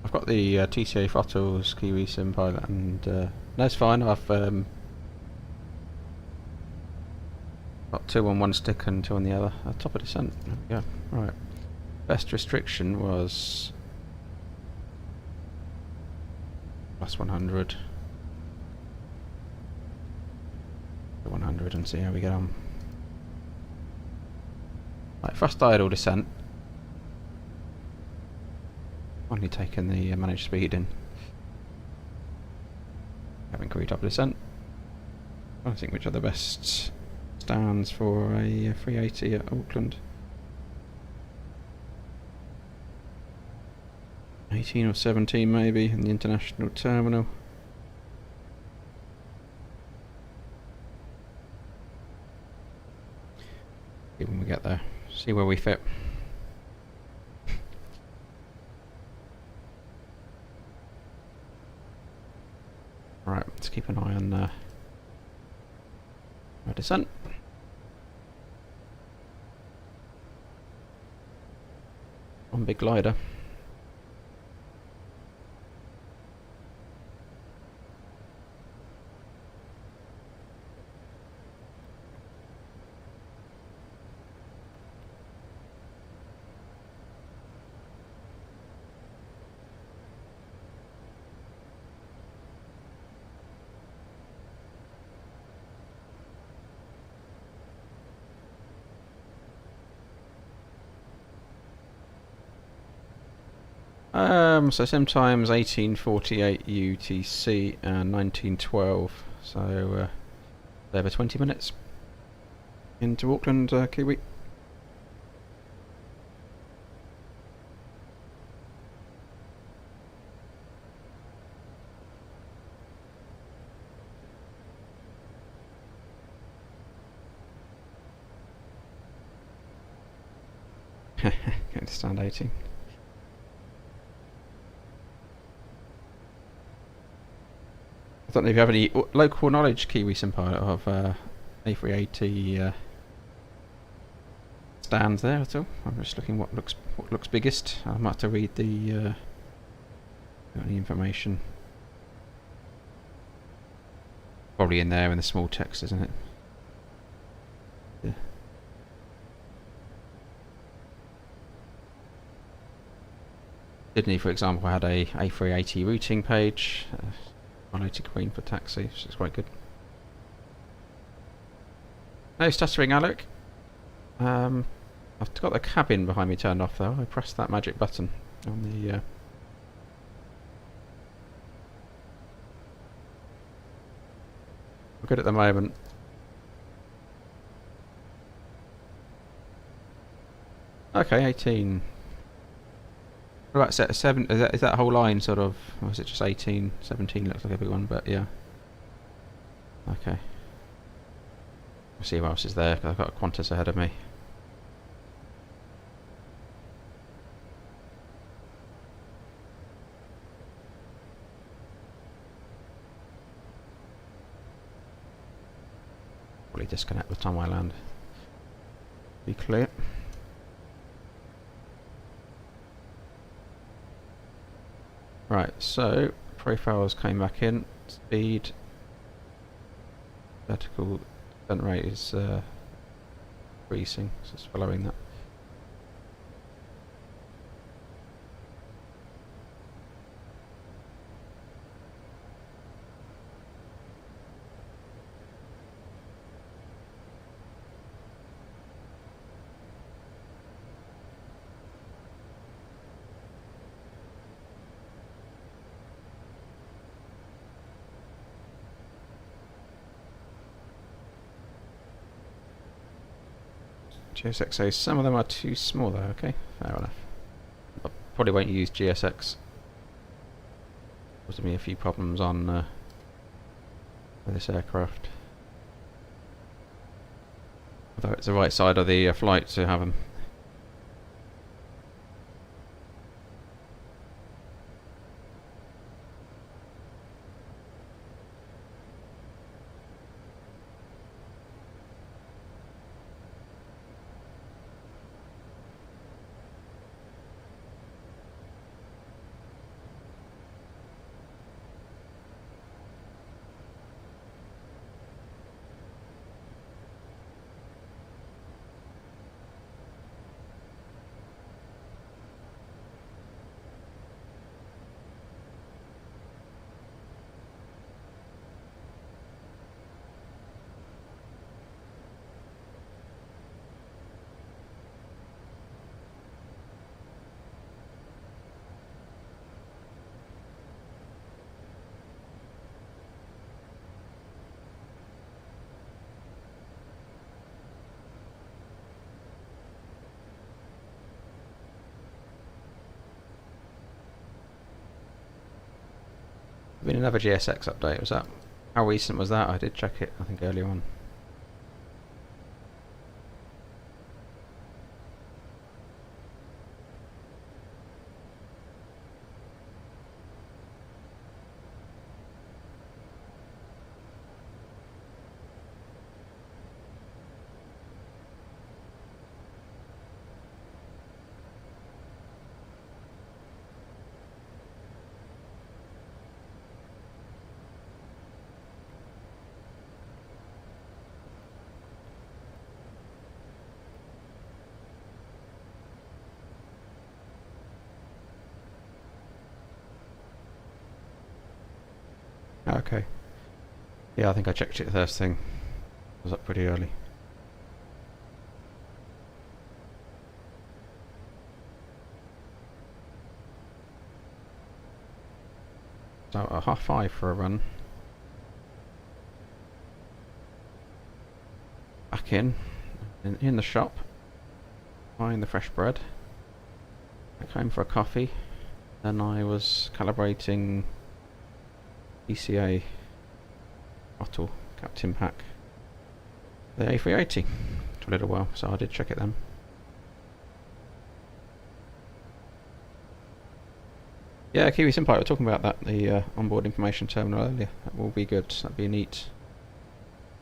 I've got the TCA throttles, Kiwi Sim Pilot, and no, it's fine. I've got 2 on one stick and 2 on the other. Top of descent. There we go. Right. Best restriction was plus 100. 100 and see how we get on. Right, thrust idle descent. Only taken the managed speed in. Having crew top descent. I think which are the best stands for a 380 at Auckland. 18 or 17 maybe in the international terminal. When we get there, see where we fit. Right, let's keep an eye on Our descent. One big glider. So sometimes 1848 UTC and 1912. So over 20 minutes into Auckland, Kiwi. Going to stand 18. I don't know if you have any local knowledge, Kiwi Senpai, of A380 stands there at all. I'm just looking what looks biggest. I might have to read the any information. Probably in there in the small text, isn't it? Yeah. Sydney, for example, had a A380 routing page. Highlighted green for taxi, which is quite good. No stuttering, Alec. I've got the cabin behind me turned off though. I pressed that magic button on the. We're good at the moment. Okay, 18. What about set 7? Is that whole line sort of, or is it just 18? 17 looks like a big one, but yeah. Okay. We'll see who else is there, because I've got a Qantas ahead of me. Probably disconnect by the time I land. Be clear. Right, so profiles came back in. Speed, vertical descent rate is increasing, so it's following that. GSXA, some of them are too small though, okay, fair enough. I probably won't use GSX. Caused me a few problems on with this aircraft. Although it's the right side of the flight to have them. Been another GSX update, was that? How recent was that? I did check it, I think earlier on. Okay. Yeah, I think I checked it first thing. I was up pretty early. So a 5:30 for a run. Back in the shop, buying the fresh bread. Back home for a coffee. Then I was calibrating ECA bottle Captain Pack, the A380, for a little while, so I did check it then. Yeah, Kiwi Senpai, we were talking about that, the onboard information terminal earlier. That will be good, that'd be neat.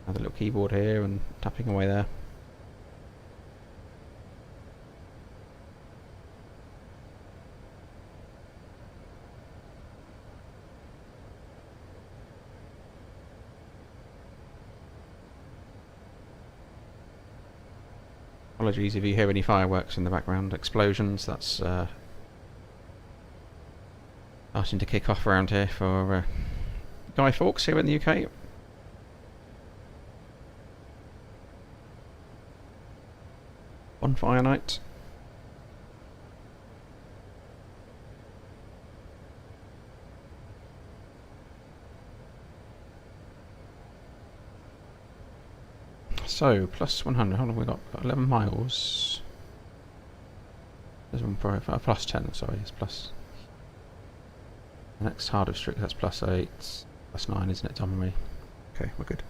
Another little keyboard here and tapping away there. Apologies if you hear any fireworks in the background, explosions, that's starting to kick off around here for Guy Fawkes here in the UK. Bonfire night. So, plus 100, how long have we got? Got 11 miles. There's one for plus 10, sorry, it's plus. The next hard restrict, that's plus 8, plus 9, isn't it, Tom and me? Okay, we're good.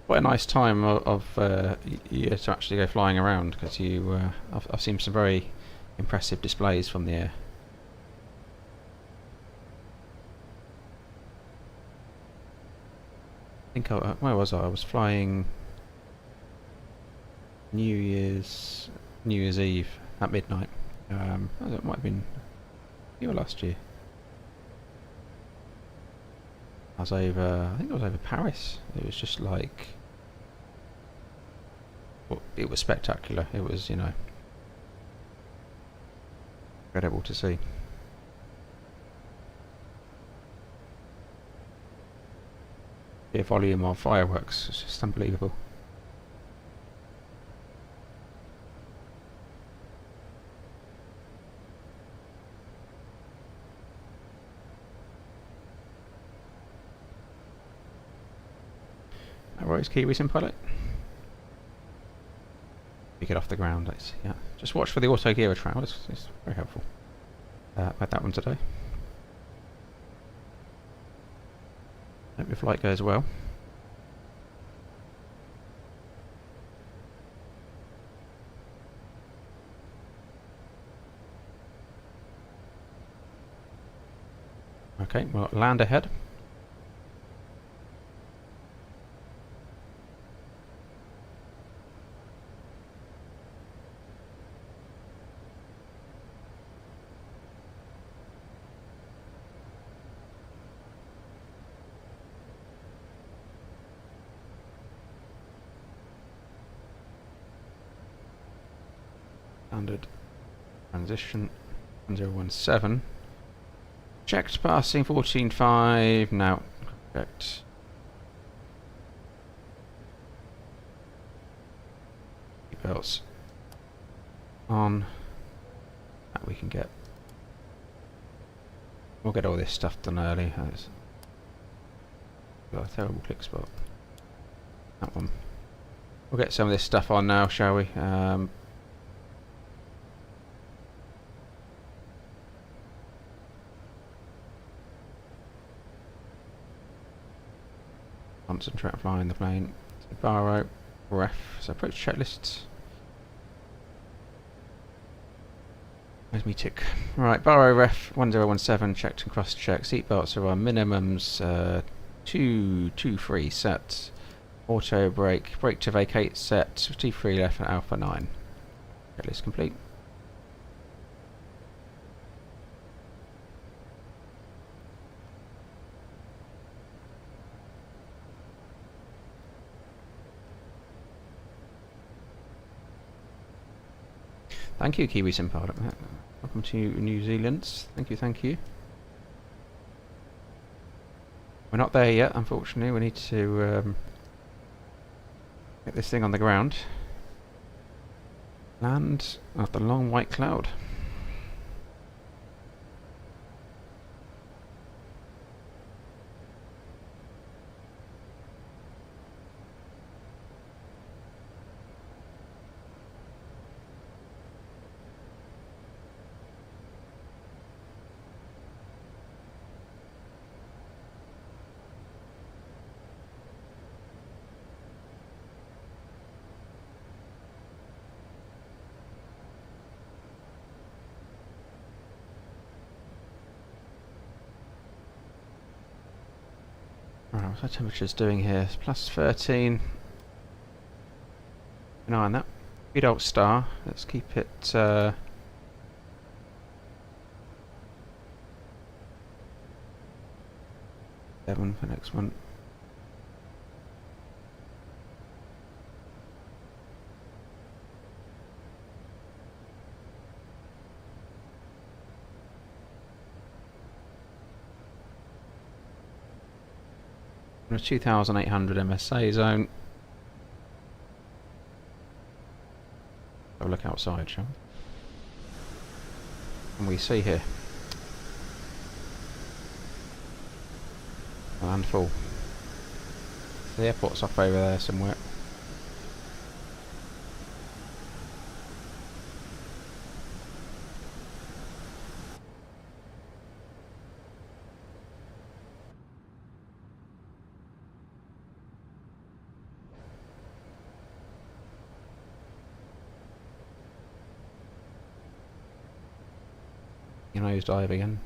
Quite a nice time of year to actually go flying around, because I've seen some very impressive displays from the air. I think where was I? I was flying New Year's Eve at midnight. It might have been last year. I think I was over Paris. It was just like, well, it was spectacular. It was, incredible to see. The volume of fireworks is just unbelievable. Alright, Kiwi Sim Pilot. You get off the ground, yeah. Just watch for the auto gear trail, it's very helpful. Had that one today. Hope your flight goes well. Okay, well, land ahead. Standard transition 1017. Checked passing 14.5. Now checked. Seatbelts on. That we can get. We'll get all this stuff done early. Got a terrible click spot. That one. We'll get some of this stuff on now, shall we? Concentrate on flying the plane. So Barrow, ref, so approach checklist. Where's me tick? Right, Barrow ref 1017 checked and cross checked. Seatbelts are on minimums 223 set. Auto brake to vacate set. T3 left and Alpha 9. Checklist complete. Thank you, Kiwi Sim Pilot. Welcome to New Zealand. Thank you, thank you. We're not there yet, unfortunately. We need to get this thing on the ground. Land of the long white cloud. Right, what's our temperature's doing here? It's plus 13. Keep an eye on that. Good old star. Let's keep it 7 for next one. A 2,800 MSA zone. Have a look outside, shall we? And we see here a landfall. The airport's off over there somewhere. Nose dive again.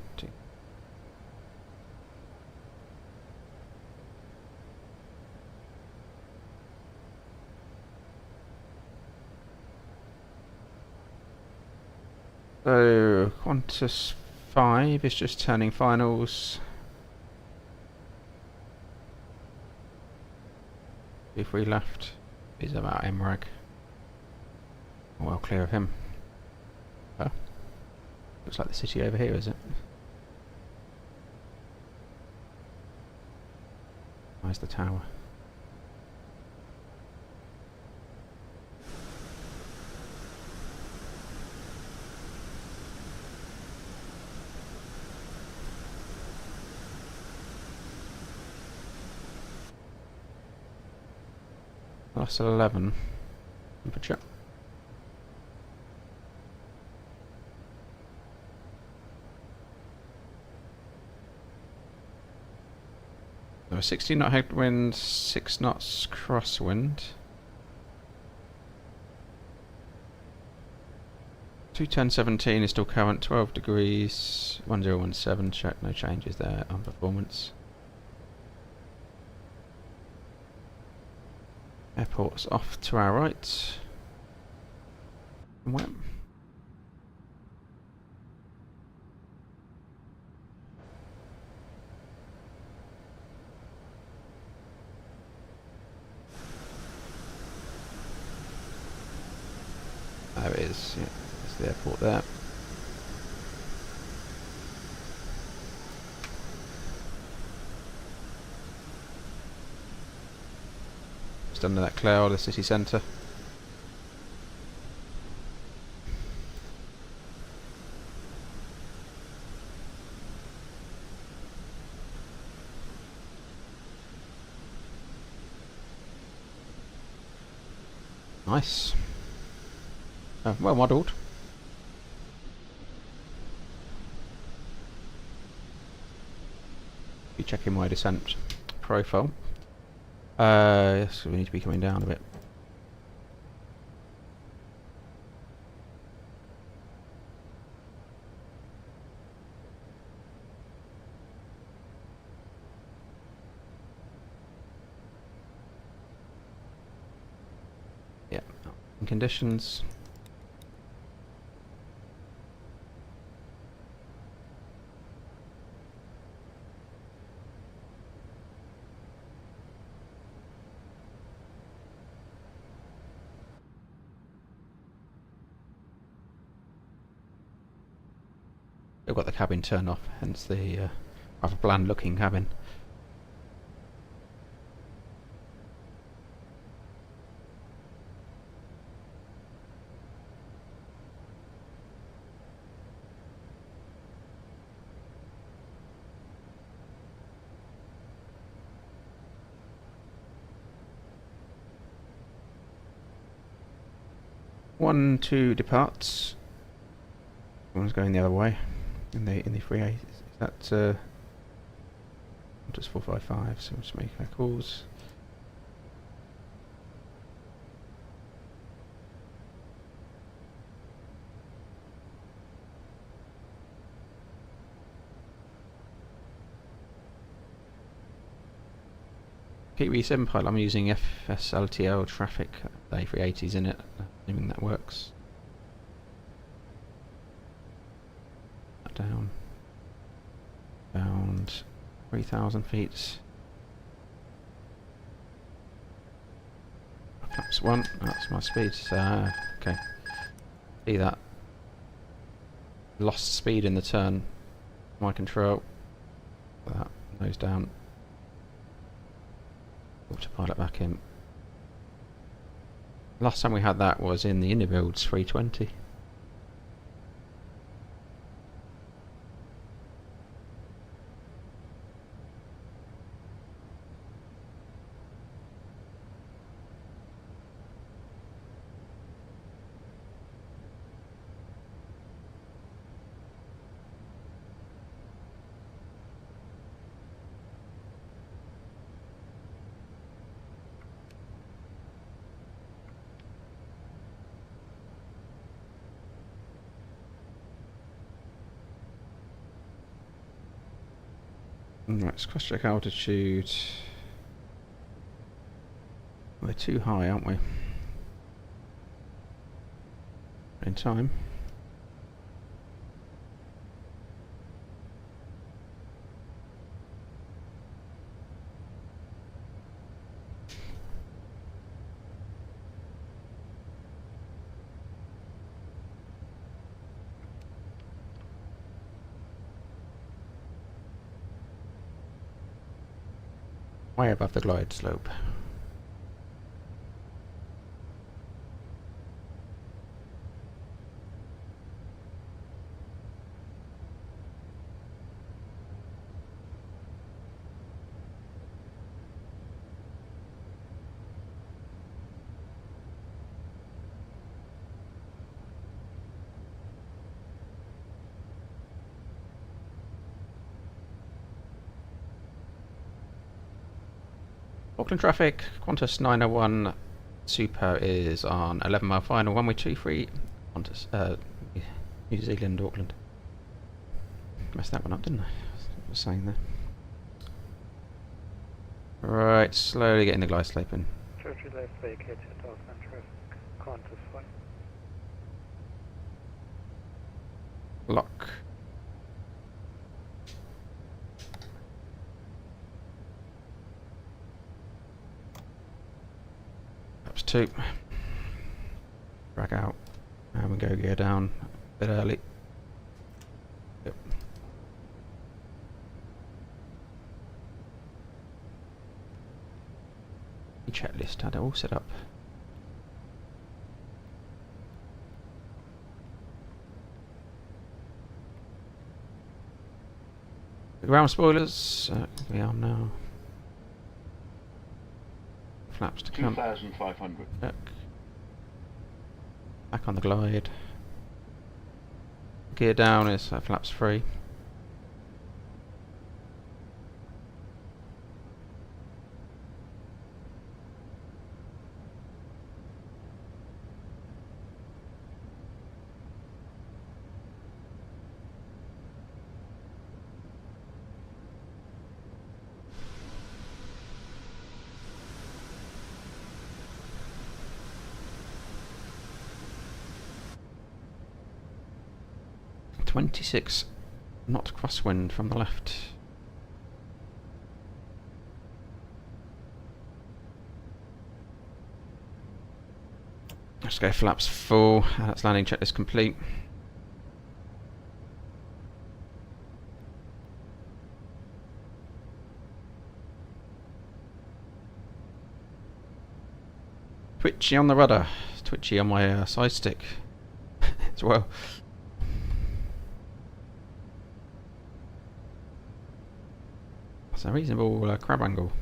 So Qantas 5 is just turning finals. If we left is about MRAG. Well clear of him. Oh. Looks like the city over here, is it? Where's the tower? Plus 11 temperature. So 60 knot headwind, 6 knots crosswind. 210.17 is still current, 12 degrees, 1017, check, no changes there on performance. Airport's off to our right. Wet. There it is, yeah, that's the airport there. Just under that cloud, the city centre. Nice. Well modelled. Be checking my descent profile. Yes, we need to be coming down a bit. Yeah, conditions. We've got the cabin turned off, hence the rather bland looking cabin. One to departs. One's going the other way in the 380. Is that just 455? So we'll just make our calls. Kiwi 7 pilot, I'm using FSLTL traffic, the A380's in it, assuming that works. Down. Bound 3,000 feet. Flaps 1, that's my speed, okay. See that. Lost speed in the turn. My control. That, nose down. Autopilot back in. Last time we had that was in the Innobuild's 320. Right, let's cross check altitude. We're too high, aren't we? In time. Way above the glide slope. Auckland traffic, Qantas 901 Super is on 11 mile final, runway 23, Qantas, New Zealand, Auckland. Messed that one up, didn't I? I was saying there. Right, slowly getting the glide slope in. Churchill left vacate at Auckland traffic, Qantas 5. Lock. Perhaps 2. Drag out. And we go gear down a bit early. Yep. Checklist had it all set up. The ground spoilers, we are now. Flaps to come. 2,500. Back on the glide. Gear down is flaps free. .26 knot crosswind from the left. Let's go flaps full. That's landing checklist complete. Twitchy on the rudder, twitchy on my side stick as well. It's a reasonable crab angle.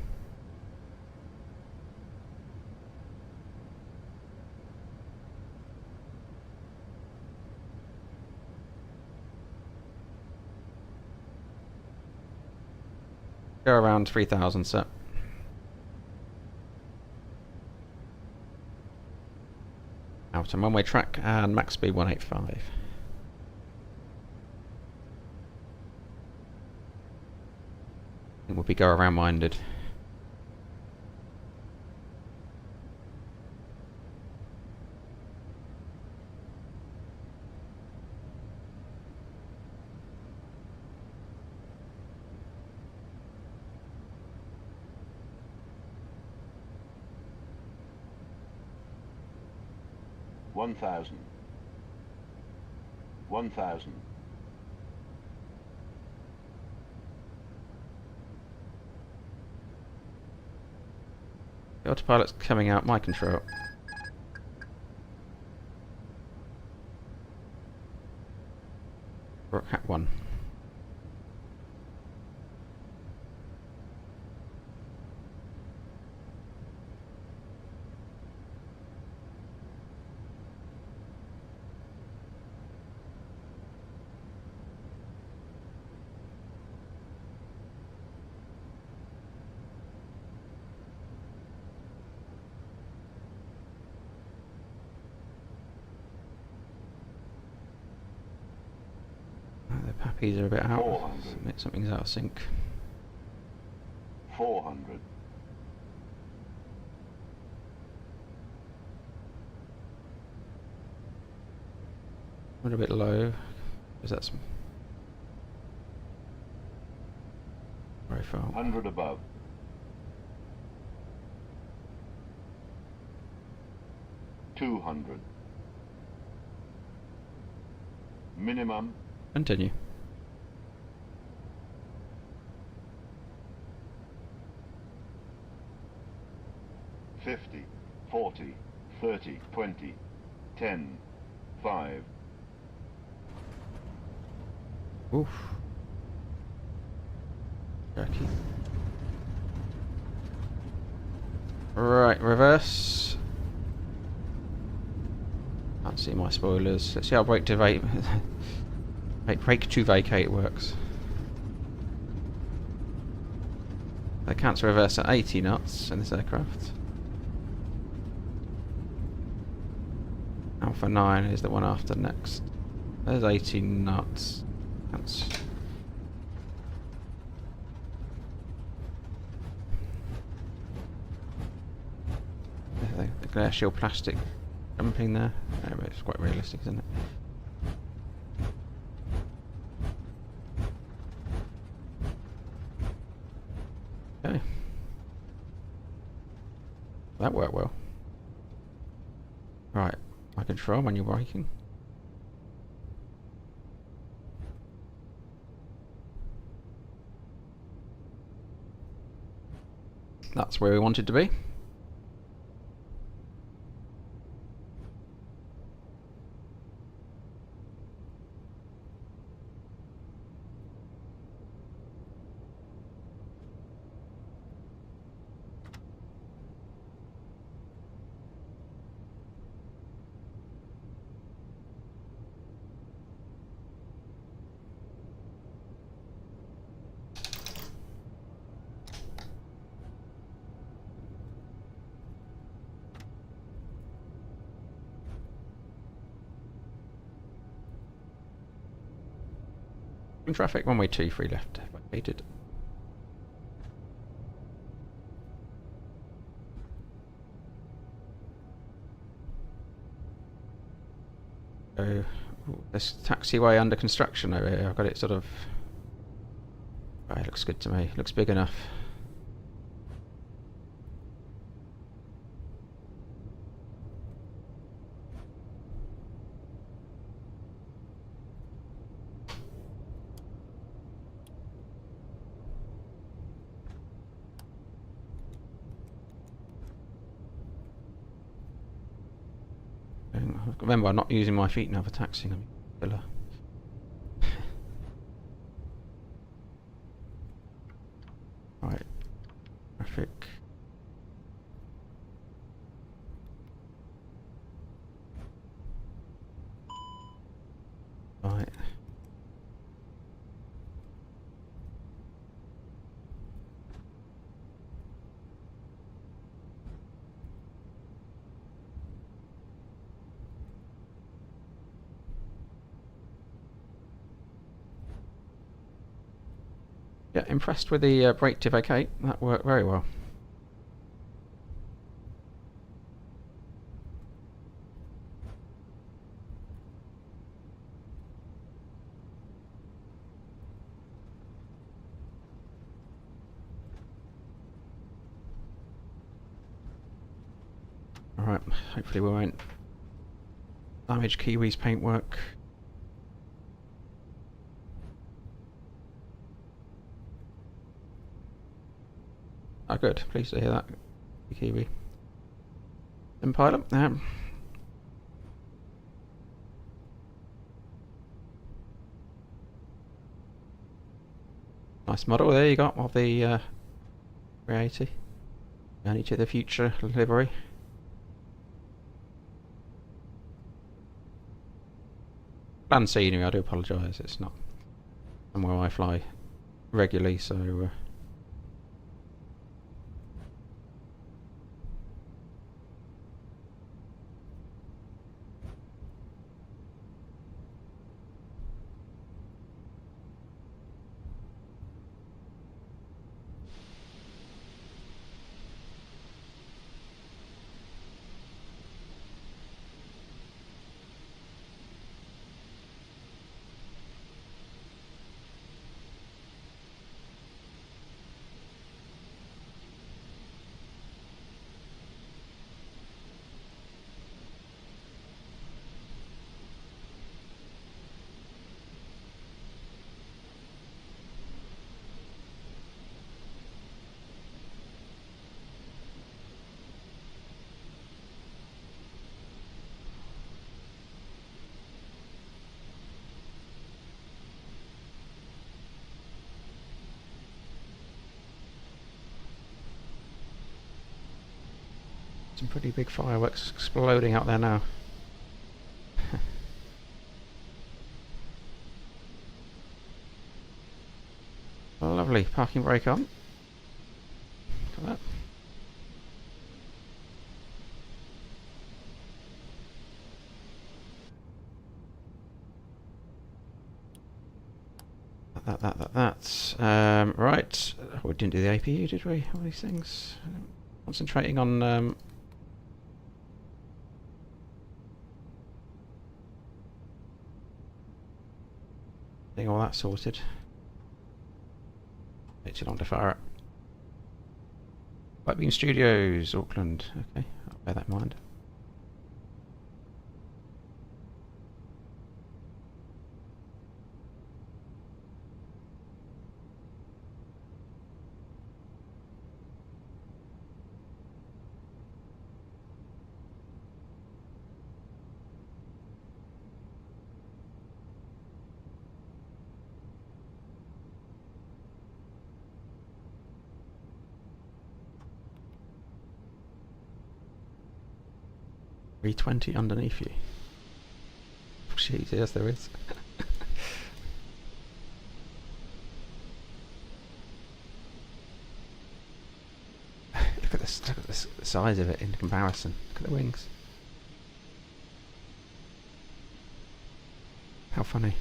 Go around 3000 set. Out on one-way track and max speed 185. I think we'll be go around minded. One thousand. The autopilot's coming out my control. Hat 1. The pappies are a bit out. 400. Something's out of sync. 400. A little bit low, because that's very far. 100 above. 200. Minimum. Continue. 50, 40, 30, 20, 10, 5. Oof. Jerky. Right, reverse. Can't see my spoilers. Let's see how brake to vacate works. They can't reverse at 80 knots in this aircraft. Alpha 9 is the one after next. There's 80 knots. That's the glare shield plastic jumping there. Yeah, but it's quite realistic, isn't it? Okay. That worked well. Right, my control when you're braking. That's where we wanted to be. In traffic, runway 23 left, vacated. So, this taxiway under construction over here, I've got it sort of... Right, looks good to me, looks big enough. Remember, I'm not using my feet now for taxiing. I'm filler. Right. Traffic. Right. Yeah, impressed with the brake to vacate. That worked very well. Alright, hopefully we won't damage Kiwi's paintwork. Oh good, pleased to hear that, Kiwi. And pilot, nice model there you got of the A380. Only to the future livery. Land scenery, I do apologise, it's not somewhere I fly regularly, so some pretty big fireworks exploding out there now. Lovely, parking brake on. Look at that. Right, we didn't do the APU, did we? All these things. Concentrating on getting all that sorted. Takes too long to fire it. Lightbeam Studios, Auckland. Okay, I'll bear that in mind. A320 underneath you. Jeez, yes there is. Look at this, the size of it in comparison. Look at the wings. How funny.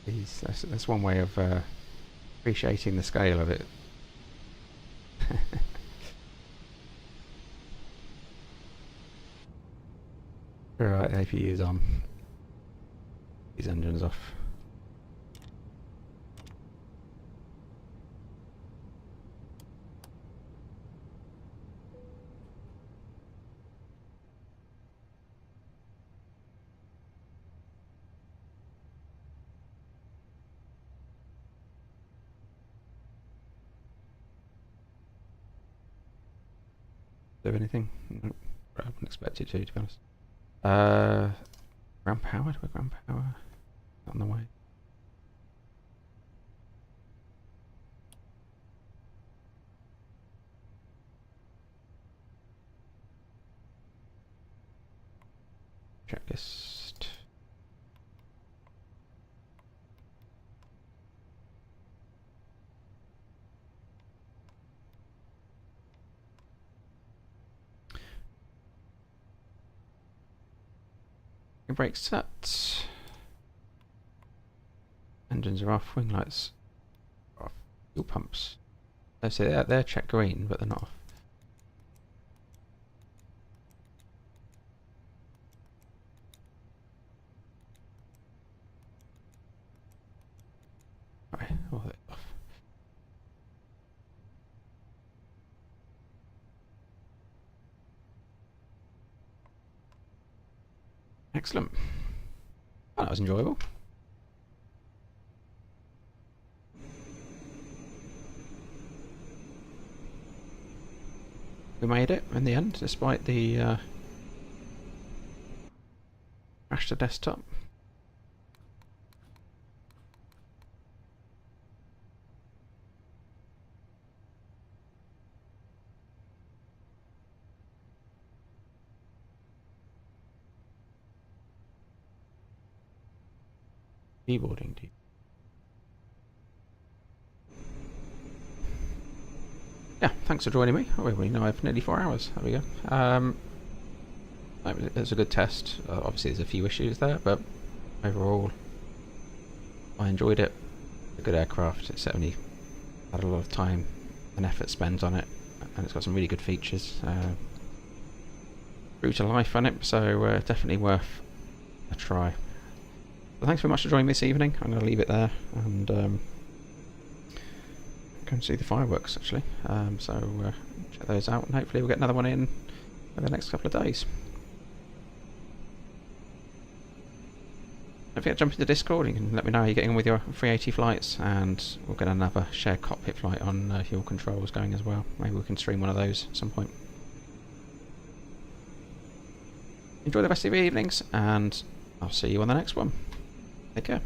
That's one way of appreciating the scale of it. Right, APU's on. These engines off. Do anything? Nope. I wouldn't expect it to be honest. Ground power? Do we ground power? On the way. Checklist. Brake set. Engines are off. Wing lights are off. Fuel pumps. They're checked green, but they're not off. Right, all that off. Excellent. Well, that was enjoyable. We made it in the end, despite the crash to desktop. Keyboarding. Yeah, thanks for joining me. Oh, we now have nearly 4 hours. There we go. It was a good test. Obviously, there's a few issues there, but overall, I enjoyed it. A good aircraft. It's certainly had a lot of time and effort spent on it, and it's got some really good features. True to life on it, so definitely worth a try. So thanks very much for joining me this evening. I'm going to leave it there and go and see the fireworks actually. So check those out, and hopefully we'll get another one in over the next couple of days. Don't forget to jump into Discord. You can let me know how you're getting on with your 380 flights, and we'll get another shared cockpit flight on fuel controls going as well. Maybe we can stream one of those at some point. Enjoy the rest of your evenings, and I'll see you on the next one. Take care.